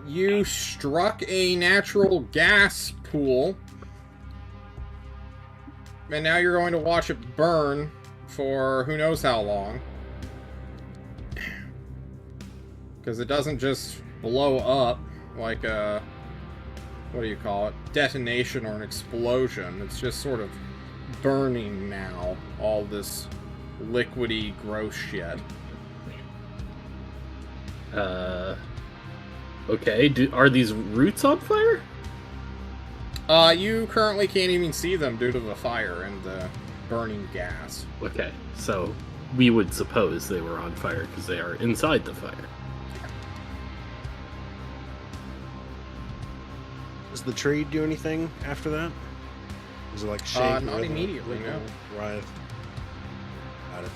You struck a natural gas pool. And now you're going to watch it burn for who knows how long. Because it doesn't just blow up like a... what do you call it? Detonation or an explosion. It's just sort of burning now. All this liquidy, gross shit. Okay, are these roots on fire? You currently can't even see them due to the fire and the burning gas. Okay, so we would suppose they were on fire because they are inside the fire. Does the tree do anything after that? Is it like shake? Not wiggle, immediately, no. wiggle, writhe? Got it.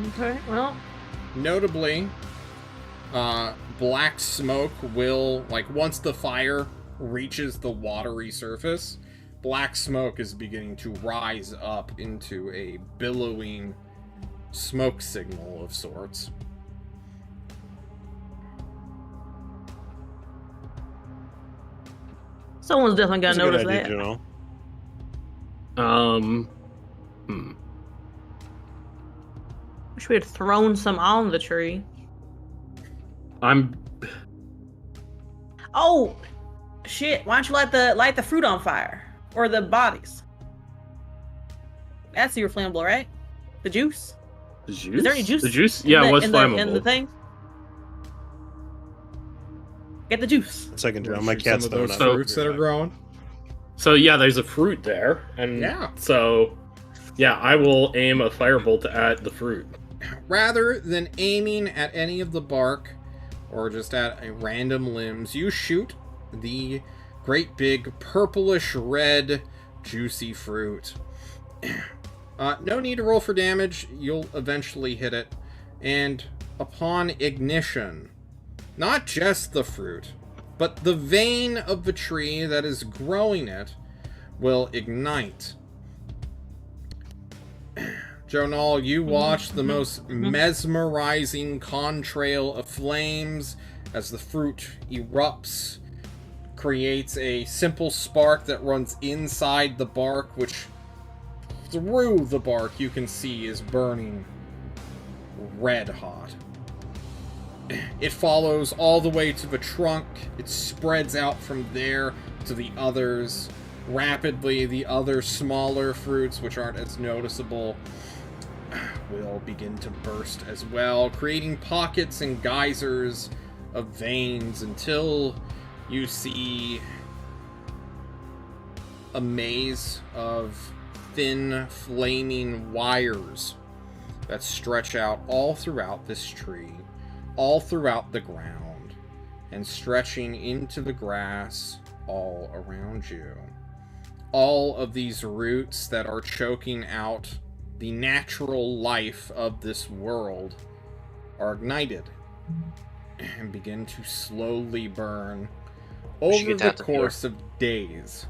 Okay, well, Notably, black smoke will, like, once the fire reaches the watery surface, black smoke is beginning to rise up into a billowing smoke signal of sorts. someone's definitely gonna That's a good notice idea, that. Jonal. Wish we had thrown some on the tree. Oh, shit! Why don't you light the fruit on fire or the bodies? That's your flammable, right? The juice. The juice? Is there any juice? The juice? Yeah, it was flammable. In the thing. Get the juice. Second, Wanna John. My shoot cat's some of those throwing up. fruits that are growing. So yeah, there's a fruit there, and Yeah. so yeah, I will aim a firebolt at the fruit. Rather than aiming at any of the bark or just at a random limbs, you shoot the great big purplish red juicy fruit. No need to roll for damage. You'll eventually hit it. And upon ignition, not just the fruit, but the vein of the tree that is growing it will ignite. Jonal, you watch the most mesmerizing contrail of flames as the fruit erupts, creates a simple spark that runs inside the bark, which through the bark you can see is burning red hot. It follows all the way to the trunk. It spreads out from there to the others. Rapidly, the other smaller fruits, which aren't as noticeable, will begin to burst as well, creating pockets and geysers of veins until you see a maze of thin, flaming wires that stretch out all throughout this tree, all throughout the ground, and stretching into the grass all around you. All of these roots that are choking out the natural life of this world are ignited and begin to slowly burn over the course of days.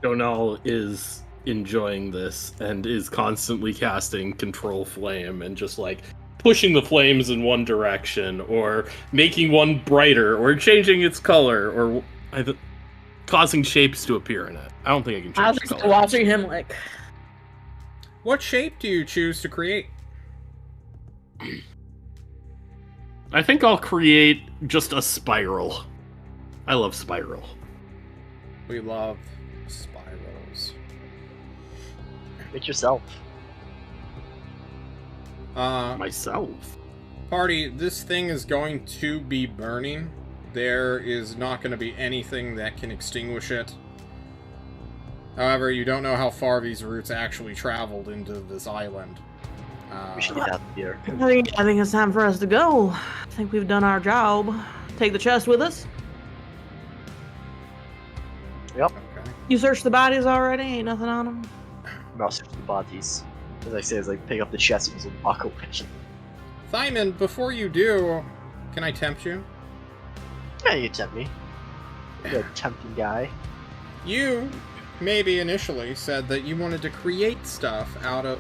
Donal is enjoying this and is constantly casting Control Flame and just like pushing the flames in one direction or making one brighter or changing its color or causing shapes to appear in it. I don't think I can change I was the just color. watching him like... What shape do you choose to create? I think I'll create just a spiral. I love spiral. We love spirals. Make yourself. Myself. Party, this thing is going to be burning. There is not going to be anything that can extinguish it. However, you don't know how far these roots actually traveled into this island. We should get out of here. I think it's time for us to go. I think we've done our job. Take the chest with us. Yep. Okay. You searched the bodies already? Ain't nothing on them? I'm not searching the bodies. As I say, as I pick up the chest and just walk away. Thymond, before you do, can I tempt you? Yeah, you can tempt me. You're a tempting guy. You, maybe initially, said that you wanted to create stuff out of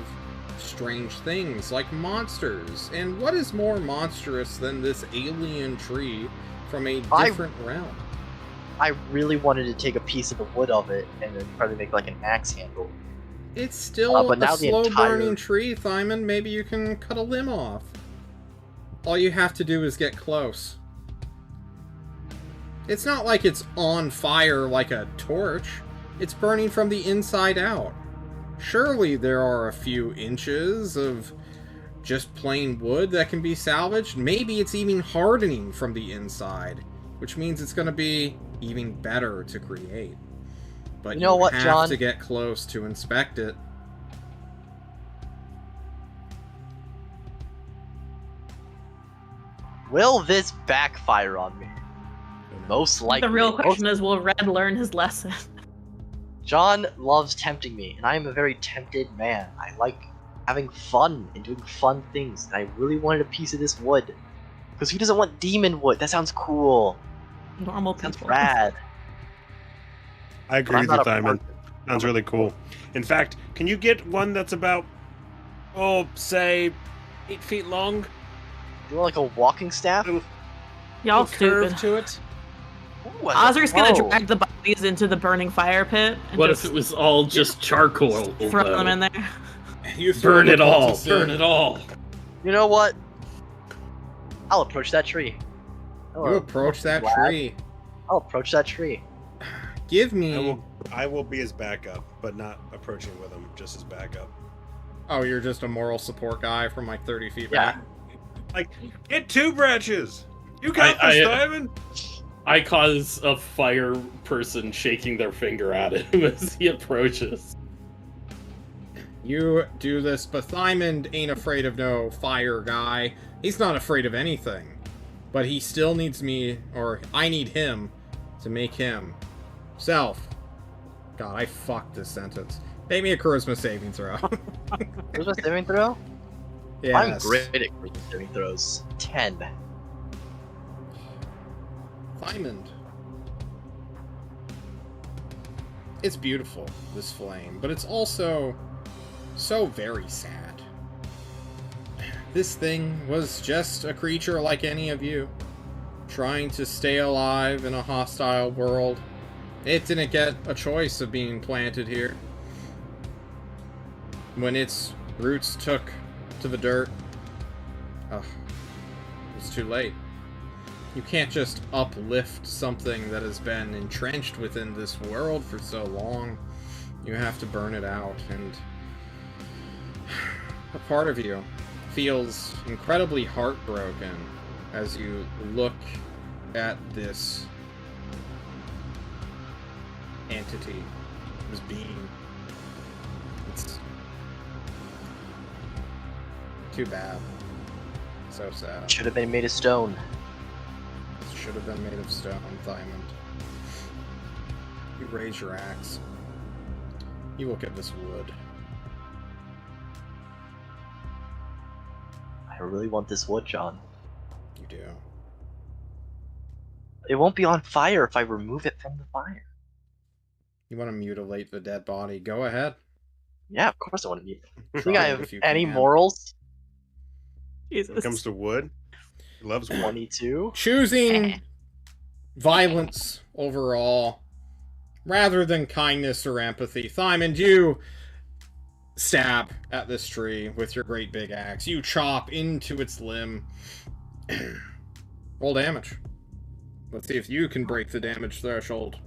strange things, like monsters. And what is more monstrous than this alien tree from a different realm? I really wanted to take a piece of the wood of it and then try to make like an axe handle. It's still but now a the slow-burning entire- tree, Thymond. Maybe you can cut a limb off. All you have to do is get close. It's not like it's on fire like a torch. It's burning from the inside out. Surely there are a few inches of just plain wood that can be salvaged. Maybe it's even hardening from the inside, which means it's going to be even better to create. But You know what, have John? to get close to inspect it. Will this backfire on me? Most likely. The real question is, will Red learn his lesson? John loves tempting me, and I am a very tempted man. I like having fun and doing fun things, and I really wanted a piece of this wood. Because who doesn't want demon wood? That sounds cool. Normal Sounds people. rad. I agree I'm with you, not a Thymond. person. Sounds really cool. In fact, can you get one that's about, say, 8 feet long? Do you want like a walking staff? Y'all Little curve stupid. to it? Ooh, I Ozric's gonna whoa. drag the bodies into the burning fire pit and What just if it was all just charcoal? throw though? them in there. You throw Burn the it all! cultists Burn in. it all! You know what? I'll approach that tree. You approach that lad. tree. I'll approach that tree. Give me... I will be his backup, but not approaching with him, just his backup. Oh, you're just a moral support guy from like 30 feet Yeah. back? Like, get 2 branches! You got I- this, I- Thymond! I cause a fire person shaking their finger at him as he approaches. You do this, but Thymond ain't afraid of no fire guy. He's not afraid of anything. But he still needs me, or I need him, to make him. Self. God, I fucked this sentence. Make me a charisma saving throw. Where's my saving throw? Yes. I'm great at charisma saving throws. 10. Thymond. It's beautiful, this flame, but it's also so very sad. This thing was just a creature like any of you, trying to stay alive in a hostile world. It didn't get a choice of being planted here. When its roots took to the dirt, it was too late. You can't just uplift something that has been entrenched within this world for so long. You have to burn it out, and a part of you feels incredibly heartbroken as you look at this entity, this being. It's too bad. So sad. Should have been made of stone. Should have been made of stone, Thymond. You raise your axe. You look at this wood. I really want this wood, John. You do. It won't be on fire if I remove it from the fire. You want to mutilate the dead body? Go ahead. Yeah, of course I want to mute. Try Think I it have if you any can. morals? When it Jesus. comes to wood, he loves wood. 22? Choosing violence overall, rather than kindness or empathy. Thymond, you stab at this tree with your great big axe. You chop into its limb. Roll damage. Let's see if you can break the damage threshold.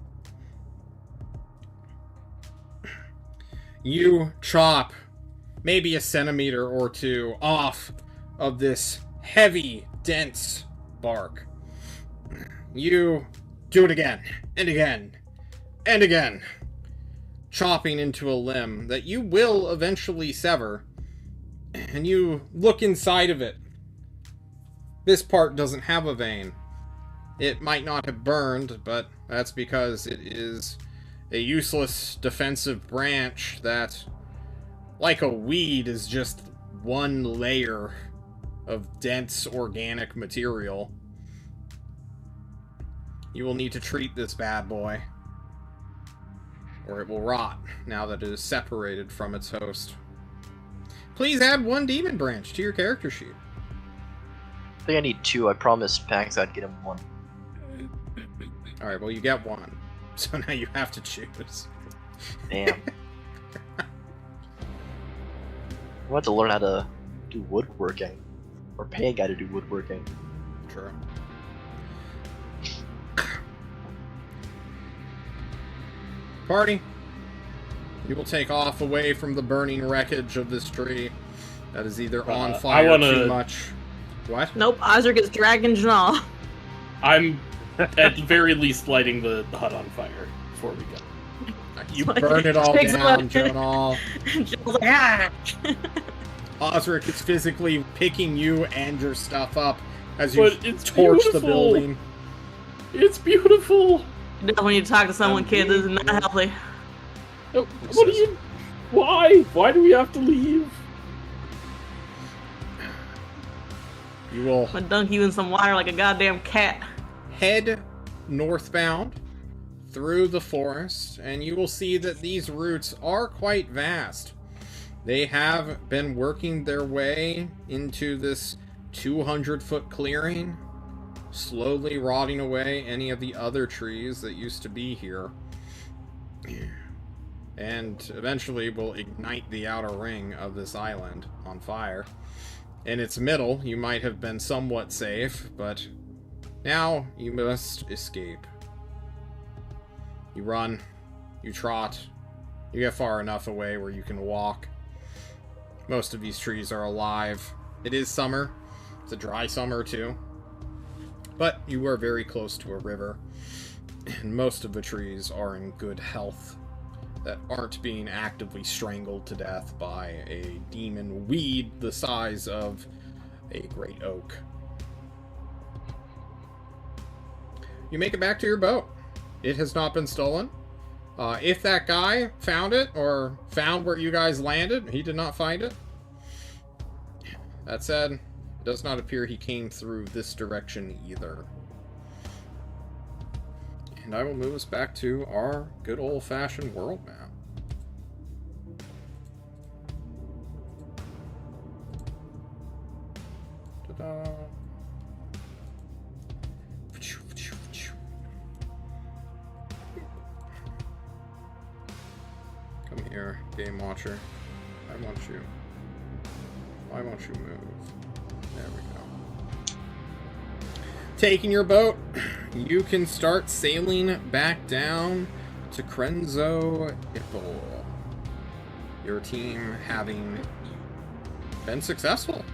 You chop maybe a centimeter or two off of this heavy, dense bark. You do it again, and again, and again, chopping into a limb that you will eventually sever, and you look inside of it. This part doesn't have a vein. It might not have burned, but that's because it is a useless defensive branch that, like a weed, is just one layer of dense organic material. You will need to treat this bad boy, or it will rot now that it is separated from its host. Please add 1 demon branch to your character sheet. I think I need 2. I promised Pax I'd get him 1. Alright, well you get 1. So now you have to choose. Damn. I want to learn how to do woodworking. Or pay a guy to do woodworking. True. Party, you will take off away from the burning wreckage of this tree that is either on fire too much. What? Nope, Ozric is dragging Janal. I'm at the very least lighting the hut on fire before we go. You Like, burn it all takes down, one- Jonal. Janal's like, ah! Osric is physically picking you and your stuff up as you But it's torch the beautiful. building. It's beautiful. You definitely need to talk to someone, kid. This is not healthy. What do you? Why? Why do we have to leave? You will I'm gonna dunk you in some water like a goddamn cat. head northbound through the forest, and you will see that these roots are quite vast. They have been working their way into this 200-foot clearing, slowly rotting away any of the other trees that used to be here. And eventually will ignite the outer ring of this island on fire. In its middle, you might have been somewhat safe, but now you must escape. You run, you trot, you get far enough away where you can walk. Most of these trees are alive. It is summer. It's a dry summer too. But you are very close to a river, and most of the trees are in good health, that aren't being actively strangled to death by a demon weed the size of a great oak. You make it back to your boat. It has not been stolen. If that guy found it, or found where you guys landed, he did not find it. That said, it does not appear he came through this direction either. and I will move us back to our good old-fashioned world map. Ta-da. Come here, Game Watcher. I want you. Why won't you move? There we go. Taking your boat, you can start sailing back down to Krenzo Ippel. Your team having been successful.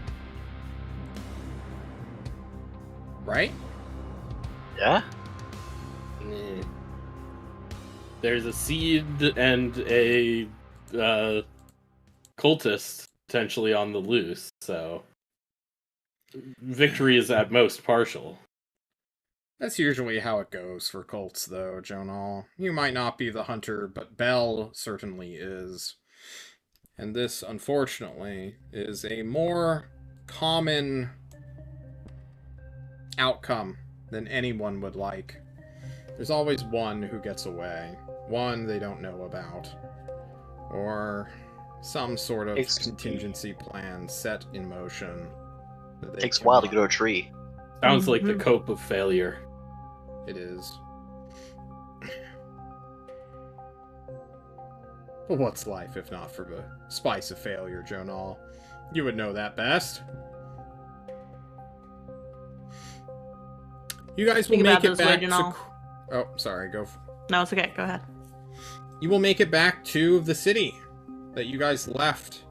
Right? Yeah? There's a seed and a cultist potentially on the loose, so victory is at most partial. That's usually how it goes for cults, though, Jonal. You might not be the hunter, but Bell certainly is. And this, unfortunately, is a more common outcome than anyone would like. There's always one who gets away. One they don't know about. Or some sort of contingency plan set in motion. It takes a while to grow a tree. Sounds like the cope of failure. It is. But what's life if not for the spice of failure, Jonal? You would know that best. You guys will make it back to... Oh, sorry, go... No, it's okay, go ahead. You will make it back to the city that you guys left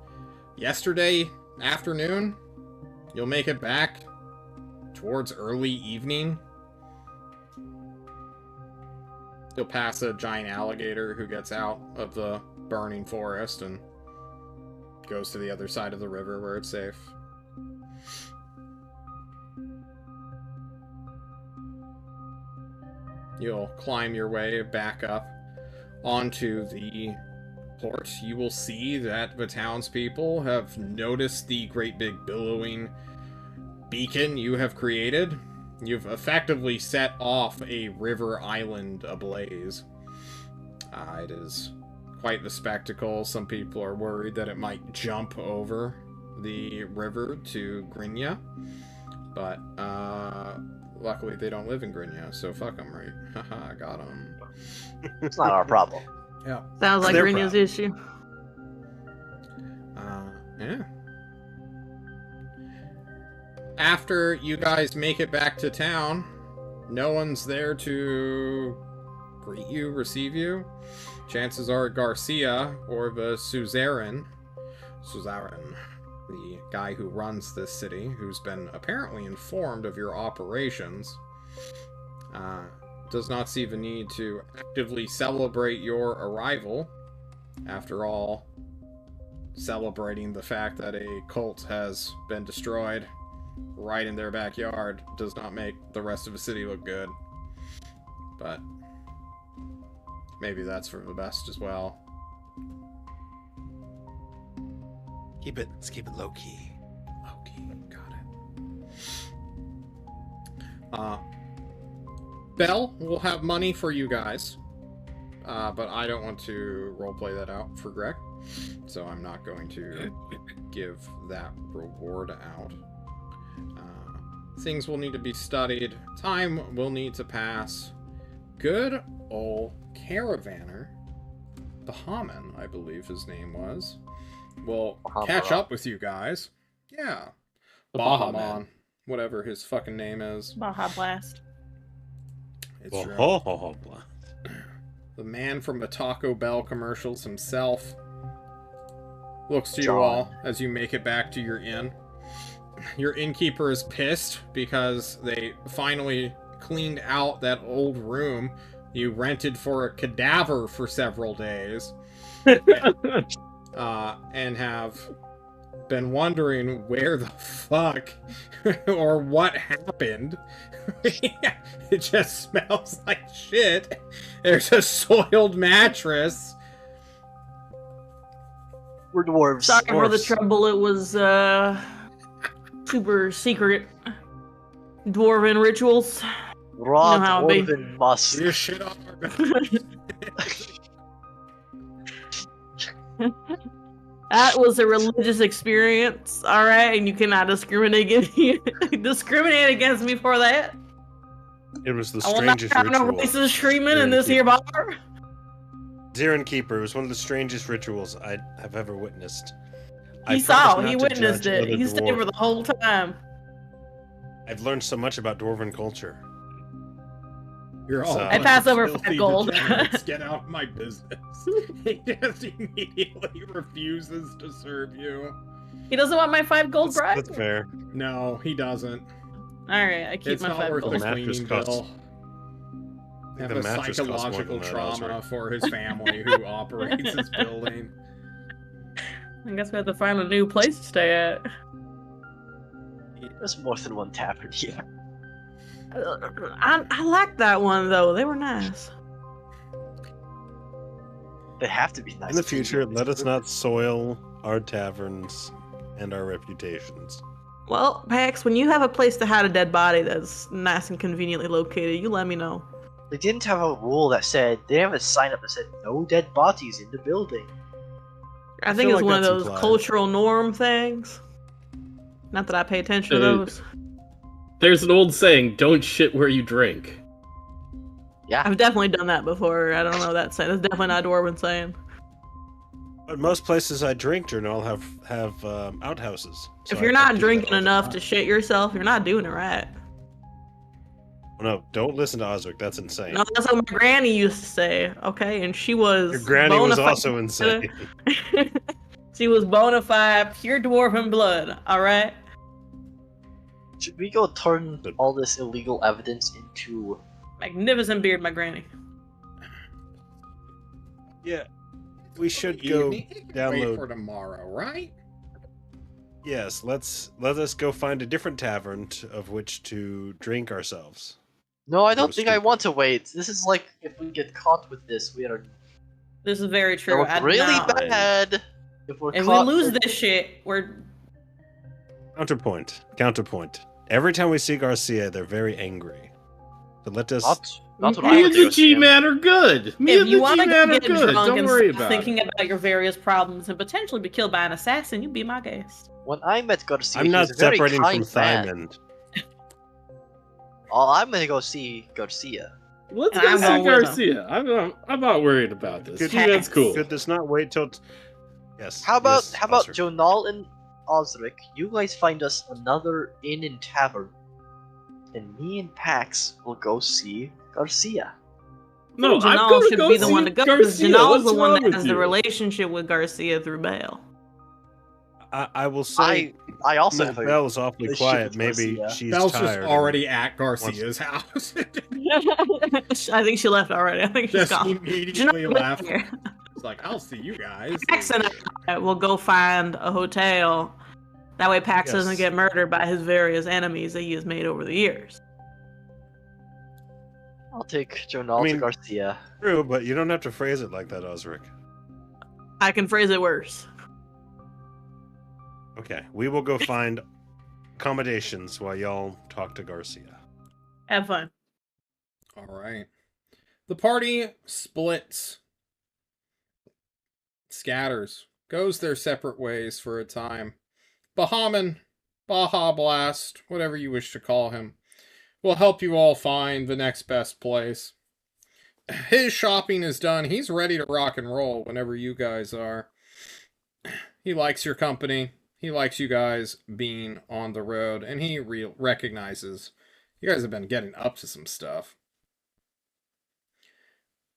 yesterday afternoon. You'll make it back towards early evening. You'll pass a giant alligator who gets out of the burning forest and goes to the other side of the river where it's safe. You'll climb your way back up onto the port. You will see that the townspeople have noticed the great big billowing beacon you have created. You've effectively set off a river island ablaze. It is quite the spectacle. Some people are worried that it might jump over the river to Grinya, but luckily they don't live in Grinya, so fuck them, right? Haha, I got them. It's not our problem. Yeah. Sounds like Grinya's issue. Yeah. After you guys make it back to town, no one's there to greet you, receive you. Chances are Garcia or the Suzerain, the guy who runs this city, who's been apparently informed of your operations, does not see the need to actively celebrate your arrival. After all, celebrating the fact that a cult has been destroyed right in their backyard does not make the rest of the city look good. But maybe that's for the best as well. Let's keep it low-key. Low-key, got it. Bell will have money for you guys. But I don't want to roleplay that out for Greg. So I'm not going to give that reward out. Things will need to be studied. Time will need to pass. Good old Caravaner, Bahaman, I believe his name was, will catch up with you guys. Yeah. Bahaman. Whatever his fucking name is. Baja Blast. It's true. The man from the Taco Bell commercials himself looks to you all as you make it back to your inn. Your innkeeper is pissed because they finally cleaned out that old room you rented for a cadaver for several days. And have been wondering where the fuck or what happened. It just smells like shit. There's a soiled mattress. We're dwarves. Sorry for the trouble. It was super secret dwarven rituals. Raw how it be. dwarven musk. You shit on our buildings. That was a religious experience, all right, and you cannot discriminate against me for that. It was the I will not strangest have no ritual. racist treatment in this here bar. Zirin Keeper was one of the strangest rituals I have ever witnessed. He witnessed it. He stayed for the whole time. I've learned so much about dwarven culture. You're all I pass over 5 filthy gold. degenerates. Get out of my business. He just immediately refuses to serve you. He doesn't want my 5 gold bribe? That's fair. No, he doesn't. Alright, I keep It's my not 5 worth gold. the mattress cleaning costs- bill. Have the a mattress costs more psychological than that, trauma Osric. for his family who operates his building. I guess we have to find a new place to stay at. There's more than one tavern here. I liked that one though. They were nice. They have to be nice. In the to future, you. let us not soil our taverns and our reputations. Well, Pax, when you have a place to hide a dead body that's nice and conveniently located, you let me know. They didn't have a rule that said, they didn't have a sign up that said no dead bodies in the building. I think feel it's like one of that's those implied. cultural norm things. Not that I pay attention to those. There's an old saying, don't shit where you drink. Yeah. I've definitely done that before. I don't know that saying. That's definitely not a Dwarven saying. But most places I drink, Journal, have outhouses. So If you're I not do that drinking all the enough time. to shit yourself, you're not doing it right. No, don't listen to Osric. That's insane. No, that's what my granny used to say. Okay, and she was. Your granny was bona fide- also insane. She was bona fide, pure dwarven blood. All right. Should we go turn all this illegal evidence into... Magnificent beard, my granny. Yeah, we should go Evening? Wait for download. tomorrow, right? Yes, let us go find a different tavern of which to drink ourselves. No, I Go don't think I stupid. want to wait. This is like, if we get caught with this, we are This is very true. look really bad. If we're If we caught lose with- this shit, we're. Counterpoint. Every time we see Garcia, they're very angry. So let us. Not what I Me would and do. the G-Man are good. Me If and you the want to G-Man are get good. drunk Don't and worry stop about thinking it. about your various problems and potentially be killed by an assassin, you be my guest. When I met Garcia, I'm he not was a very separating from kind man. Thymond. Oh, I'm gonna go see Garcia. Let's And go I'm see going with him. Garcia. I'm not worried about this. Good- G-Man's cool. Good does not wait till. Yes. How about yes, how about Osric. Jonal and Osric? You guys find us another inn and tavern, and me and Pax will go see Garcia. No, I'm Janelle gonna should go be the see one to go because Garcia. Janelle's What's the one wrong that with has the you? relationship with Garcia through Bale. I will say. I also No, have a Belle is awfully relationship quiet. with Maybe Garcia. she's Belle's tired. just and- already at Garcia's house. I think she left already. I think she's Just gone. immediately Janelle left. lived here. It's like, I'll see you guys. Pax and I will go find a hotel. That way Pax Yes. doesn't get murdered by his various enemies that he has made over the years. I'll take Jonal I mean- to Garcia. True, but you don't have to phrase it like that, Osric. I can phrase it worse. Okay, we will go find accommodations while y'all talk to Garcia. Have fun. All right. The party splits, scatters, goes their separate ways for a time. Bahaman, Baja Blast, whatever you wish to call him, will help you all find the next best place. His shopping is done. He's ready to rock and roll whenever you guys are. He likes your company. He likes you guys being on the road, and he recognizes you guys have been getting up to some stuff.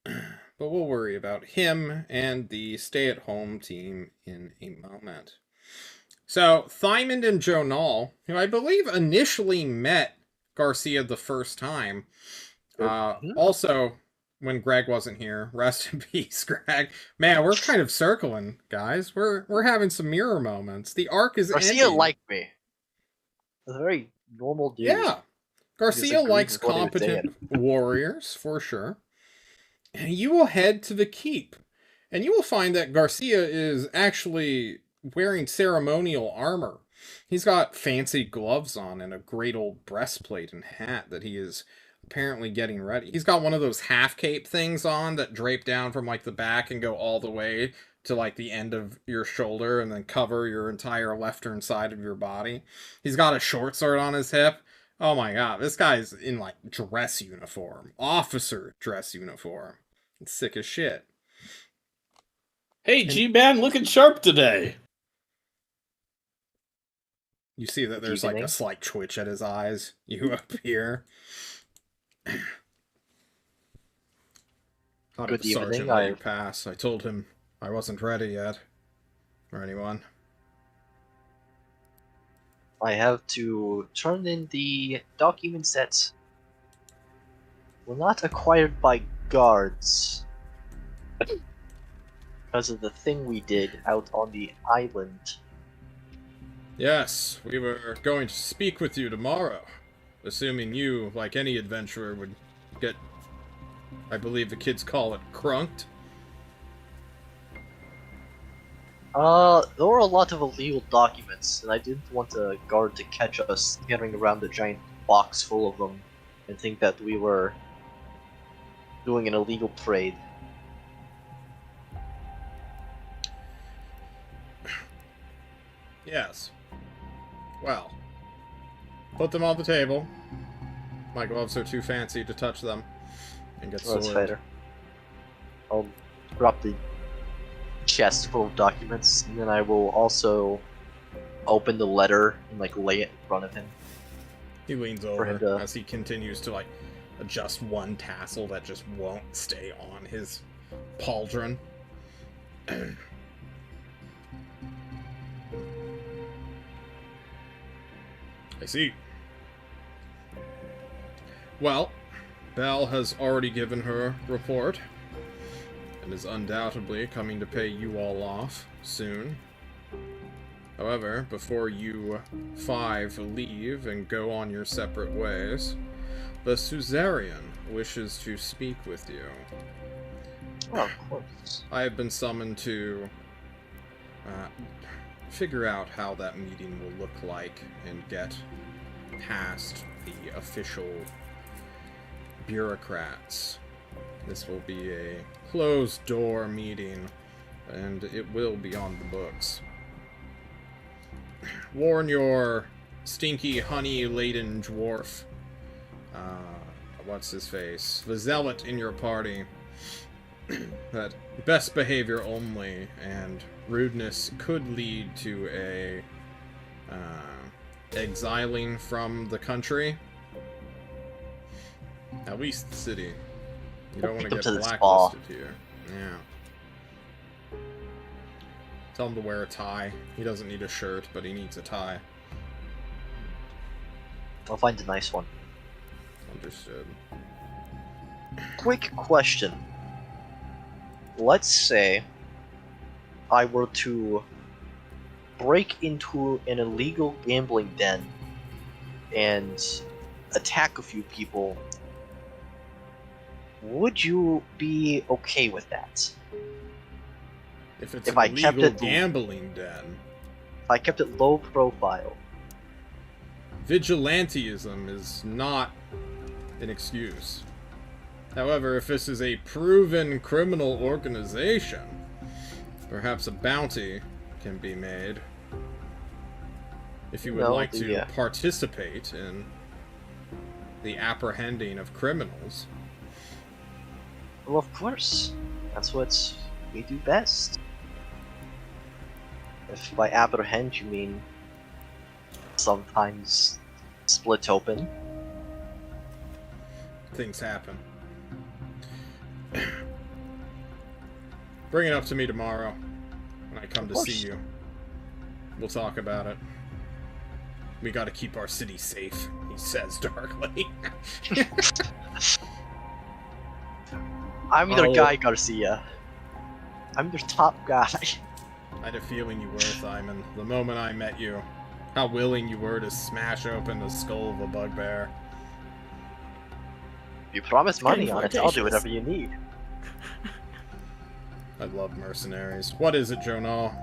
But we'll worry about him and the stay-at-home team in a moment. So, Thymond and Jonal, who I believe initially met Garcia the first time, also when Greg wasn't here, rest in peace, Greg. Man, we're kind of circling, guys. We're having some mirror moments. The arc is Garcia ending. liked me. He's a very normal dude. Yeah. Garcia disagreed likes with what he was competent warriors, for sure. And you will head to the keep. And you will find that Garcia is actually wearing ceremonial armor. He's got fancy gloves on and a great old breastplate and hat that he is apparently getting ready. He's got one of those half cape things on that drape down from like the back and go all the way to like the end of your shoulder and then cover your entire left side of your body. He's got a short sword on his hip. Oh my god, this guy's in like dress uniform, officer dress uniform. It's sick as shit. Hey, G-Man, looking sharp today. You see that there's like a slight twitch at his eyes. You appear. Good evening. Pass. I told him I wasn't ready yet. Or anyone. I have to turn in the documents that were not acquired by guards because of the thing we did out on the island. Yes, we were going to speak with you tomorrow. Assuming you, like any adventurer, would get, I believe the kids call it, crunked. There were a lot of illegal documents, and I didn't want a guard to catch us carrying around a giant box full of them and think that we were doing an illegal trade. Yes. Well, put them on the table. My gloves are too fancy to touch them and get That's soiled. fair. I'll drop the chest full of documents, and then I will also open the letter and like lay it in front of him. He leans him over to- as he continues to like adjust one tassel that just won't stay on his pauldron. I see. Well, Belle has already given her report and is undoubtedly coming to pay you all off soon. However, before you 5 leave and go on your separate ways, the Suzerain wishes to speak with you. Oh, of course. I have been summoned to figure out how that meeting will look like and get past the official bureaucrats. This will be a closed-door meeting, and it will be on the books. Warn your stinky, honey-laden dwarf, what's his face, the zealot in your party, that best behavior only, and rudeness could lead to a exiling from the country. At least the city. You don't want to get blacklisted here. Yeah. Tell him to wear a tie. He doesn't need a shirt, but he needs a tie. I'll find a nice one. Understood. Quick question. Let's say I were to break into an illegal gambling den and attack a few people. Would you be okay with that? If it's If an I kept illegal it- gambling den, If I kept it low profile. vigilantism is not an excuse. However, if this is a proven criminal organization, perhaps a bounty can be made. If you would No, like to the, participate in the apprehending of criminals. Well, of course. That's what we do best. If by apprehend you mean sometimes split open. Things happen. Bring it up to me tomorrow when I come to see you. We'll talk about it. We gotta keep our city safe, he says darkly. I'm your Oh. guy, Garcia. I'm your top guy. I had a feeling you were, Thymond. The moment I met you, how willing you were to smash open the skull of a bugbear. If you promise money getting on it, I'll do flirtatious. whatever you need. I love mercenaries. What is it, Jonah?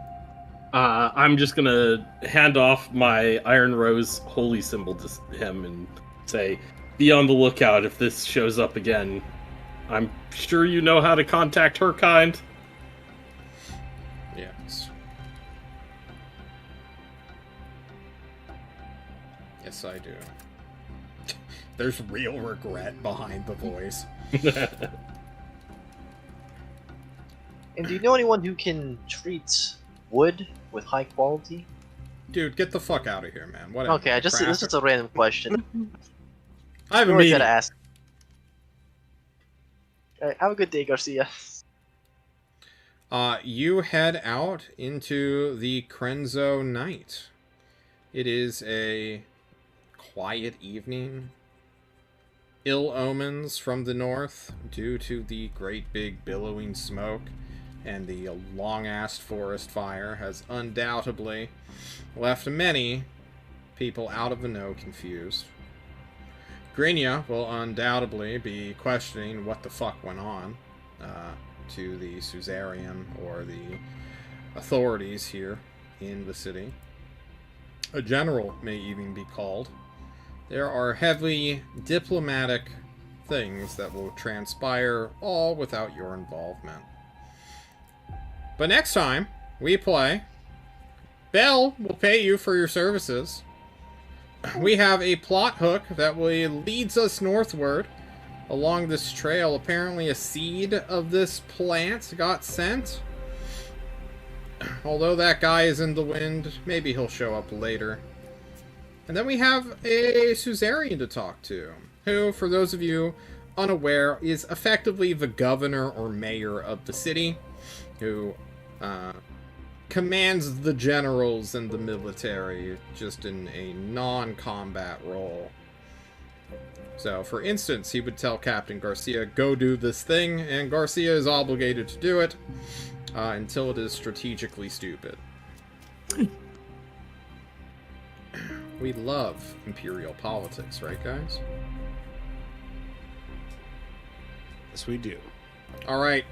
I'm just gonna hand off my Iron Rose holy symbol to him and say, be on the lookout if this shows up again. I'm sure you know how to contact her kind. Yes. Yes, I do. There's real regret behind the voice. And do you know anyone who can treat wood with high quality? Dude, get the fuck out of here, man. Whatever. Okay, this is a random question. I have a Always meeting. gotta ask. Okay, have a good day, Garcia. You head out into the Krenzo night. It is a quiet evening. Ill omens from the north due to the great big billowing smoke and the long-ass forest fire has undoubtedly left many people out of the know confused. Grinia will undoubtedly be questioning what the fuck went on to the Suzerain or the authorities here in the city. A general may even be called. There are heavy diplomatic things that will transpire all without your involvement. But next time we play, Bell will pay you for your services. We have a plot hook that leads us northward along this trail. Apparently a seed of this plant got sent. Although that guy is in the wind, maybe he'll show up later. And then we have a Suzerain to talk to, who, for those of you unaware, is effectively the governor or mayor of the city, who commands the generals and the military just in a non-combat role. So, for instance, he would tell Captain Garcia, go do this thing, and Garcia is obligated to do it until it is strategically stupid. We love imperial politics, right, guys? Yes, we do. Alright,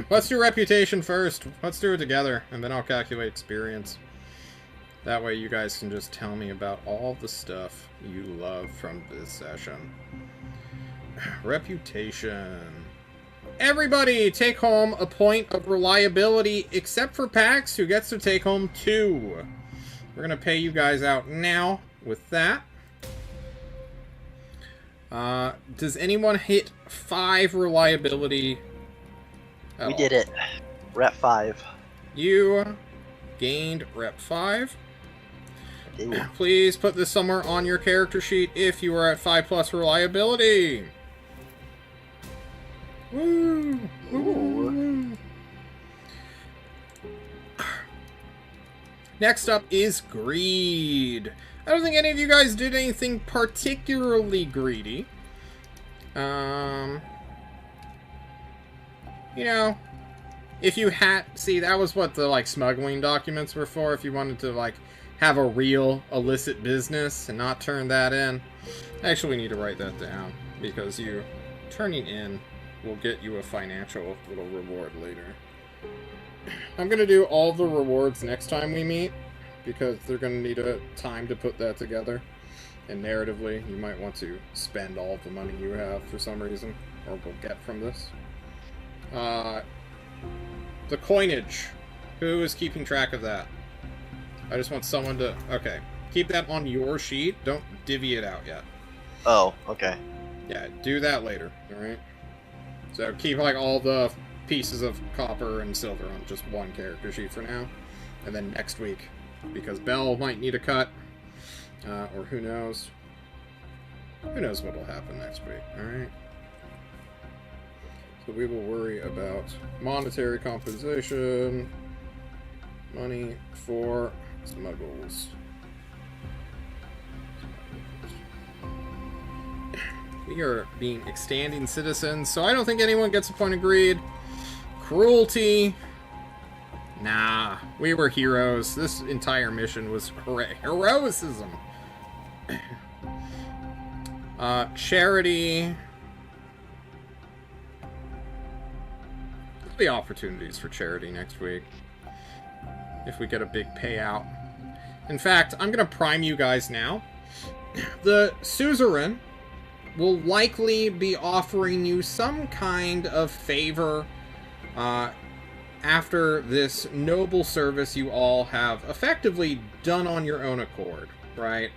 let's do reputation first. Let's do it together, and then I'll calculate experience. That way you guys can just tell me about all the stuff you love from this session. Reputation. Everybody take home a point of reliability, except for Pax, who gets to take home 2. We're going to pay you guys out now with that. Does anyone hit 5 reliability? We did it. We're at 5. You gained rep 5. Ooh. Please put this somewhere on your character sheet if you are at 5+ reliability. Woo! Woo! Next up is greed. I don't think any of you guys did anything particularly greedy. You know, if you had... See, that was what the, like, smuggling documents were for, if you wanted to, like, have a real illicit business and not turn that in. Actually, we need to write that down, because you turning in will get you a financial little reward later. I'm going to do all the rewards next time we meet, because they're going to need a time to put that together. And narratively, you might want to spend all the money you have for some reason, or will get from this. The coinage. Who is keeping track of that? I just want someone to... Okay. Keep that on your sheet. Don't divvy it out yet. Oh, okay. Yeah, do that later, alright? So keep, like, all the pieces of copper and silver on just one character sheet for now. And then next week, because Bell might need a cut, or who knows. Who knows what'll happen next week, alright? So we will worry about monetary compensation, money for smuggles. We are being extending citizens, so I don't think anyone gets a point of greed. Cruelty. Nah, we were heroes. This entire mission was heroicism. Charity. There'll be opportunities for charity next week. If we get a big payout. In fact, I'm going to prime you guys now. The suzerain will likely be offering you some kind of favor after this noble service you all have effectively done on your own accord, right?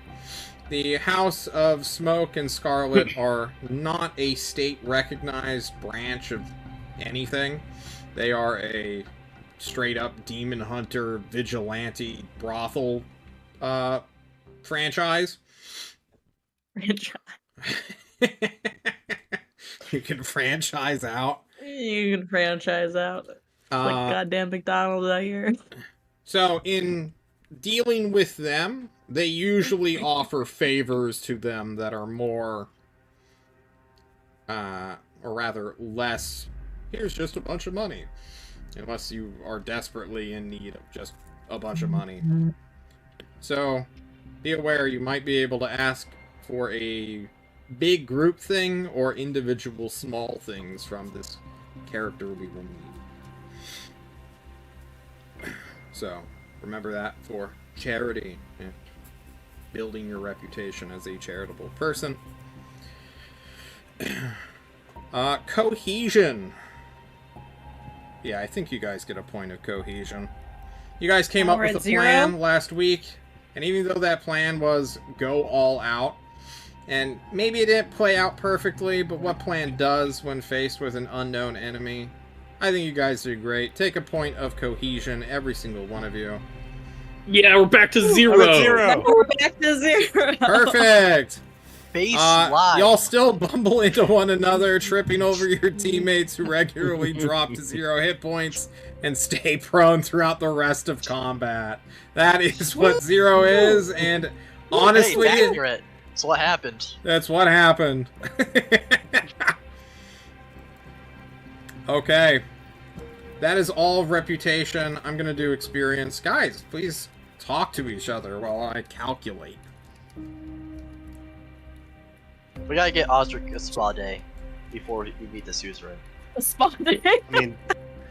The House of Smoke and Scarlet are not a state-recognized branch of anything. They are a straight-up demon hunter, vigilante, brothel franchise. You can franchise out. You can franchise out. Like goddamn McDonald's out here. So, in dealing with them, they usually offer favors to them that are more, or rather less, here's just a bunch of money. Unless you are desperately in need of just a bunch of money. So, be aware you might be able to ask for a big group thing or individual small things from this character we will need. So, remember that for charity. And building your reputation as a charitable person. Cohesion. Yeah, I think you guys get a point of cohesion. You guys came up with a plan last week, and even though that plan was go all out, and maybe it didn't play out perfectly, but what plan does when faced with an unknown enemy? I think you guys did great. Take a point of cohesion, every single one of you. Yeah, we're back to 0. We're back to 0. Perfect. Baseline. Y'all still bumble into one another, tripping over your teammates who regularly drop to 0 hit points and stay prone throughout the rest of combat. That is what 0 is, and honestly, hey, accurate. That's what happened. That's what happened. Okay. That is all reputation. I'm gonna do experience. Guys, please talk to each other while I calculate. We gotta get Osric a spa day before we meet the suzerain. A spa day? I mean,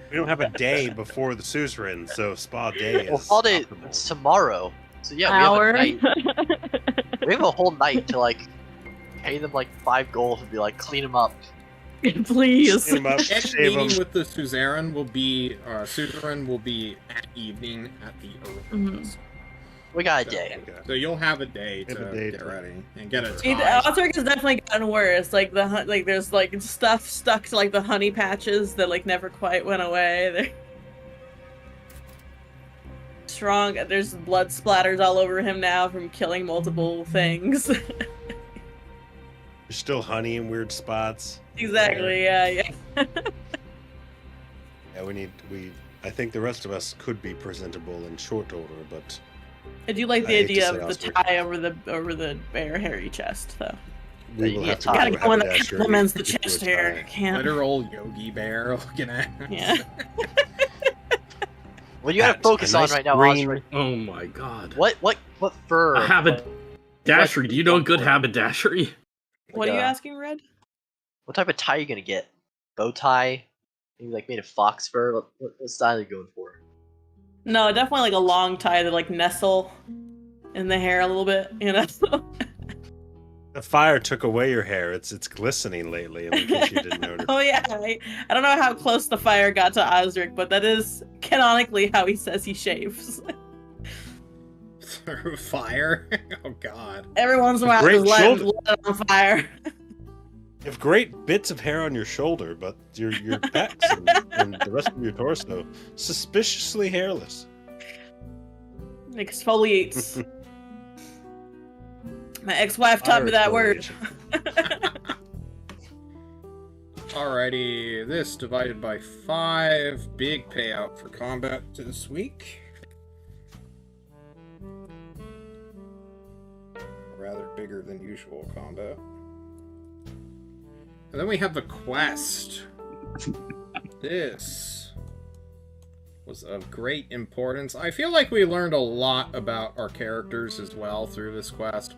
we don't have a day before the suzerain, so spa day is. Well, spa day is tomorrow. So yeah, we have a night. We have a whole night to like pay them like 5 gold and be like clean them up. Please. Clean 'em up, Next shave 'em. meeting with the suzerain will be at evening at the earliest. We got a day. So you'll have a day to get ready and get a time. Osric has definitely gotten worse. Like there's like stuff stuck to like the honey patches that like never quite went away. They're strong. There's blood splatters all over him now from killing multiple things. There's still honey in weird spots. Exactly. Yeah. Yeah, I think the rest of us could be presentable in short order, but I do like the I hate idea to of say the Osric. tie over the bare hairy chest, though. we you will need have a to tie. Gotta go go in the haberdasher compliments the to do a chest hair. tie. Can't. Literal Yogi Bear looking at. Yeah. What you gotta Hat, focus a on nice right now, green- Osric? Oh my god. What fur? A haberdashery. Do you know a good haberdashery? What are you asking, Red? What type of tie are you gonna get? Bow tie? Maybe like made of fox fur? What style are you going for? No, definitely like a long tie that like nestle in the hair a little bit, you know. The fire took away your hair. It's glistening lately, in case you didn't notice. Oh yeah, I don't know how close the fire got to Osric, but that is canonically how he says he shaves. Through fire? Oh god. Every once in a while, Great just light shoulder. it on fire. You have great bits of hair on your shoulder, but your pecs and the rest of your torso suspiciously hairless. Exfoliates. My ex-wife taught me that word. Alrighty, this divided by 5. Big payout for combat this week. Rather bigger than usual combat. And then we have the quest. This was of great importance. I feel like we learned a lot about our characters as well through this quest.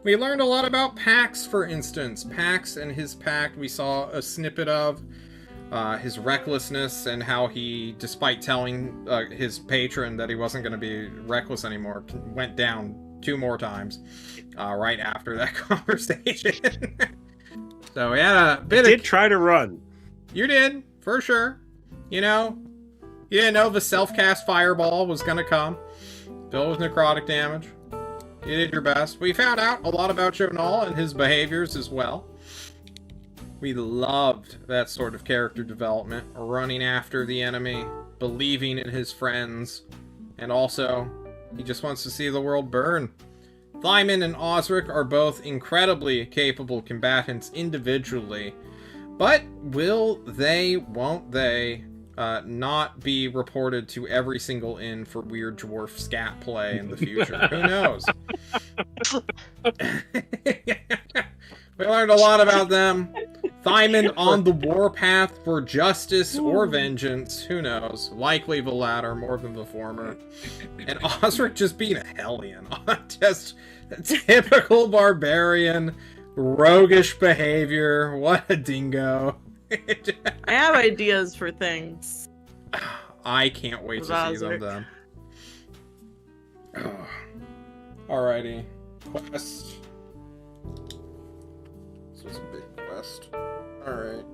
We learned a lot about Pax, for instance. Pax and his pact we saw a snippet of. His recklessness and how he, despite telling his patron that he wasn't going to be reckless anymore, went down 2 more times right after that conversation. So we had a I bit did of... try to run. You did, for sure. You know, you didn't know the self-cast fireball was gonna come. Filled with necrotic damage. You did your best. We found out a lot about Jonal and his behaviors as well. We loved that sort of character development. Running after the enemy, believing in his friends, and also, he just wants to see the world burn. Thymond and Osric are both incredibly capable combatants individually, but will they, won't they, not be reported to every single inn for weird dwarf scat play in the future? Who knows? We learned a lot about them. Thymond on the warpath for justice or vengeance. Who knows? Likely the latter more than the former. And Osric just being a hellion. Just a typical barbarian. Roguish behavior. What a dingo. I have ideas for things. I can't wait to see them then. Alrighty. Quest. This was a big quest. Alright.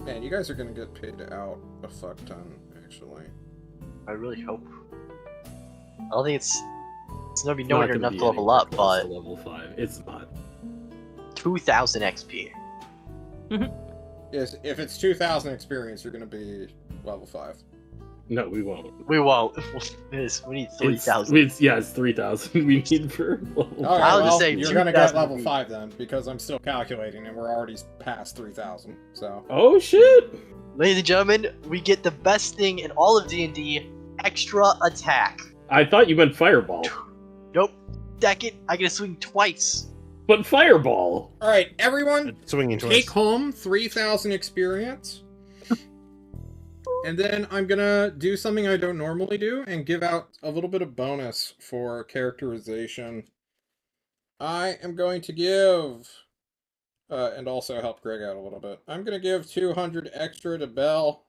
Man, you guys are gonna get paid out a fuck ton, actually. I really hope. I don't think it's gonna be Not nowhere gonna enough be to level anywhere up, close but to level 5. It's not. 2,000 XP. Yes, if it's 2,000 experience, you're gonna be level 5. No, we won't. We won't. We need 3,000. It's 3,000 we need for level Alright, I was well, just saying you're gonna 2,000 get level would be- 5 then, because I'm still calculating and we're already past 3,000, so... Oh shit! Ladies and gentlemen, we get the best thing in all of D&D, extra attack. I thought you meant fireball. Nope. Deck it, I get to swing twice. But fireball! Alright, everyone, Swinging take twice. home 3,000 experience. And then I'm gonna do something I don't normally do and give out a little bit of bonus for characterization. I am going to give, and also help Greg out a little bit. I'm gonna give 200 extra to Belle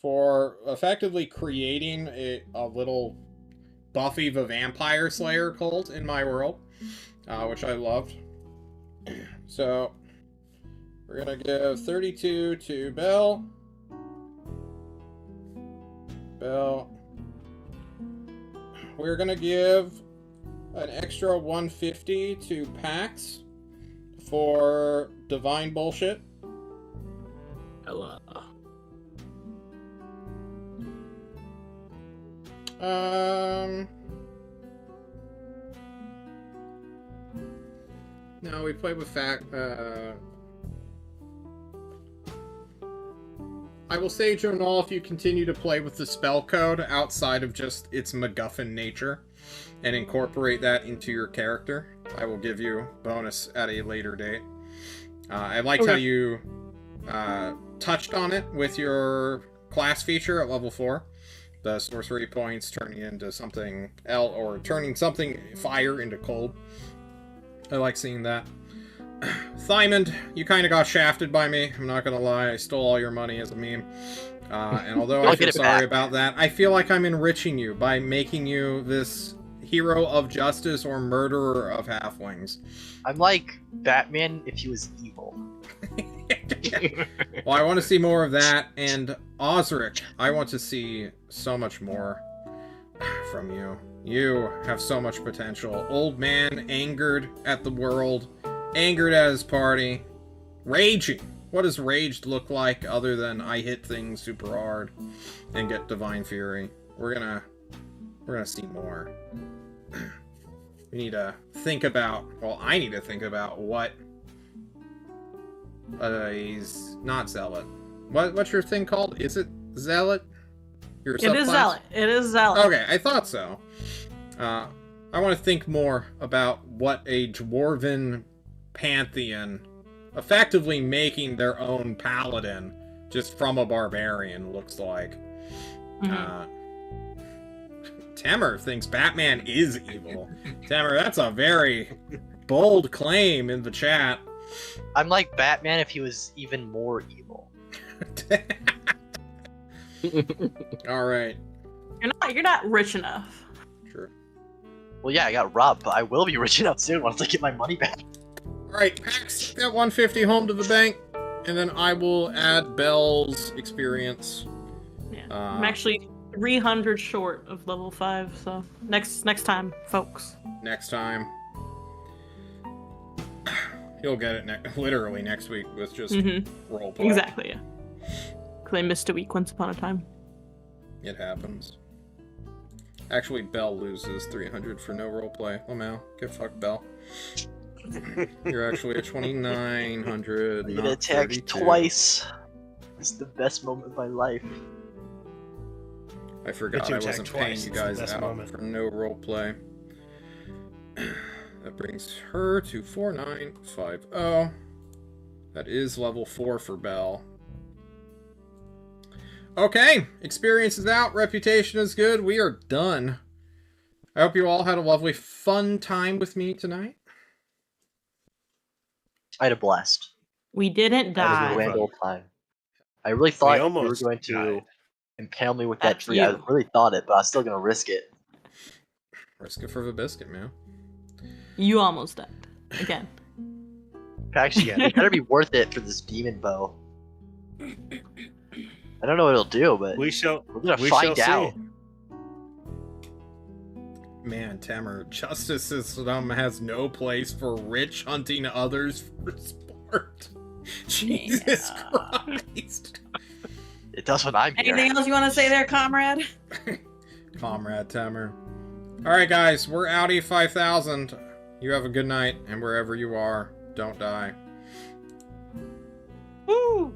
for effectively creating a little Buffy the Vampire Slayer cult in my world, which I loved. So... we're gonna give 32 to Belle. We're gonna give an extra 150 to Pax for divine bullshit. Hello. No, we played with I will say, Jonal, if you continue to play with the spell code outside of just its MacGuffin nature and incorporate that into your character, I will give you bonus at a later date. I liked how you touched on it with your class feature at level 4. The sorcery points turning into something else, or turning something fire into cold. I like seeing that. Thymond, you kind of got shafted by me. I'm not gonna lie, I stole all your money as a meme. And although I I'll feel get it sorry back. about that, I feel like I'm enriching you by making you this hero of justice or murderer of halflings. I'm like Batman if he was evil. Well, I want to see more of that, and Osric, I want to see so much more from you. You have so much potential. Old man, angered at the world, angered at his party, raging. What does raged look like other than I hit things super hard and get divine fury? We're gonna see more. We need to think about, well, I need to think about what he's not zealot. What's your thing called? Is it zealot? Your It is subclass? zealot. It is zealot. Okay, I thought so. I want to think more about what a dwarven pantheon, effectively making their own paladin just from a barbarian, looks like. Temer thinks Batman is evil. Temer, that's a very bold claim in the chat. I'm like Batman if he was even more evil. All right. You're not rich enough. Sure. Well, yeah, I got robbed, but I will be rich enough soon once I get my money back. Alright, Pax, take that 150 home to the bank, and then I will add Belle's experience. Yeah. I'm actually 300 short of level 5, so next time, folks. Next time. You'll get it literally next week with just roleplay. Exactly, yeah. Because I missed a week once upon a time. It happens. Actually, Belle loses 300 for no roleplay. Oh, no. Get fucked, Belle. You're actually at 2,900. I get attacked twice. It's the best moment of my life. I forgot I wasn't paying you guys out for no roleplay. That brings her to 4950. That is level 4 for Belle. Okay, experience is out, reputation is good, we are done. I hope you all had a lovely, fun time with me tonight. I had a blast. We didn't die. That was a grand old time. I really thought you were going to impale me with that tree. I really thought it, but I was still going to risk it. Risk it for the biscuit, man. You almost died. Again. Actually, it better be worth it for this demon bow. I don't know what it'll do, but we're gonna find out. Man, Tamer, justice system has no place for rich hunting others for sport. Jesus Christ. It does when I'm here. Anything else you want to say there, comrade? Comrade Tamer. Alright, guys, we're outie 5000. You have a good night, and wherever you are, don't die. Woo!